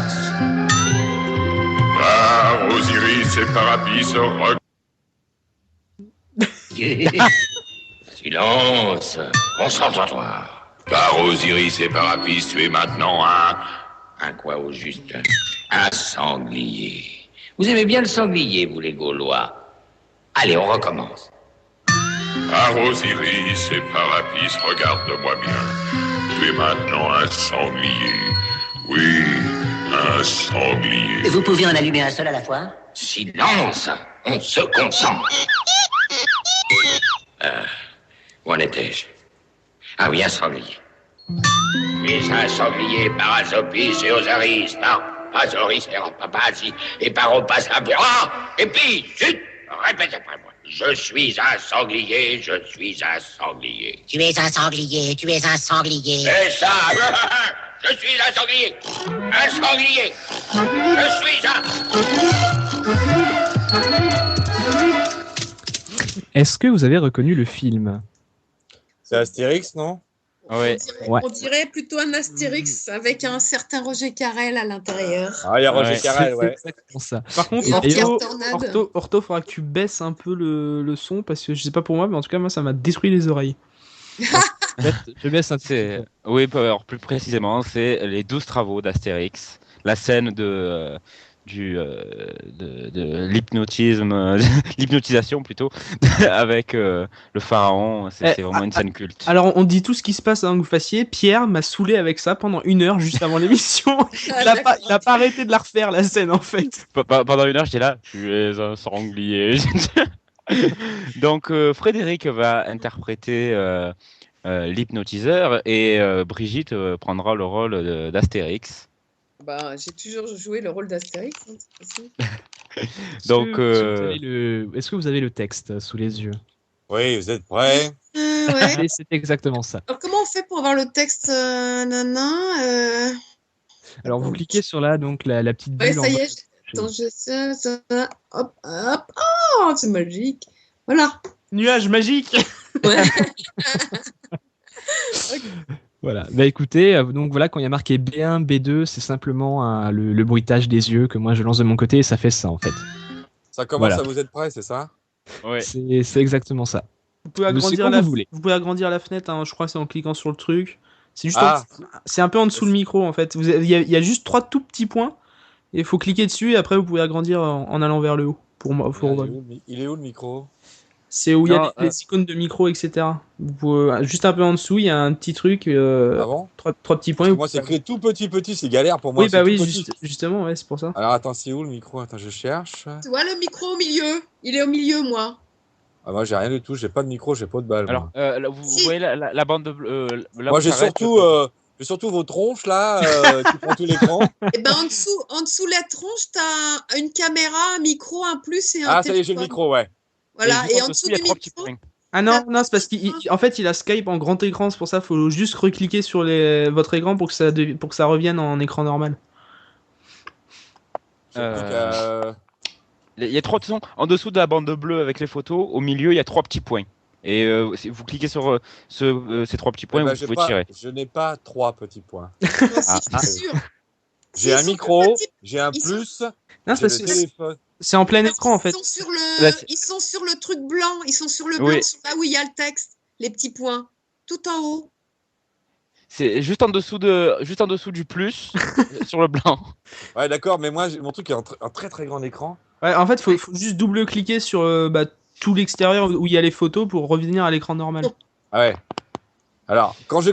Osiris et Parapis Silence. Concentre-toi. Par Osiris et Parapis, tu es maintenant Un quoi au juste? Un sanglier. Vous aimez bien le sanglier, vous les Gaulois? Allez, on recommence. Par Osiris et Parapis, regarde-moi bien. Tu es maintenant un sanglier. Oui, un sanglier. Vous pouvez en allumer un seul à la fois? Silence. On se concentre. Où en étais-je? Ah oui, un sanglier. Oui, un sanglier par Asopis et Osiris, par Azoris et Rapapasi et par Opasapira. Et puis, chut, répétez après moi. Je suis un sanglier, je suis un sanglier. Tu es un sanglier, tu es un sanglier. C'est ça. Je suis un sanglier. Un sanglier. Je suis un... Est-ce que vous avez reconnu le film? C'est Astérix, non? Ouais. On dirait plutôt un Astérix avec un certain Roger Carrel à l'intérieur. Ah, il y a Roger Carrel, ouais. C'est exactement ça. Par contre, Orto, faudra que tu baisses un peu le son parce que je sais pas pour moi, mais en tout cas, moi, ça m'a détruit les oreilles. Je baisse un peu. Oui, alors plus précisément, c'est les 12 travaux d'Astérix. La scène de l'hypnotisme, l'hypnotisation plutôt, avec le pharaon. C'est vraiment une scène culte. Alors, on dit tout ce qui se passe avant que vous fassiez. Pierre m'a saoulé avec ça pendant 1 heure juste avant l'émission. Il a pas arrêté de la refaire, la scène, en fait. Pendant 1 heure, j'étais là, tu es un sanglier. Donc, Frédéric va interpréter l'hypnotiseur et Brigitte prendra le rôle d'Astérix. Bah, j'ai toujours joué le rôle d'Astérix. Donc, est-ce que vous avez le texte sous les yeux? Oui, vous êtes prêts? Ouais. C'est exactement ça. Alors, comment on fait pour avoir le texte Alors, vous cliquez sur là, donc la petite bulle. Ouais, ça y est. Attends, ça. Hop, hop. Oh, c'est magique. Voilà. Nuage magique. Ouais. Okay. Voilà, bah écoutez, donc voilà, quand il y a marqué B1, B2, c'est simplement le bruitage des yeux que moi je lance de mon côté et ça fait ça en fait. Ça commence à vous être prêt, c'est ça? Ouais. C'est exactement ça. Vous pouvez agrandir la fenêtre, hein, je crois que c'est en cliquant sur le truc. C'est juste c'est un peu en dessous le micro en fait. Il y a juste 3 tout petits points et il faut cliquer dessus et après vous pouvez agrandir en allant vers le haut. Il est où le micro? C'est où il y a Non, les icônes de micro, etc. Juste un peu en dessous, il y a un petit truc, Ah bon? trois petits points. Parce que moi, c'est écrit tout petit, c'est galère pour moi. Oui, bah c'est oui, tout petit. justement, ouais, c'est pour ça. Alors, attends, c'est où le micro? Attends, je cherche. Tu vois le micro au milieu? Il est au milieu, moi. Ah, moi, j'ai rien du tout. J'ai pas de micro, j'ai pas de balle. Alors, moi. là, vous Si. voyez la bande de bleu. Là Moi, où j'ai s'arrête surtout vos tronches là qui font tout l'écran. Et ben en dessous la tronche, tu as une caméra, un micro, un plus et un Ah, ça y est, j'ai le téléphone. micro, ouais. Voilà, juste et en en dessous, dessous il y a du 3 petits micro, points. Ah non, c'est parce qu'en fait, il a Skype en grand écran, c'est pour ça, faut juste recliquer sur votre écran pour que ça revienne en écran normal. Je clique, Il y a 3 sons. En dessous de la bande bleue avec les photos, au milieu, il y a 3 petits points. Et si vous cliquez sur ces 3 petits points, eh ben, vous pouvez tirer. je n'ai pas 3 petits points. moi aussi, je suis sûre. J'ai un Ils sont micro, petits. j'ai un Ils sont- plus, Non, j'ai c'est le parce que téléphone. c'est en plein Parce écran en fait. qu'ils sont ils sont sur le truc blanc, ils sont sur le blanc, Oui. sur là où il y a le texte, les petits points, tout en haut. C'est juste en dessous du plus sur le blanc. Ouais, d'accord, mais moi, mon truc est un très très grand écran. Ouais, en fait, faut juste double-cliquer sur tout l'extérieur où il y a les photos pour revenir à l'écran normal. Ah ouais. Alors, quand je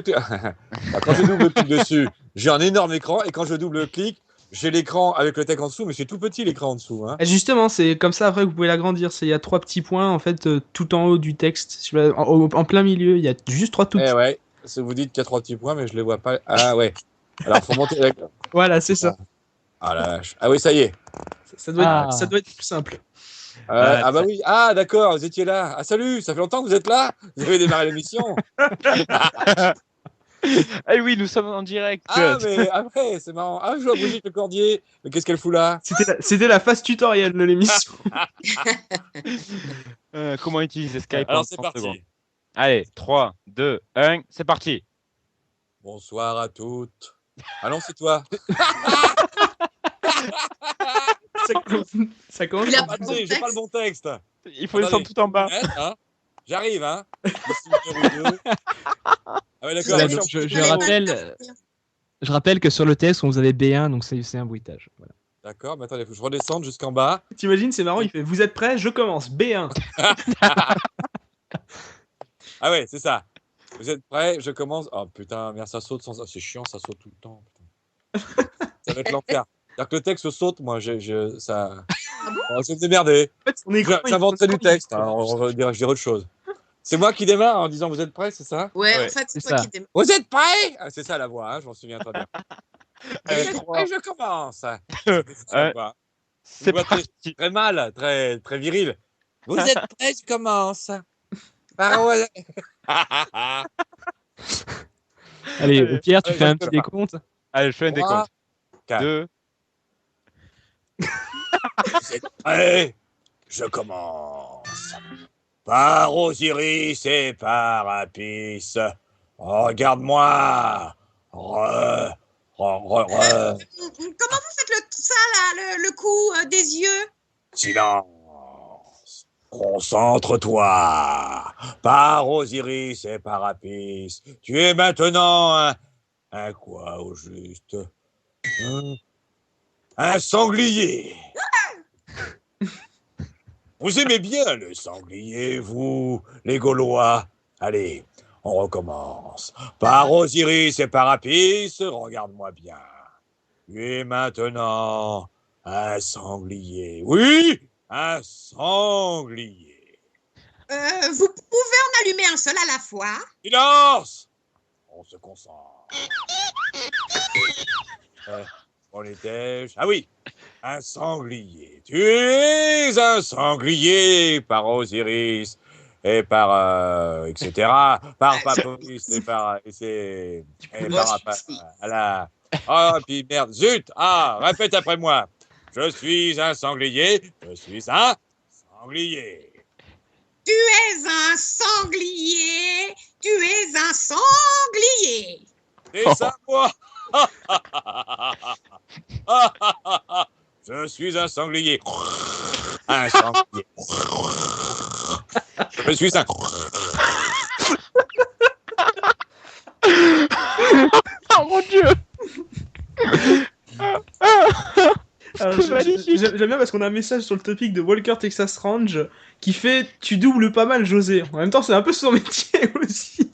double-clique dessus, j'ai un énorme écran, et quand je double-clique, j'ai l'écran avec le texte en dessous, mais c'est tout petit l'écran en dessous. Hein. Et justement, c'est comme ça après que vous pouvez l'agrandir. Il y a 3 petits points en fait tout en haut du texte. En plein milieu, il y a juste 3 tout petits. Ouais, vous dites qu'il y a 3 petits points, mais je les vois pas. Ah ouais. Alors, faut monter. Voilà, c'est ça. Ah la vache. Ah oui, ça y est. Ça doit être plus simple. Ah bah oui. Ah d'accord, vous étiez là. Ah salut, ça fait longtemps que vous êtes là. Vous avez démarré l'émission. Ah oui, nous sommes en direct. Ah mais après, c'est marrant. Ah, je vois Brigitte Lecordier. Mais qu'est-ce qu'elle fout là? C'était la phase tutoriel de l'émission. Comment utiliser Skype Alors en c'est 30 parti. secondes. Allez, 3, 2, 1, c'est parti. Bonsoir à toutes. Ah non, c'est toi. Ça commence. Il a Ah, pas le bon j'ai pas le texte. bon texte. Il faut descendre tout en bas. Hein. J'arrive, hein. Ici, numéro 2. Ah ouais, d'accord. Voilà, moi, donc je suis en je numéro- rappelle, je rappelle que sur le test, vous avez B1, donc c'est un bruitage. Voilà. D'accord, mais attendez, faut que je redescende jusqu'en bas. T'imagines, c'est marrant, il fait vous êtes prêts, je commence. B1. Ah ouais, c'est ça. Vous êtes prêts? Je commence. Oh putain, merde, ça saute sans ça. C'est chiant, ça saute tout le temps. Putain. Ça va être l'enfer. C'est-à-dire que le texte saute, moi, ça. Oh, je vais me démerder. En fait, son écran, J'inventerai du texte. Hein, on va dire, je dirais autre chose. C'est moi qui démarre en disant vous êtes prêts, c'est ça? Ouais, Ouais, en fait, c'est c'est toi ça. qui démarre. Vous êtes prêts? Ah, c'est ça la voix, hein, je m'en souviens très bien. Vous êtes trois. prêts, je commence. C'est ça, la voix. C'est Une voix très, parti. très mal, très, très viril. Vous êtes prêts, je commence. Parole. Allez, Pierre, tu allez, fais un je petit peux pas. décompte. Allez, je fais un 3, décompte. 4. 2. Vous êtes prêts? Je commence. Par Osiris et par Apis. Regarde-moi. Comment vous faites ça, là, le coup des yeux? Silence. Concentre-toi. Par Osiris et par Apis. Tu es maintenant un quoi au juste? Un sanglier. Vous aimez bien le sanglier, vous, les Gaulois? Allez, on recommence. Par Osiris et par Apis, regarde-moi bien. Tu es maintenant un sanglier. Oui, un sanglier. Vous pouvez en allumer un seul à la fois? Silence! On se concentre. On était... Ah oui, un sanglier. Tu es un sanglier par Osiris et par etc. Par Paporis et par voilà. Oh puis merde, zut. Ah, répète après moi. Je suis un sanglier. Je suis un sanglier. Tu es un sanglier. Tu es un sanglier. C'est ça moi. Je suis un sanglier. Un sanglier. Je suis un... Oh mon dieu! Alors, j'aime bien parce qu'on a un message sur le topic de Walker Texas Range qui fait « Tu doubles pas mal, José ». En même temps, c'est un peu son métier aussi.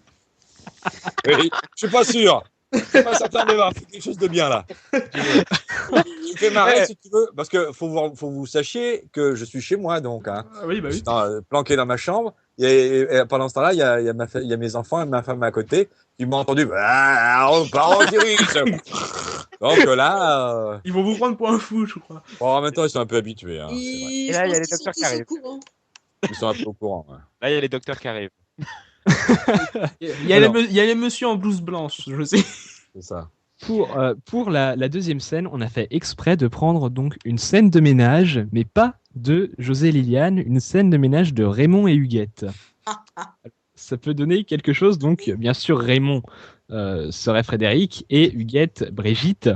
Oui, je suis pas sûr. Je suis pas certain d'avoir fait quelque chose de bien là. Tu fais marrer si tu veux, parce que faut vous sachiez que je suis chez moi donc. Hein. Ah oui, bah Je oui. suis planqué dans ma chambre. Et pendant ce temps-là, il y a mes enfants et ma femme à côté qui m'ont entendu. On part en Osiris. Donc là. Ils vont vous prendre pour un fou, je crois. Bon, en même temps, ils sont un peu habitués. Hein, Et là, il y a je les pense docteurs qu'ils qui sont tous arrivent. au courant. ils sont un peu au courant. Ouais. Là, il y a les docteurs qui arrivent. Il y a les messieurs en blouse blanche, je sais. C'est ça. Pour la deuxième scène, on a fait exprès de prendre donc une scène de ménage, mais pas de José et Liliane, une scène de ménage de Raymond et Huguette. Ça peut donner quelque chose, donc bien sûr Raymond serait Frédéric et Huguette Brigitte.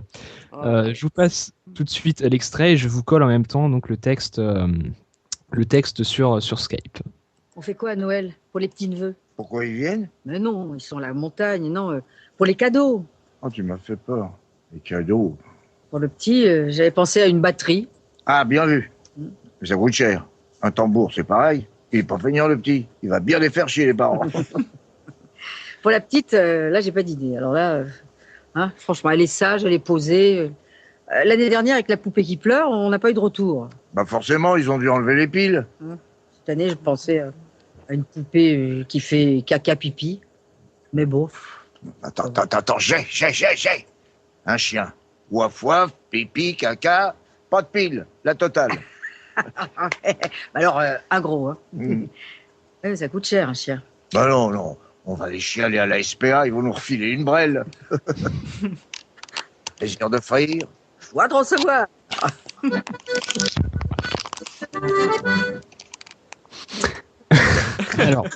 Je vous passe tout de suite l'extrait et je vous colle en même temps donc le texte sur Skype. On fait quoi à Noël pour les petits neveux? Pourquoi ils viennent? Mais non, ils sont à la montagne, non, pour les cadeaux. Oh, tu m'as fait peur. Les cadeaux. Pour le petit, j'avais pensé à une batterie. Ah, bien vu. Mais ça coûte cher. Un tambour, c'est pareil. Il est pas feignant, le petit. Il va bien les faire chier, les parents. Pour la petite, là, j'ai pas d'idée. Alors là, franchement, elle est sage, elle est posée. L'année dernière, avec la poupée qui pleure, on n'a pas eu de retour. Bah forcément, ils ont dû enlever les piles. Cette année, je pensais à une poupée qui fait caca pipi. Mais bon. Attends, j'ai. Un chien. Waf waf, pipi, caca, pas de pile, la totale. Alors, un gros, hein. Ouais, ça coûte cher, un chien. Bah non, on va les chialer à la SPA, ils vont nous refiler une brêle. Plaisir de frire. Joie de recevoir. Alors,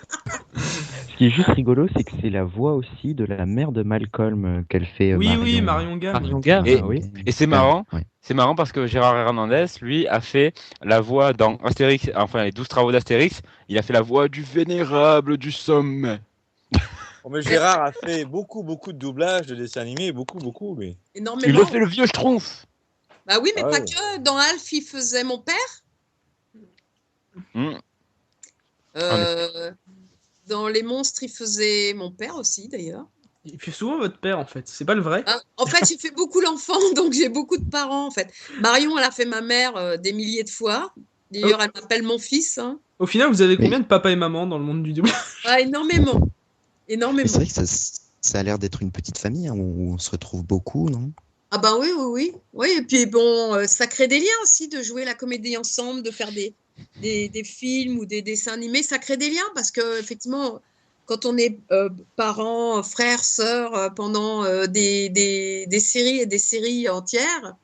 ce qui est juste rigolo, c'est que c'est la voix aussi de la mère de Malcolm qu'elle fait. Oui, Marion Gamme. Marion Gamme, oui. Et c'est marrant. Ouais. C'est marrant parce que Gérard Hernandez, lui, a fait la voix dans Astérix, enfin les 12 travaux d'Astérix, il a fait la voix du vénérable du sommet. Bon, mais Gérard a fait beaucoup de doublages de dessins animés, beaucoup, mais. Énormément. Il a fait le vieux Schtroumpf. Bah oui, mais Ah pas ouais. que. Dans Alf, il faisait mon père. Dans Les Monstres, il faisait mon père aussi, d'ailleurs. Il fait souvent votre père, en fait. C'est pas le vrai. En fait, j'ai fait beaucoup l'enfant, donc j'ai beaucoup de parents, en fait. Marion, elle a fait ma mère des milliers de fois. D'ailleurs, elle m'appelle mon fils. Hein. Au final, vous avez combien de papa et maman dans le monde du doublage? Ah, énormément. Mais c'est vrai que ça a l'air d'être une petite famille hein, où on se retrouve beaucoup, non? Ah ben oui. Oui, et puis bon, ça crée des liens aussi de jouer la comédie ensemble, de faire des films ou des dessins animés. Ça crée des liens parce que effectivement, quand on est parents, frères, sœurs pendant des séries et des séries entières,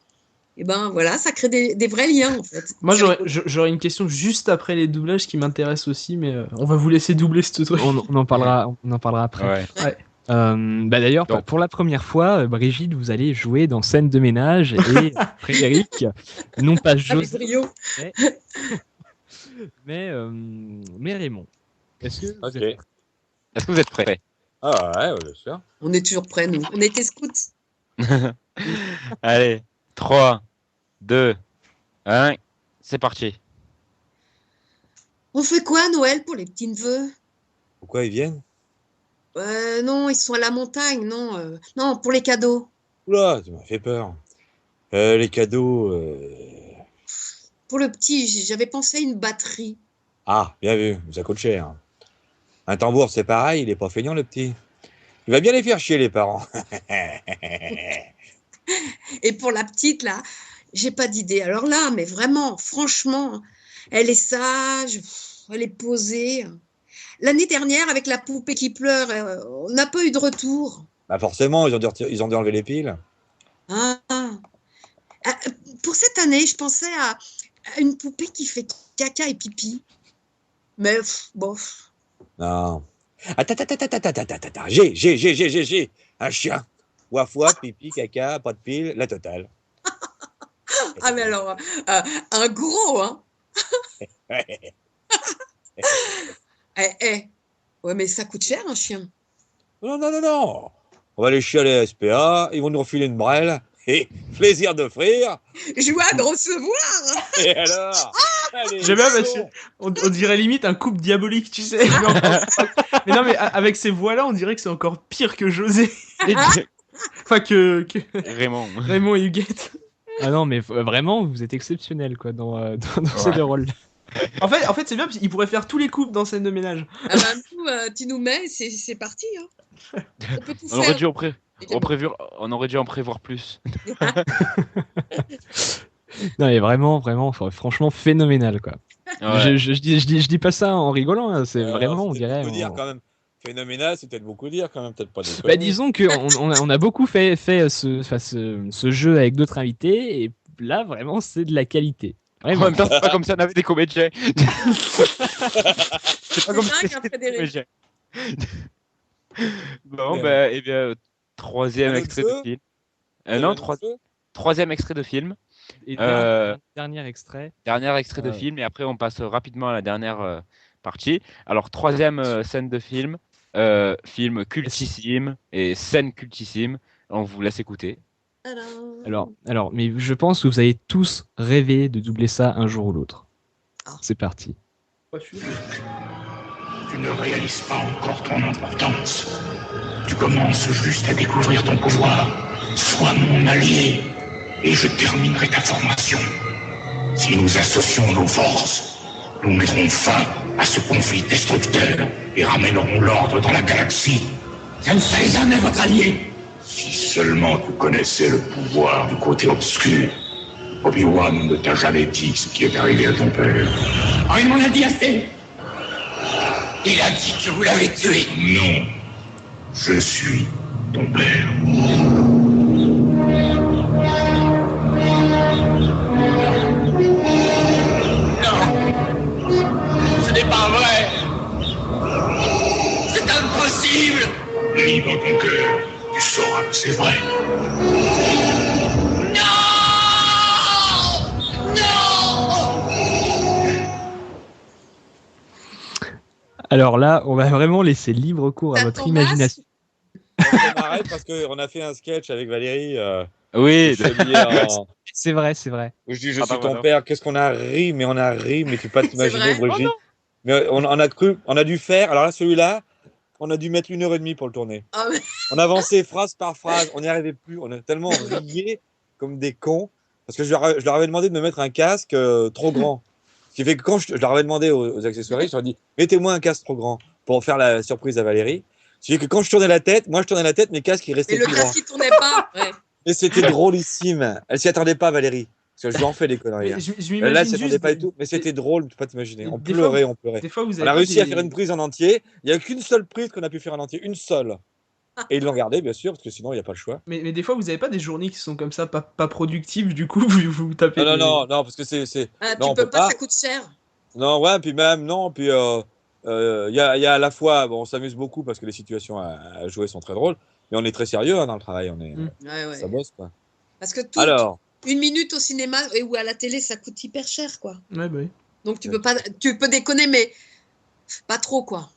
et ben voilà, ça crée des vrais liens en fait. Moi, j'aurais une question juste après les doublages qui m'intéresse aussi, mais on va vous laisser doubler ce truc. On en parlera après. Ouais. D'ailleurs, pour la première fois, Brigitte, vous allez jouer dans Scène de ménage et Frédéric, non pas José, mais Raymond. Est-ce que vous êtes prêts? Ah ouais, bien sûr. On est toujours prêts, nous. On était scouts. Allez, 3, 2, 1, c'est parti. On fait quoi à Noël pour les petits neveux? Pourquoi ils viennent? Non, ils sont à la montagne, non. Non, pour les cadeaux. Oula, tu m'as fait peur. Les cadeaux. Pour le petit, j'avais pensé à une batterie. Ah, bien vu, ça coûte cher. Un tambour, c'est pareil, il est pas feignant le petit. Il va bien les faire chier les parents. Et pour la petite, là, j'ai pas d'idée. Alors là, mais vraiment, franchement, elle est sage, elle est posée. L'année dernière, avec la poupée qui pleure, on n'a pas eu de retour. Bah forcément, ils ont dû enlever les piles. Pour cette année, je pensais à une poupée qui fait caca et pipi. Mais bof. Non. Attends. J'ai. Un chien. Waf waf, pipi, caca, pas de pile, la totale. Ah mais alors, un gros, hein. Ouais, mais ça coûte cher, un chien. Non. On va les chialer à la SPA, ils vont nous refiler une brêle et plaisir d'offrir. Joie de recevoir. Et alors J'aime bien parce qu'on dirait limite un couple diabolique, tu sais. Mais non, mais avec ces voix-là, on dirait que c'est encore pire que José. Enfin, que Raymond et Huguette. Ah non, mais vraiment, vous êtes exceptionnel quoi dans ces deux rôles. En fait, c'est bien parce qu'il pourrait faire tous les couples dans scène de ménage. Ah bah, nous, tu nous mets, c'est parti. Hein. On peut tout On aurait faire. on aurait dû en prévoir plus. Non, mais vraiment, franchement phénoménal quoi. Ouais. Je dis pas ça en rigolant, hein, c'est vraiment, on dirait. Beaucoup dire quand même. Phénoménal, c'est peut-être beaucoup dire quand même, peut-être pas. Bah, disons qu'on a beaucoup fait ce jeu avec d'autres invités et là vraiment c'est de la qualité. Vraiment. En même temps, c'est pas comme si on avait des comédiens. C'est pas comme si dingue, hein, c'était des Frédéric. comédiens. Bon, bah, et bien, troisième extrait de film. Non, troisième extrait de film. Et dernier extrait. Dernier extrait de film, et après on passe rapidement à la dernière partie. Alors, troisième scène de film, film cultissime et scène cultissime. On vous laisse écouter. Alors, mais je pense que vous avez tous rêvé de doubler ça un jour ou l'autre. C'est parti. Tu ne réalises pas encore ton importance. Tu commences juste à découvrir ton pouvoir. Sois mon allié et je terminerai ta formation. Si nous associons nos forces, nous mettrons fin à ce conflit destructeur et ramènerons l'ordre dans la galaxie. Je ne serai jamais votre allié. Si seulement tu connaissais le pouvoir du côté obscur, Obi-Wan ne t'a jamais dit ce qui est arrivé à ton père. Oh, il m'en a dit assez. Il a dit que vous l'avez tué. Non, je suis ton père. Ce n'est pas vrai. C'est impossible. Lis dans ton cœur, tu sauras que c'est vrai. Alors là, on va vraiment laisser libre cours à votre imagination. On arrête parce qu'on a fait un sketch avec Valérie. Oui, c'est vrai. Où je dis, je suis ton père. Qu'est-ce qu'on a ri, mais tu peux pas t'imaginer, Brigitte. Mais on a dû faire. Alors là, celui-là, on a dû mettre 1h30 pour le tourner. Ah ouais. On avançait phrase par phrase, on n'y arrivait plus. On a tellement rié comme des cons. Parce que je leur avais demandé de me mettre un casque trop grand. Ce qui fait que quand je leur avais demandé aux accessoiristes, je leur ai dit, mettez-moi un casque trop grand pour faire la surprise à Valérie. Ce qui fait que quand je tournais la tête, mes casques, ils restaient Et le plus grands. casque, il tournait pas. Ouais. Et c'était drôlissime. Elle s'y attendait pas, Valérie. Parce que je lui en fais des conneries. Hein. Là, elle s'y attendait pas du tout. Mais c'était drôle, tu peux pas t'imaginer. On pleurait. Des fois, on a réussi à faire une prise en entier. Il n'y a qu'une seule prise qu'on a pu faire en entier. Une seule. Et ils l'ont gardée, bien sûr, parce que sinon, il n'y a pas le choix. Mais des fois, vous n'avez pas des journées qui sont comme ça, pas productives, du coup, vous tapez. Non, parce que c'est. Non, tu peux pas, ça coûte cher. Non, ouais, puis même, non, puis il y a à la fois, bon, on s'amuse beaucoup parce que les situations à jouer sont très drôles, mais on est très sérieux dans le travail, Ouais. Ça bosse, quoi. Parce que une minute au cinéma ou à la télé, ça coûte hyper cher, quoi. Ouais, bah oui. Donc tu peux déconner, mais pas trop, quoi.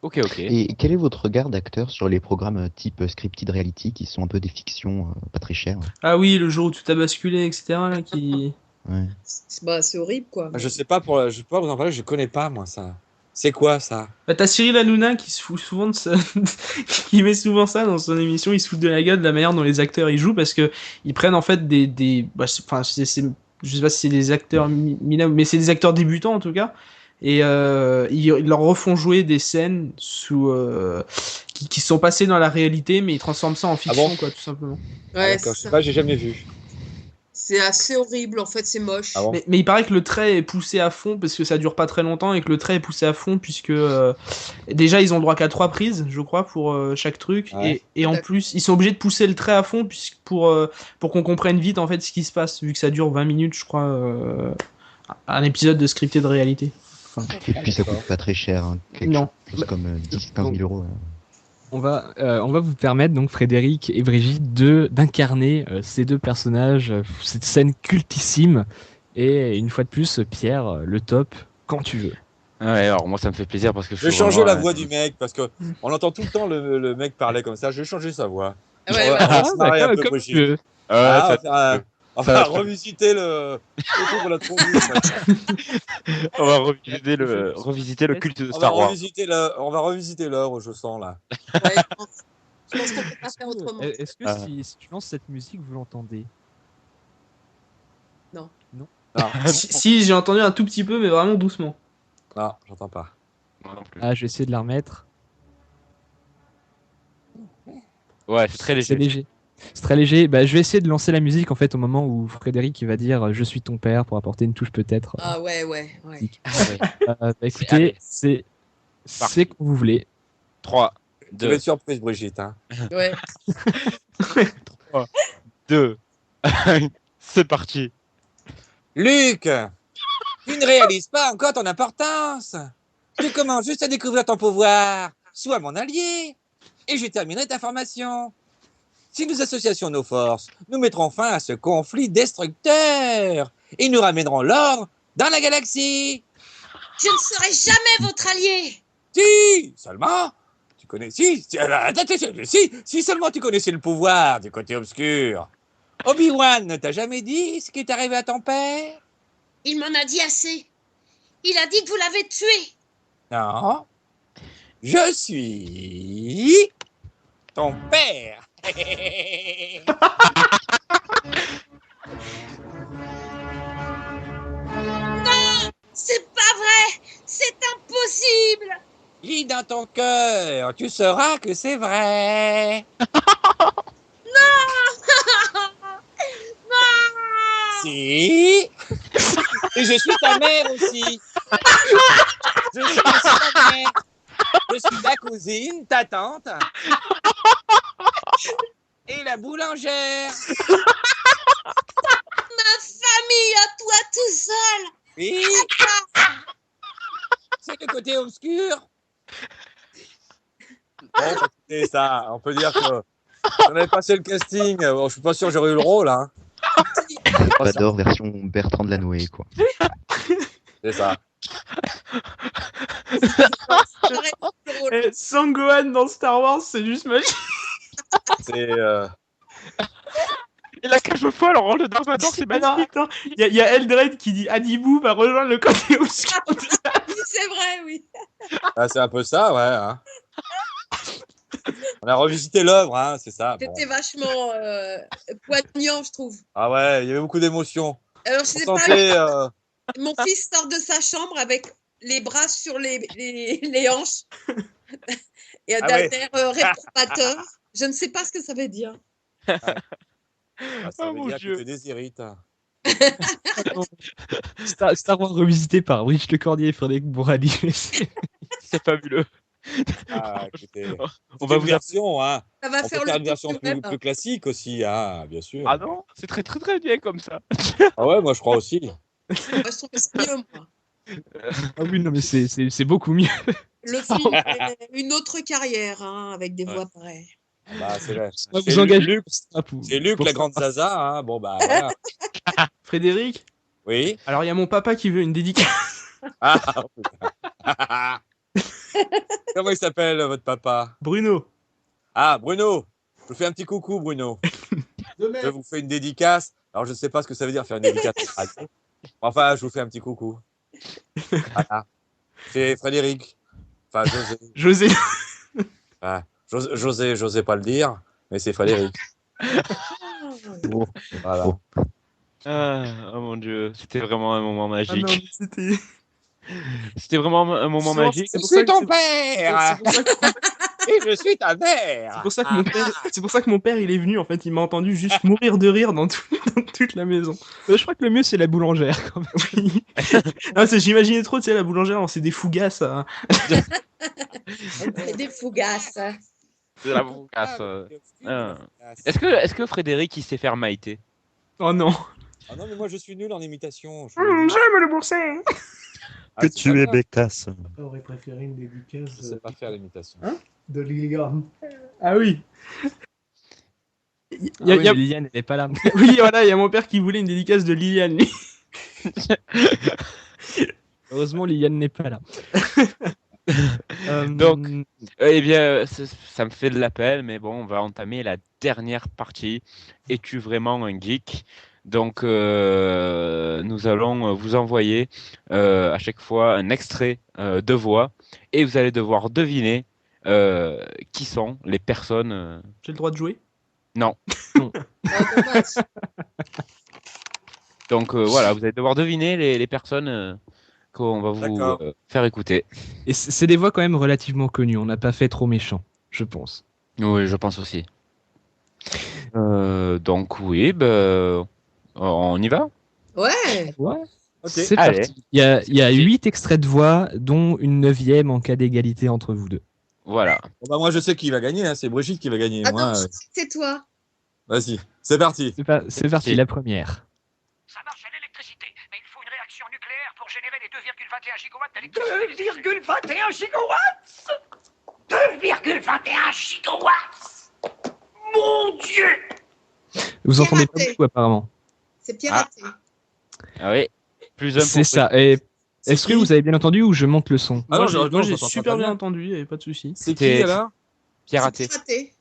Ok. Et quel est votre regard d'acteur sur les programmes type scripted reality qui sont un peu des fictions pas très chères? Ah oui, le jour où tout a basculé, etc. Là, qui... Ouais. C'est horrible, quoi. Je sais pas, pour vous en parler, je connais pas, moi, ça. C'est quoi, ça? Bah, t'as Cyril Hanouna qui se fout souvent de ça, qui met souvent ça dans son émission, il se fout de la gueule de la manière dont les acteurs y jouent, parce que ils prennent en fait je sais pas si c'est des acteurs minables, mais c'est des acteurs débutants en tout cas, et ils leur refont jouer des scènes qui sont passées dans la réalité, mais ils transforment ça en fiction, quoi, tout simplement. Ouais, d'accord, je sais pas, j'ai jamais vu. C'est assez horrible, en fait, c'est moche. Ah bon? Mais il paraît que le trait est poussé à fond parce que ça dure pas très longtemps et que le trait est poussé à fond puisque déjà ils ont le droit qu'à 3 prises, je crois, pour chaque truc. Ouais. Et en plus, ils sont obligés de pousser le trait à fond pour qu'on comprenne vite en fait ce qui se passe, vu que ça dure 20 minutes, je crois, un épisode de scripté de réalité. Enfin, et puis ça coûte pas très cher, hein, quelque chose comme 10-15 000 euros. On va vous permettre, donc Frédéric et Brigitte, d'incarner ces deux personnages, cette scène cultissime. Et une fois de plus, Pierre, le top, quand tu veux. Ouais, alors moi ça me fait plaisir parce que je vais changer la voix du mec, parce qu'on entend tout le temps le mec parler comme ça, je vais changer sa voix. Ah ouais, On va voilà. se marrer un peu, comme Brigitte. tu veux. Ah, ça- on ça va va. revisiter le tour de la tronche. On va revisiter le culte de Star Wars. On va revisiter l'œuvre, je sens là. Ouais, je pense qu'on peut pas faire autrement. Est-ce que si tu lances cette musique, vous l'entendez? Non. Non. Non, Si, j'ai entendu un tout petit peu, mais vraiment doucement. non, j'entends pas. Moi non plus. Ah, je vais essayer de la remettre. Ouais, c'est très C'est léger. léger. C'est très léger. Bah, je vais essayer de lancer la musique en fait au moment où Frédéric il va dire je suis ton père pour apporter une touche peut-être. Ah ouais. Bah, écoutez, c'est que vous voulez. 3, Tu 2, vas être surprise, Brigitte. Hein. Ouais. 3, 2, 1, c'est parti. Luc, tu ne réalises pas encore ton importance. Tu commences juste à découvrir ton pouvoir. Sois mon allié et je terminerai ta formation. Si nous associons nos forces, nous mettrons fin à ce conflit destructeur et nous ramènerons l'ordre dans la galaxie. Je ne serai jamais votre allié. Si seulement tu connais, si seulement tu connaissais le pouvoir du côté obscur. Obi-Wan ne t'a jamais dit ce qui est arrivé à ton père? Il m'en a dit assez. Il a dit que vous l'avez tué. Non. Je suis ton père. Non, c'est pas vrai. C'est impossible. Lis dans ton cœur, tu sauras que c'est vrai. Si. Et je suis ta mère aussi. Je suis aussi ta mère. Je suis ta cousine, ta tante. Et la boulangère. Ma famille à toi tout seul. Oui. C'est le côté obscur. Bon, écoutez, ça, on peut dire que on avait passé le casting. Bon, je suis pas sûr que j'aurais eu le rôle, hein. J'adore version Bertrand de Lannoy, quoi. C'est ça. Sangohan dans Star Wars, c'est juste magique. C'est. Et la cage au folle en rôle de Dark Vador, c'est Ah non, magnifique. attends, il y a Eldred qui dit Adibou va rejoindre le côté obscur. C'est vrai, oui. Ah, c'est un peu ça, ouais. Hein. On a revisité l'œuvre, hein, c'est ça. Bon. C'était vachement poignant, je trouve. Ah ouais, il y avait beaucoup d'émotions. Alors, je sais On pas, sentait, mon fils sort de sa chambre avec les bras sur les hanches et Ah d'un ouais. air réprobateur. Je ne sais pas ce que ça veut dire. ça Oh, veut mon dire Dieu. que tu désirites. Star Wars revisité par Brigitte Lecordier et Frédéric Bourali. C'est fabuleux. Ah, écoutez, On va une vous version, hein. Ça va On peut faire faire le une version tour du web. plus classique aussi, hein, bien sûr. Ah non, c'est très très très bien comme ça. Ah ouais, moi je crois aussi. Moi, je trouve que c'est mieux, moi. Ah oui, non, mais c'est beaucoup mieux. Le film est une autre carrière, hein, avec des voix pareilles. Ah bah, c'est vrai. On va C'est vous engager Luc, pour ça, pour- c'est Luc pour la ça. grande Zaza, hein. Bon bah voilà. Frédéric, Oui. alors il y a mon papa qui veut une dédicace. Ah, oh, putain. Comment il s'appelle votre papa? Bruno. Ah, Bruno. Je vous fais un petit coucou, Bruno. Je vous fais une dédicace. Alors, je ne sais pas ce que ça veut dire faire une dédicace. Enfin, je vous fais un petit coucou. Voilà. C'est Frédéric. Enfin, José. José. Ah, j'osais pas le dire, mais c'est Frédéric. Voilà. Ah, oh mon dieu, c'était vraiment un moment Ah non, magique. c'était. C'était vraiment un moment magique. C'est Je pour ça suis que ton c'est- père c'est pour ça que- et je suis ta mère. c'est pour ça que mon père, c'est pour ça que mon père il est venu en fait, il m'a entendu juste mourir de rire dans toute la maison. Je crois que le mieux c'est la boulangère quand même. Oui. Non, j'imaginais trop, tu sais, la boulangère, c'est des fougasses. C'est des fougasses. C'est la fougasse. Est-ce que Frédéric il sait faire Maïté? Oh non. Ah non, mais moi je suis nul en imitation. J'aime le boursin. Que tu es Bécasse. J'aurais préféré une dédicace Je sais pas faire l'imitation. de Liliane. Ah oui. Ah oui, mais Liliane elle est pas là. Oui, voilà, il y a mon père qui voulait une dédicace de Liliane. lui. Heureusement Liliane n'est pas là. Donc, eh bien, ça me fait de la peine, mais bon, on va entamer la dernière partie. Es-tu vraiment un geek? Donc, nous allons vous envoyer à chaque fois un extrait de voix et vous allez devoir deviner qui sont les personnes. J'ai le droit de jouer? Non. Donc voilà, vous allez devoir deviner les personnes qu'on va vous faire écouter. Et c'est des voix quand même relativement connues. On n'a pas fait trop méchant, je pense. Oui, je pense aussi. Donc oui, on y va? Ouais. C'est Allez. parti. Il y a 8 extraits de voix, dont une 9e en cas d'égalité entre vous deux. Voilà. Bon, bah, moi, je sais qui va gagner. Hein. C'est Brigitte qui va gagner. Attends, Moi, c'est toi. Vas-y, c'est parti. C'est parti, la première. Ça marche à l'électricité, mais il faut une réaction nucléaire pour générer les 2,21 gigawatts d'électricité. 2,21 gigawatts 2,21 gigawatts Mon Dieu! Vous entendez pas beaucoup apparemment. C'est piraté. Ah oui. Plus un pour C'est ça. Et est-ce que vous avez bien entendu ou je monte le son? Moi, j'ai j'entends super pas bien bien. entendu, il n'y avait pas de souci. C'est qui alors? Piraté. Piraté.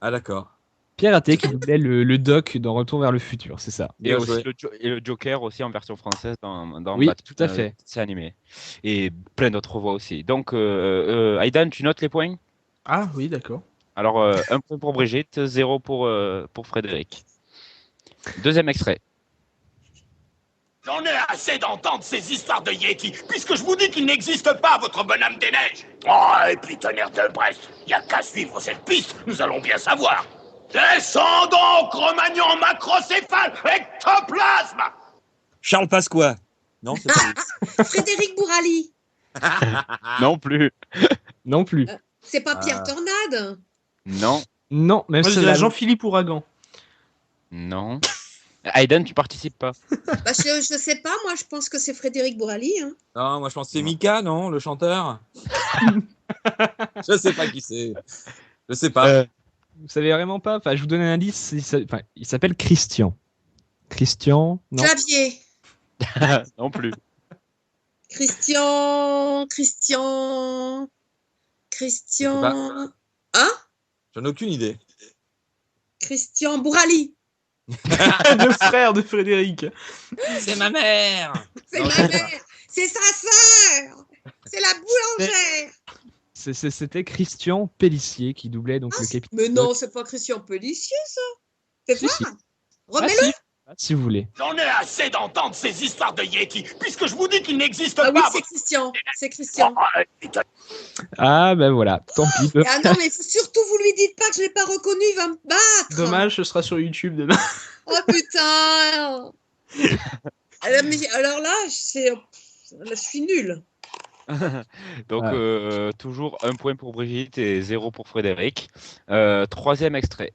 Ah d'accord. Pierre Athé qui doublait le doc dans Retour vers le futur, c'est ça. Et Bien aussi joué. le Joker aussi en version française dans Oui, Batman, tout à fait. c'est animé. Et plein d'autres voix aussi. Donc, Aidan, tu notes les points? Ah oui, d'accord. Alors, 1 point pour Brigitte, 0 pour Frédéric. Deuxième extrait. J'en ai assez d'entendre ces histoires de Yeti, puisque je vous dis qu'il n'existe pas, votre bonhomme des neiges. Oh, et puis tonnerre de Brest, y a qu'à suivre cette piste, nous allons bien savoir. Descends donc, Cro-Magnon macrocéphale, ectoplasme. Charles Pasqua. Non, c'est pas lui. Frédéric Bourali. Non plus. Non plus. C'est pas Pierre Tornade. Non. Non, même Moi, je ça. dirais Jean-Philippe Ouragan. Non. Aidan, tu participes pas. Bah, je sais pas, moi je pense que c'est Frédéric Bourali. Hein. Non, moi je pense que c'est Mika, non, le chanteur. Je sais pas qui c'est. Je sais pas. Vous savez vraiment pas. Enfin, je vous donne un indice. Il s'appelle Christian. Christian. Non. Clavier. Non plus. Christian. Hein? J'en ai aucune idée. Christian Bourali. Le frère de Frédéric. C'est ma mère. C'est Non, ma je sais mère. C'est sa sœur. C'est la boulangère. C'était Christian Pellissier qui doublait donc le capitaine. Mais non, c'est pas Christian Pellissier, ça. Fais Si, voir. si. Remets-le. Si vous voulez. J'en ai assez d'entendre ces histoires de Yeti, puisque je vous dis qu'il n'existe Ah oui, pas. c'est Christian. C'est Christian. Ah ben voilà, tant pis. Ah non, mais surtout, vous lui dites pas que je l'ai pas reconnu, il va me battre. Dommage, ce sera sur YouTube demain. Oh putain. Alors là, je suis nulle. Donc, toujours 1 point pour Brigitte et 0 pour Frédéric. Troisième extrait.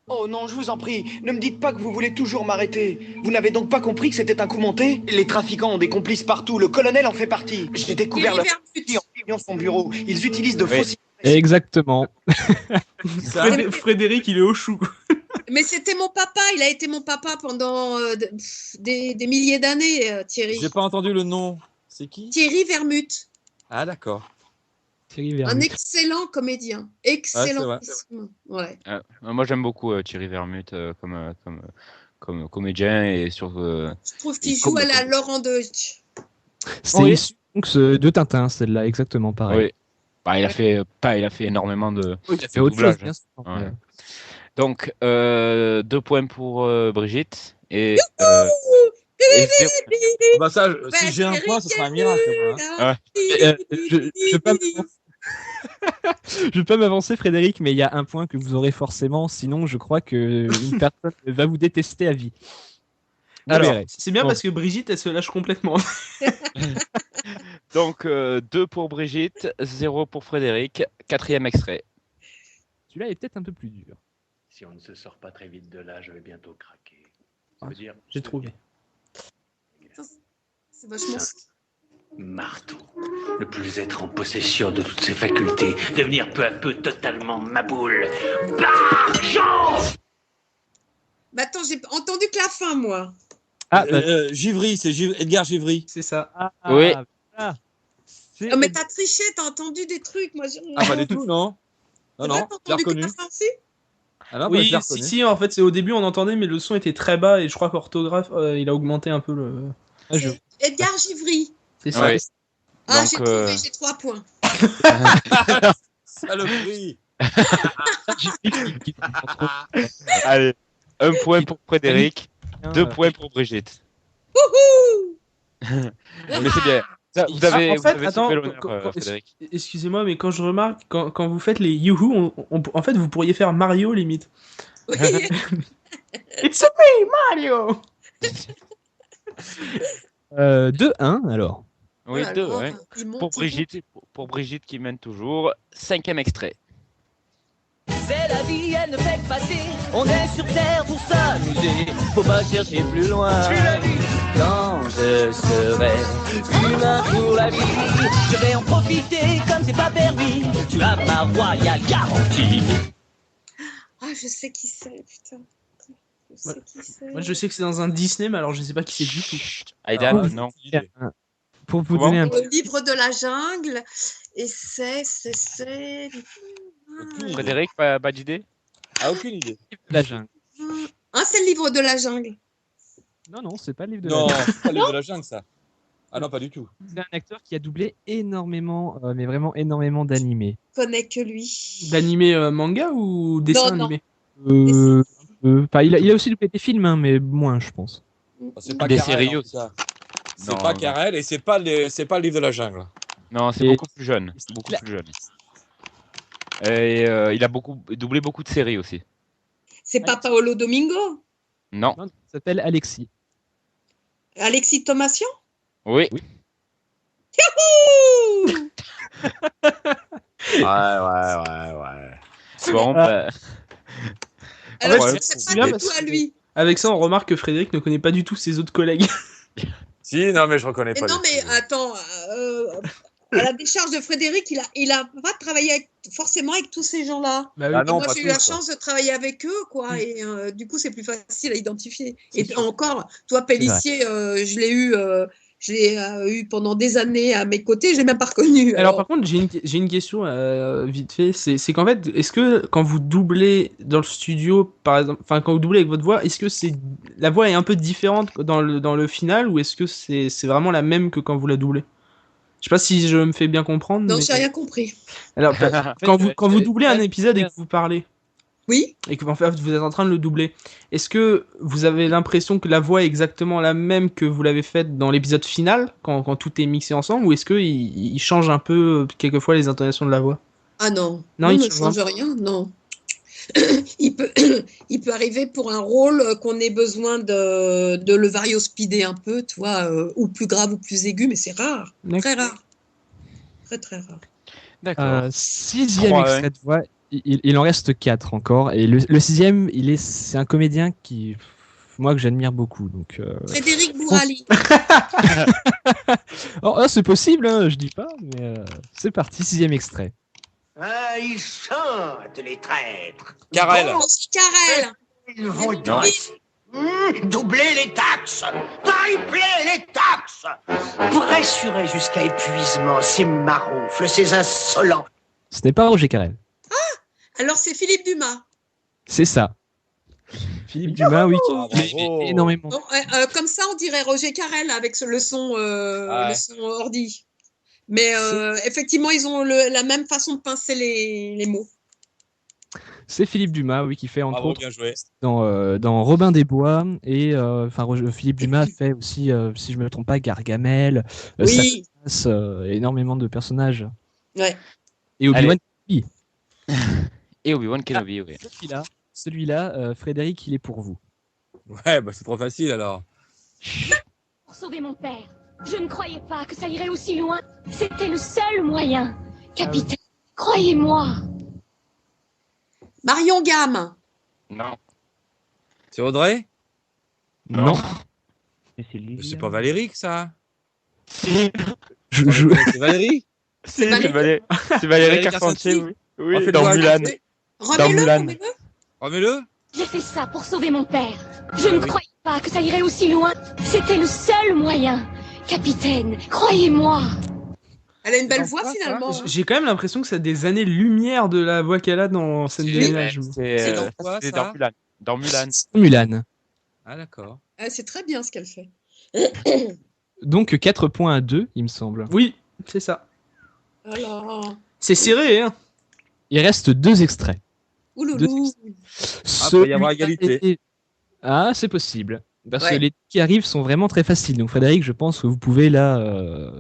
Oh non, je vous en prie, ne me dites pas que vous voulez toujours m'arrêter. Vous n'avez donc pas compris que c'était un coup monté? Les trafiquants ont des complices partout, le colonel en fait partie. J'ai découvert leur en fouillant son bureau. Ils utilisent de fausses... Exactement. Frédéric, il est au chou. Mais c'était mon papa, il a été mon papa pendant des milliers d'années, Thierry. J'ai pas entendu le nom. C'est qui? Thierry Vermut. Ah d'accord. Un excellent comédien. Excellent. Ouais. Moi, j'aime beaucoup Thierry Vermut comme comédien et sur. Je trouve qu'il joue à la Laurent Deutsch. C'est issu donc de Tintin, celle-là, exactement pareil. Oui. Bah, il a fait énormément de. Oui, il a fait autre chose, bien sûr. Ouais. Donc, 2 points pour Brigitte et. Bah ça, si j'ai un point, ce sera un miracle. Moi, hein. Je vais pas m'avancer, Frédéric, mais il y a un point que vous aurez forcément. Sinon, je crois que une personne va vous détester à vie. Alors, c'est bien parce que Brigitte, elle se lâche complètement. Donc, 2 pour Brigitte, 0 pour Frédéric. 4e extrait. Celui-là est peut-être un peu plus dur. Si on ne se sort pas très vite de là, je vais bientôt craquer. Ça veut dire... J'ai trouvé. C'est vachement... Marteau. Ne plus être en possession de toutes ses facultés. Devenir peu à peu totalement maboule. Barjon! Bah attends, j'ai entendu que la fin, moi. Givry, c'est Edgar Givry. C'est ça. Oui. Oh, mais t'as triché, t'as entendu des trucs. Moi, Ah, pas du tout, non. Non, non, t'as j'ai entendu reconnu. que t'as fait aussi Ah non, Oui, je l'ai reconnu. si, en fait, c'est au début on entendait, mais le son était très bas et je crois qu'orthographe, il a augmenté un peu le. C'est Edgar Givry. C'est ça. Ouais. Ah, Donc, j'ai trouvé, j'ai 3 points. Saloperie. Allez, 1 point pour Frédéric, 2 points pour Brigitte. Wouhou. Mais c'est bien. Ça, vous avez, en fait, vous avez attends, soulevé l'honneur, Frédéric. excusez-moi, mais quand je remarque, quand vous faites les youhou, en fait, vous pourriez faire Mario limite. Oui. It's a me, Mario. 2-1 alors. Oui, Oh là 2, là, ouais. il monte, Pour Brigitte qui mène toujours. 5e extrait. C'est la vie, elle ne fait que passer. On est sur terre pour s'amuser. Faut pas chercher plus loin. Quand je serai humain pour la vie, je vais en profiter comme c'est pas permis. Tu as ma royale garantie. Ah, je sais qui c'est, putain. Je sais qui c'est. Moi, je sais que c'est dans un Disney, mais alors je sais pas qui c'est du tout. Aidan, non. Pour vous donner un Le livre de la jungle. Et c'est. Frédéric, pas d'idée? Ah, aucune idée. La jungle. Ah, c'est le livre de la jungle. Non, c'est pas le livre de Non, la jungle. c'est pas le livre de la jungle, ça. Ah non, pas du tout. C'est un acteur qui a doublé énormément, mais vraiment énormément d'animés. Je connais que lui. D'animé manga ou dessin Non, non. animé Enfin, il a aussi doublé des films, hein, mais moins, je pense. C'est pas Des Karel, séries hein, aussi. ça. C'est Non, pas non. Karel et c'est pas le livre de la jungle. Non, c'est Et- beaucoup plus jeune. Beaucoup plus jeune. Et il a doublé beaucoup de séries aussi. C'est pas Paolo Domingo? Non. Non, il s'appelle Alexis. Alexis Thomasian? Oui. Yahoo! Ouais. Bon, bah, Alors, ouais, je ne c'est sais bien pas du parce tout à que- lui. Avec ça, on remarque que Frédéric ne connaît pas du tout ses autres collègues. Si, non, mais je reconnais Mais pas. non, mais attends, à la décharge de Frédéric, il a pas travaillé forcément avec tous ces gens-là. Bah oui. Ah Et non, moi, pas j'ai eu la tous, chance de travailler avec eux, quoi. Et du coup, c'est plus facile à identifier. Et encore, toi, Pélissier, je l'ai eu pendant des années à mes côtés, je l'ai même pas reconnu. Alors par contre, j'ai une question vite fait. C'est qu'en fait, est-ce que quand vous doublez dans le studio, par exemple, enfin quand vous doublez avec votre voix, est-ce que la voix est un peu différente dans le final ou est-ce que c'est vraiment la même que quand vous la doublez? Je sais pas si je me fais bien comprendre. Non, mais- j'ai rien compris. Alors, quand vous doublez un épisode et que vous parlez, oui, et que en fait, vous êtes en train de le doubler, est-ce que vous avez l'impression que la voix est exactement la même que vous l'avez faite dans l'épisode final, quand tout est mixé ensemble, ou est-ce qu'il change un peu quelquefois les intonations de la voix? Ah non, Non, non, il ne change change rien, non. il peut arriver pour un rôle qu'on ait besoin de le variospeeder un peu, tu vois, ou plus grave ou plus aigu, mais c'est rare, très rare. Très, très rare. D'accord. 6e 3-1. extrait de voix, il en reste 4 encore. Et le 6e, c'est un comédien moi, que j'admire beaucoup. Donc, Frédéric Bourali. c'est possible, hein, je dis pas, mais c'est parti, 6e extrait. Ah, ils chantent, les traîtres. Karel. Oh, c'est Karel. Ils vont doubler les taxes, tripler les taxes, pressurer jusqu'à épuisement ces maroufles, ces insolents. Ce n'est pas Roger Carrel. Alors, c'est Philippe Dumas. C'est ça. Philippe Dumas, oui, qui Bravo. énormément. Bon, comme ça, on dirait Roger Carrel avec le son ordi. Mais effectivement, ils ont la même façon de pincer les mots. C'est Philippe Dumas, oui, qui fait entre Bravo, autres bien joué. dans Robin des Bois et Philippe Dumas fait aussi, si je me trompe pas, Gargamel, Oui. Satas, énormément de personnages. Ouais. Et Obi-Wan Kenobi. Et Obi-Wan Kenobi, oui. Celui-là, Frédéric, il est pour vous. Ouais, bah c'est trop facile alors. Pour sauver mon père, je ne croyais pas que ça irait aussi loin. C'était le seul moyen. Capitaine, croyez-moi. Marion Gamme. Non. C'est Audrey? Non. C'est pas Valérie que ça? Si. C'est Valérie? Si, c'est Valérie Carpentier, oui. Oui, dans Mulan. Remets-le. J'ai fait ça pour sauver mon père. Je ne croyais pas que ça irait aussi loin. C'était le seul moyen. Capitaine, croyez-moi. Elle a une belle dans voix quoi, ça finalement. J'ai quand même l'impression que c'est des années-lumière de la voix qu'elle a dans Scène de ménage. C'est dans quoi, c'est ça dans Mulan. Mulan. Ah, d'accord. C'est très bien ce qu'elle fait. Donc 4 points à 2, il me semble. Oui, c'est ça. Alors, C'est serré, hein. Il reste 2 extraits. ouloulou. peut y avoir égalité. Ah, c'est possible. Parce Ouais. que les qui arrivent sont vraiment très faciles. Donc Frédéric, je pense que vous pouvez là...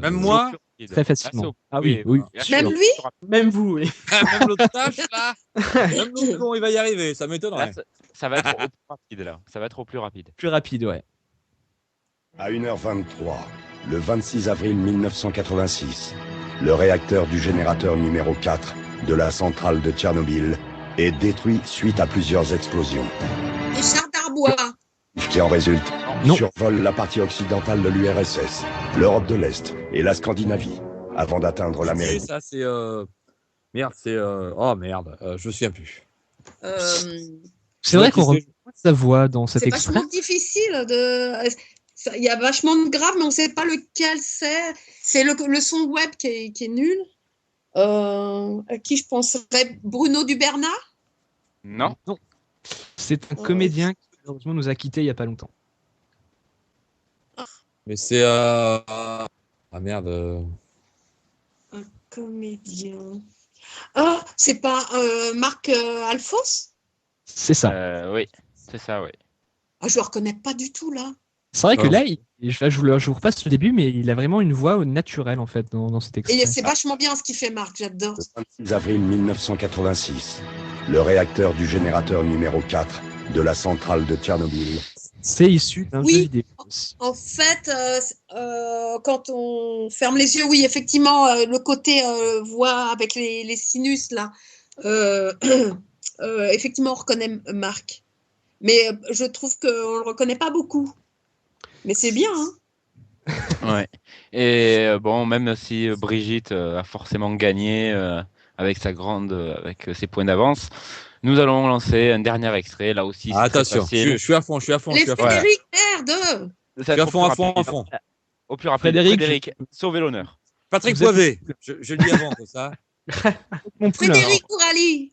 Même moi Très facilement. Ah oui, oui. Même lui Même vous, oui. Même l'autre tâche, là. Même l'autre con, il va y arriver. Ça m'étonnerait. Là, ça va être au plus rapide, là. Ça va être au plus rapide. Plus rapide, ouais. À 1h23, le 26 avril 1986, le réacteur du générateur numéro 4 de la centrale de Tchernobyl est détruit suite à plusieurs explosions. Richard Darbois. Qui en résulte Non. survole la partie occidentale de l'URSS, l'Europe de l'Est et la Scandinavie, avant d'atteindre l'Amérique. Ça, c'est. Merde, c'est. Oh merde, je me souviens plus. C'est vrai qu'on reconnaît sa voix dans cet C'est extrait. vachement difficile de. Il y a vachement de grave, mais on ne sait pas lequel c'est. C'est le son web qui est nul. À qui je penserais Bruno Dubernat. Non. Non. C'est un comédien qui malheureusement nous a quittés il n'y a pas longtemps. Mais c'est. Ah merde. Un comédien. Ah, c'est pas Marc Alphonse? C'est ça. Oui, c'est ça, oui. Ah, je le reconnais pas du tout là. C'est vrai que là, je vous repasse le début, mais il a vraiment une voix naturelle en fait dans cet extrait. Et c'est vachement bien ce qu'il fait, Marc, j'adore. Le 26 avril 1986, le réacteur du générateur numéro 4 de la centrale de Tchernobyl. C'est issu d'un jeu vidéo. En fait, quand on ferme les yeux, oui, effectivement, le côté voix avec les sinus là, effectivement, on reconnaît Marc. Mais je trouve qu'on ne le reconnaît pas beaucoup. Mais c'est bien, hein. Ouais. Et bon, même si Brigitte a forcément gagné avec avec ses points d'avance, nous allons lancer un dernier extrait. Là aussi, c'est attention, très facile. je suis à fond. Les Frédéric, merde. Je suis à fond. Au plus rapide. Frédéric, sauvez l'honneur. Patrick Poivet, je le dis avant que ça. Frédéric Courali.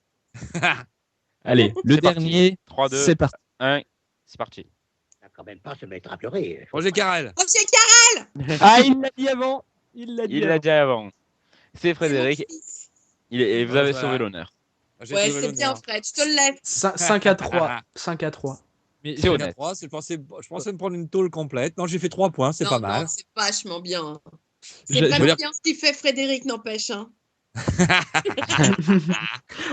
Allez, le dernier, 3, 2, c'est parti. 1, c'est parti. Quand même pas se mettre à pleurer. Roger Carrel. Roger Carrel. Ah, il l'a dit avant. Il l'a dit avant. C'est Frédéric. Et vous avez sauvé l'honneur. Ouais, c'est bien, Fred, je te le laisse. 5 à 3. 5 à 3. Mais c'est honnête. Je pensais me prendre une tôle complète. Non, j'ai fait 3 points, c'est pas mal. Non, c'est vachement bien. C'est vraiment bien ce qu'il fait, Frédéric, n'empêche. Hein.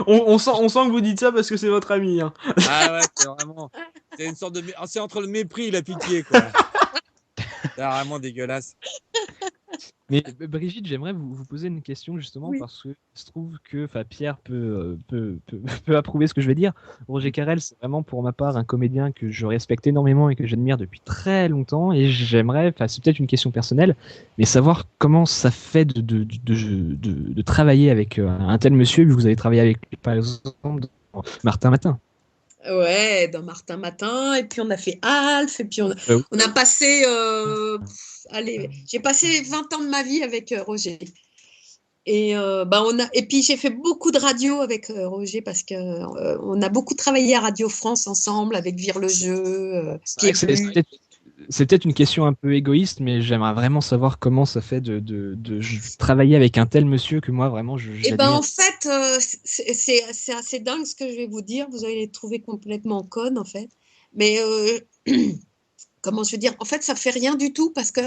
on sent que vous dites ça parce que c'est votre ami. Hein. Ah ouais, c'est vraiment. C'est une sorte de. C'est entre le mépris et la pitié, quoi. C'est vraiment dégueulasse. Mais Brigitte, j'aimerais vous poser une question justement parce que je trouve que Pierre peut approuver ce que je vais dire. Roger Carrel, c'est vraiment pour ma part un comédien que je respecte énormément et que j'admire depuis très longtemps et j'aimerais, c'est peut-être une question personnelle, mais savoir comment ça fait de travailler avec un tel monsieur, vu que vous avez travaillé avec lui par exemple dans Martin Matin. Ouais, dans Martin Matin, et puis on a fait Alf, et puis on a passé, j'ai passé 20 ans de ma vie avec Roger. Et, et puis j'ai fait beaucoup de radio avec Roger parce qu'on a beaucoup travaillé à Radio France ensemble avec Vire le jeu. C'est peut-être une question un peu égoïste, mais j'aimerais vraiment savoir comment ça fait de travailler avec un tel monsieur que moi vraiment en fait, c'est assez dingue ce que je vais vous dire. Vous allez les trouver complètement connes en fait. Mais comment je veux dire? En fait, ça fait rien du tout parce que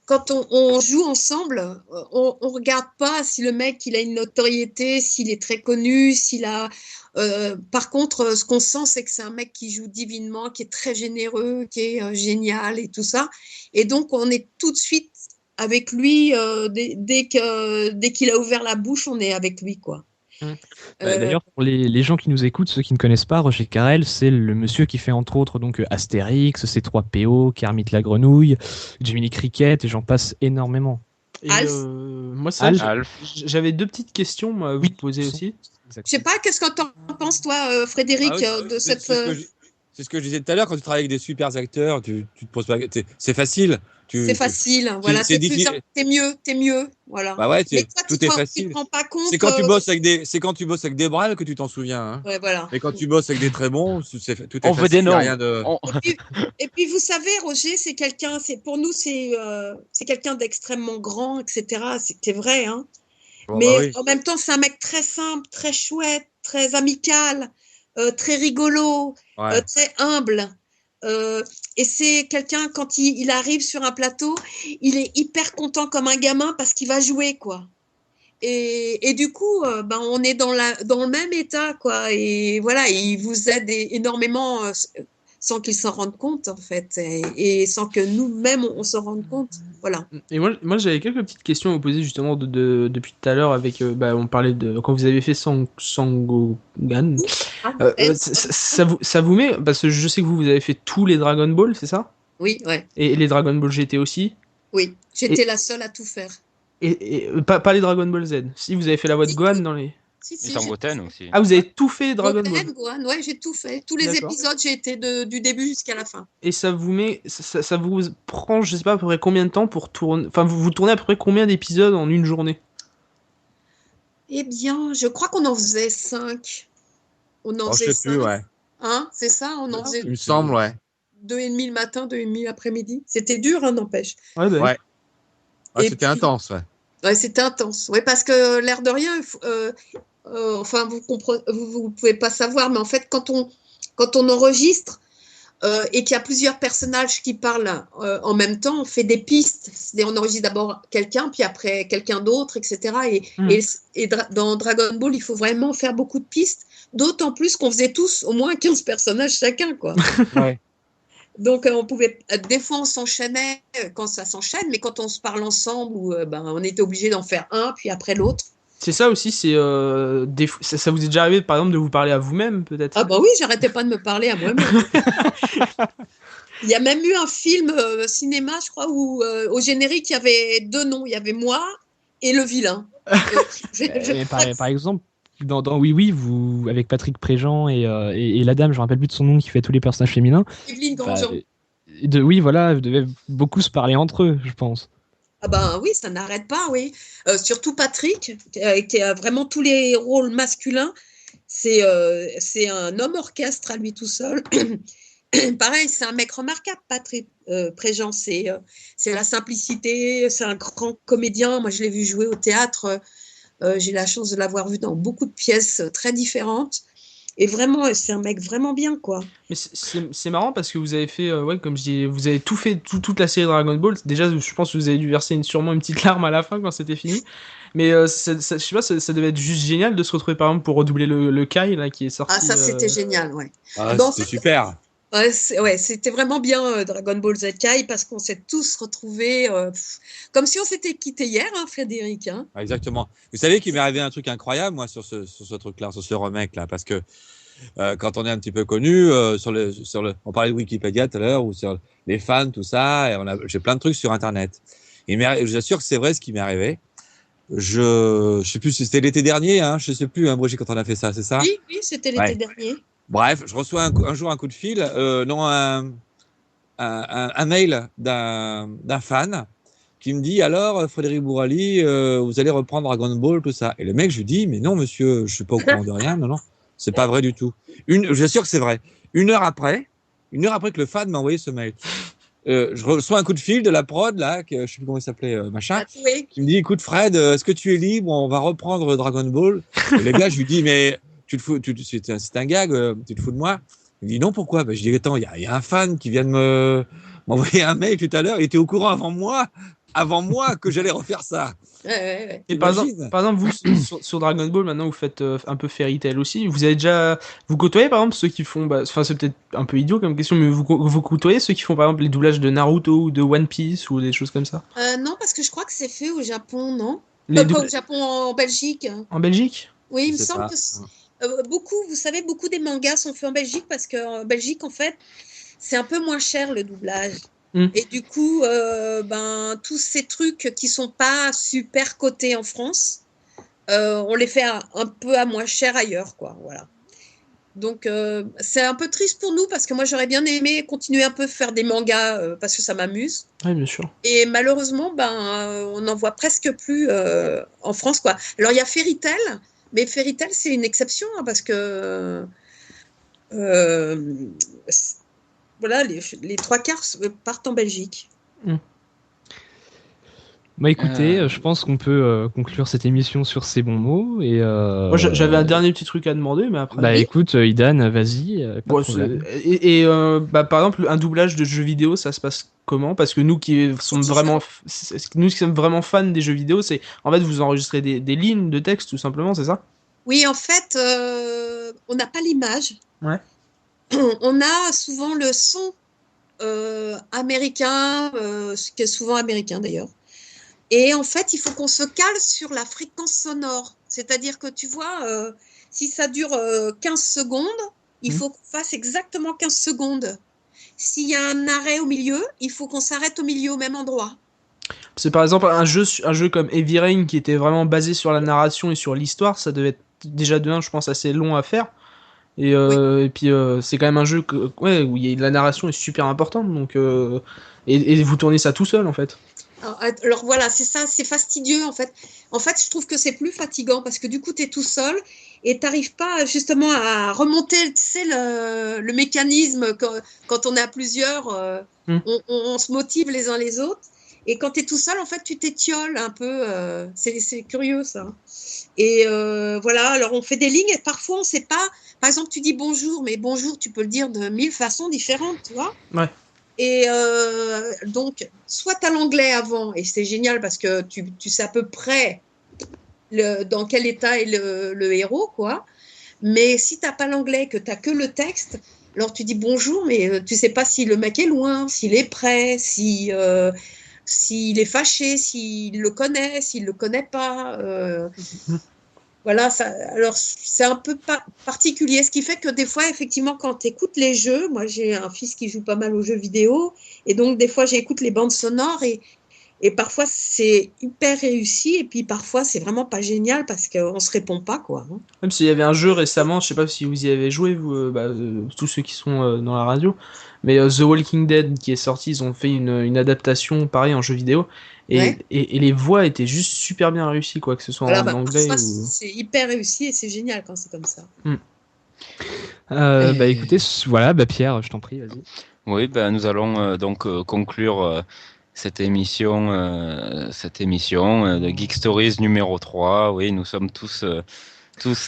quand on joue ensemble, on regarde pas si le mec il a une notoriété, s'il est très connu, s'il a. Par contre, ce qu'on sent, c'est que c'est un mec qui joue divinement, qui est très généreux, qui est génial et tout ça. Et donc, on est tout de suite avec lui dès qu'il a ouvert la bouche, on est avec lui, quoi. D'ailleurs, pour les gens qui nous écoutent, ceux qui ne connaissent pas, Roger Carrel, c'est le monsieur qui fait entre autres donc Astérix, C3PO, Kermit la Grenouille, Jiminy Cricket, et j'en passe énormément. Et moi, j'avais 2 petites questions à vous poser aussi. Je sais pas, qu'est-ce que t'en penses, toi, Frédéric, de cette. C'est ce que je disais tout à l'heure, quand tu travailles avec des super acteurs, tu te poses pas. C'est facile. C'est facile, voilà. c'est T'es mieux, voilà. Bah ouais, Mais toi, tout est facile. Tu te rends pas compte. C'est quand tu bosses avec des brals que tu t'en souviens. Hein. Ouais, voilà. Mais quand tu bosses avec des très bons, tout est On veut facile. des noms. Rien de... Et puis vous savez, Roger, pour nous, c'est quelqu'un d'extrêmement grand, etc. C'était vrai, hein. Bon, mais bah oui. en même temps, c'est un mec très simple, très chouette, très amical, très rigolo, très humble. Et c'est quelqu'un, quand il arrive sur un plateau, il est hyper content comme un gamin parce qu'il va jouer, quoi. Et du coup, on est dans le même état, quoi. Et voilà, il vous aide énormément sans qu'il s'en rende compte, en fait. Et sans que nous-mêmes, on s'en rende compte. Voilà. Et moi j'avais quelques petites questions à vous poser justement depuis tout à l'heure avec on parlait de quand vous avez fait Sangogan. Ça vous met parce que je sais que vous avez fait tous les Dragon Ball, c'est ça? Oui, ouais. Et les Dragon Ball GT aussi? Oui, j'étais la seule à tout faire. Et pas les Dragon Ball Z. Si vous avez fait la voix de Gohan dans les. Et Sangoten aussi. Ah, vous avez tout fait Dragon Ball. Gohan, ouais, j'ai tout fait. Tous les D'accord. épisodes, j'ai été du début jusqu'à la fin. Et ça vous prend, je sais pas à peu près combien de temps pour tourner. Enfin, vous tournez à peu près combien d'épisodes en une journée? Eh bien, je crois qu'on en faisait 5. On en faisait 5. Je sais plus, ouais. Hein, c'est ça, on en faisait. Il me semble, ouais. 2,5 le matin, 2,5 l'après-midi. C'était dur, hein, n'empêche. Ouais. Ouais, c'était intense, ouais. Ouais, c'était intense. Ouais, parce que l'air de rien, enfin, vous pouvez pas savoir, mais en fait, quand on enregistre et qu'il y a plusieurs personnages qui parlent en même temps, on fait des pistes. On enregistre d'abord quelqu'un, puis après quelqu'un d'autre, etc. Et dans Dragon Ball, il faut vraiment faire beaucoup de pistes, d'autant plus qu'on faisait tous au moins 15 personnages chacun, quoi. Ouais. Donc, des fois, on s'enchaînait quand ça s'enchaîne, mais quand on se parle ensemble, on était obligé d'en faire un, puis après l'autre. C'est ça aussi, ça vous est déjà arrivé, par exemple, de vous parler à vous-même, peut-être? Ah bah oui, j'arrêtais pas de me parler à moi-même. Il y a même eu un film cinéma, je crois, où au générique, il y avait 2 noms. Il y avait moi et le vilain. Par exemple, dans Oui Oui, vous, avec Patrick Préjean et la dame, je me rappelle plus de son nom, qui fait tous les personnages féminins. Evelyne Grandjean. Oui, voilà, vous devez beaucoup se parler entre eux, je pense. Ah ben oui, ça n'arrête pas, oui. Surtout Patrick, qui a vraiment tous les rôles masculins. C'est un homme orchestre à lui tout seul. Pareil, c'est un mec remarquable, Patrick Préjean. C'est la simplicité, c'est un grand comédien. Moi, je l'ai vu jouer au théâtre. J'ai la chance de l'avoir vu dans beaucoup de pièces très différentes. Et vraiment, c'est un mec vraiment bien, quoi. Mais c'est marrant parce que vous avez fait, comme je dis, vous avez tout fait, toute la série Dragon Ball. Déjà, je pense que vous avez dû verser sûrement une petite larme à la fin quand c'était fini. Mais je sais pas, ça devait être juste génial de se retrouver par exemple pour redoubler le Kai là, qui est sorti. Ah, ça c'était génial, ouais. Ah, c'était super. Ouais, c'était vraiment bien Dragon Ball Z Kai parce qu'on s'est tous retrouvés comme si on s'était quittés hier, hein, Frédéric. Hein. Ah, exactement. Vous savez qu'il m'est arrivé un truc incroyable, moi, sur ce truc-là, sur ce remake-là, parce que quand on est un petit peu connu, on parlait de Wikipédia tout à l'heure, ou sur les fans, tout ça, et j'ai plein de trucs sur Internet. Et je vous assure que c'est vrai ce qui m'est arrivé. Je sais plus si c'était l'été dernier, hein, je sais plus, hein, Brigitte, quand on a fait ça, c'est ça? Oui, c'était l'été dernier. Bref, je reçois un jour un coup de fil, un mail d'un fan qui me dit alors Frédéric Bourali, vous allez reprendre Dragon Ball, tout ça. Et le mec, je lui dis mais non monsieur, je suis pas au courant de rien, non, c'est pas vrai du tout. Je vous assure que c'est vrai. Une heure après que le fan m'a envoyé ce mail, je reçois un coup de fil de la prod là, je sais plus comment il s'appelait, machin, qui me dit écoute Fred, est-ce que tu es libre, on va reprendre Dragon Ball. Et les gars, je lui dis mais tu te fous, c'est un gag, tu te fous de moi? Il me dit non, pourquoi? Je dis attends, il y a un fan qui vient de m'envoyer un mail tout à l'heure, il était au courant avant moi que j'allais refaire ça. Ouais. Et par exemple, vous sur Dragon Ball maintenant vous faites un peu Fairy Tail aussi. Vous côtoyez par exemple ceux qui font, c'est peut-être un peu idiot comme question, mais vous côtoyez ceux qui font par exemple les doublages de Naruto ou de One Piece ou des choses comme ça? Non, parce que je crois que c'est fait au Japon, non? Pas au Japon, en Belgique. En Belgique? Oui, il me semble que vous savez, beaucoup des mangas sont faits en Belgique parce qu'en Belgique, en fait, c'est un peu moins cher le doublage. Et du coup, tous ces trucs qui sont pas super cotés en France, on les fait un peu à moins cher ailleurs, quoi. Voilà. Donc, c'est un peu triste pour nous parce que moi, j'aurais bien aimé continuer un peu à faire des mangas parce que ça m'amuse. Oui, bien sûr. Et malheureusement, on n'en voit presque plus en France, quoi. Alors, il y a Fairy Tail, mais Fairy Tail, c'est une exception parce que voilà, les 3/4 partent en Belgique. Bah écoutez, je pense qu'on peut conclure cette émission sur ces bons mots. Et Moi, j'avais un dernier petit truc à demander, mais après. Bah écoute, Idan, vas-y. Pas de problème. Par exemple, un doublage de jeux vidéo, ça se passe comment? Parce que nous qui sommes vraiment fans des jeux vidéo, c'est en fait vous enregistrez des lignes de texte tout simplement, c'est ça? Oui, en fait, on n'a pas l'image. Ouais. On a souvent le son américain, qui est souvent américain d'ailleurs. Et en fait, il faut qu'on se cale sur la fréquence sonore. C'est-à-dire que tu vois, si ça dure 15 secondes, il faut qu'on fasse exactement 15 secondes. S'il y a un arrêt au milieu, il faut qu'on s'arrête au milieu, au même endroit. C'est par exemple un jeu comme Heavy Rain qui était vraiment basé sur la narration et sur l'histoire, ça devait être déjà de 1, je pense, assez long à faire. Et puis c'est quand même un jeu où la narration est super importante, donc et vous tournez ça tout seul en fait. Alors voilà, c'est ça, c'est fastidieux en fait. En fait, je trouve que c'est plus fatigant parce que du coup, tu es tout seul et tu n'arrives pas justement à remonter, tu sais, le mécanisme quand on est à plusieurs, on se motive les uns les autres. Et quand tu es tout seul, en fait, tu t'étioles un peu. C'est curieux ça. Et voilà, alors on fait des lignes et parfois on ne sait pas. Par exemple, tu dis bonjour, mais bonjour, tu peux le dire de 1000 façons différentes, tu vois. Ouais. Et donc, soit tu as l'anglais avant, et c'est génial parce que tu sais à peu près dans quel état est le héros, quoi. Mais si tu n'as pas l'anglais, que tu n'as que le texte, alors tu dis bonjour, mais tu ne sais pas si le mec est loin, s'il est prêt, s'il est fâché, s'il le connaît, s'il ne le connaît pas. Voilà, alors c'est un peu particulier, ce qui fait que des fois, effectivement, quand tu écoutes les jeux, moi j'ai un fils qui joue pas mal aux jeux vidéo, et donc des fois j'écoute les bandes sonores, et parfois c'est hyper réussi, et puis parfois c'est vraiment pas génial parce qu'on se répond pas, quoi. Même s'il y avait un jeu récemment, je sais pas si vous y avez joué, vous, tous ceux qui sont dans la radio, mais The Walking Dead qui est sorti, ils ont fait une adaptation pareil en jeu vidéo. Et les voix étaient juste super bien réussies, quoi, que ce soit en anglais ou... C'est hyper réussi et c'est génial quand c'est comme ça. Écoutez, voilà, Pierre, je t'en prie, vas-y. Oui, nous allons donc conclure cette émission de Geek Stories numéro 3. Oui, nous sommes tous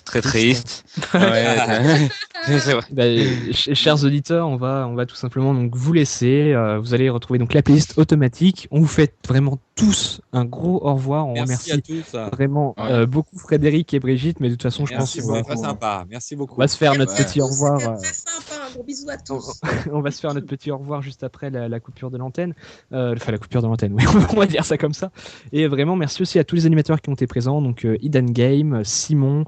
très tristes. C'est vrai. Chers auditeurs, on va tout simplement donc vous laisser. Vous allez retrouver donc la playlist automatique. On vous fait vraiment tous un gros au revoir. On remercie à tous. Vraiment beaucoup Frédéric et Brigitte, mais de toute façon, je pense que c'est très sympa. Merci beaucoup. On va se faire notre petit au revoir. Très sympa. Un gros bisou à tous. On va se faire notre petit au revoir juste après la coupure de l'antenne. Enfin, la coupure de l'antenne, oui, on va dire ça comme ça. Et vraiment, merci aussi à tous les animateurs qui ont été présents. Donc, Idan Game, Simon,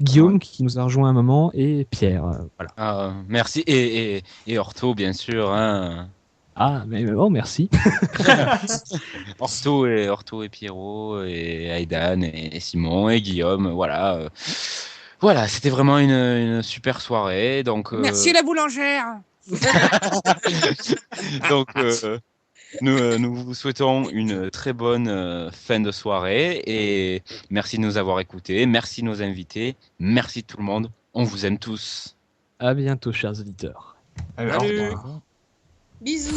Guillaume qui nous a rejoint un moment et Pierre. Voilà. Merci. Et Orto, bien sûr. Hein. Ah, mais merci. Orto et Pierrot, et Aidan, et Simon, et Guillaume. Voilà. Voilà, c'était vraiment une super soirée. Donc, merci la boulangère. Donc, nous vous souhaitons une très bonne fin de soirée et merci de nous avoir écoutés. Merci nos invités. Merci tout le monde. On vous aime tous. À bientôt, chers auditeurs. Salut. Bisous.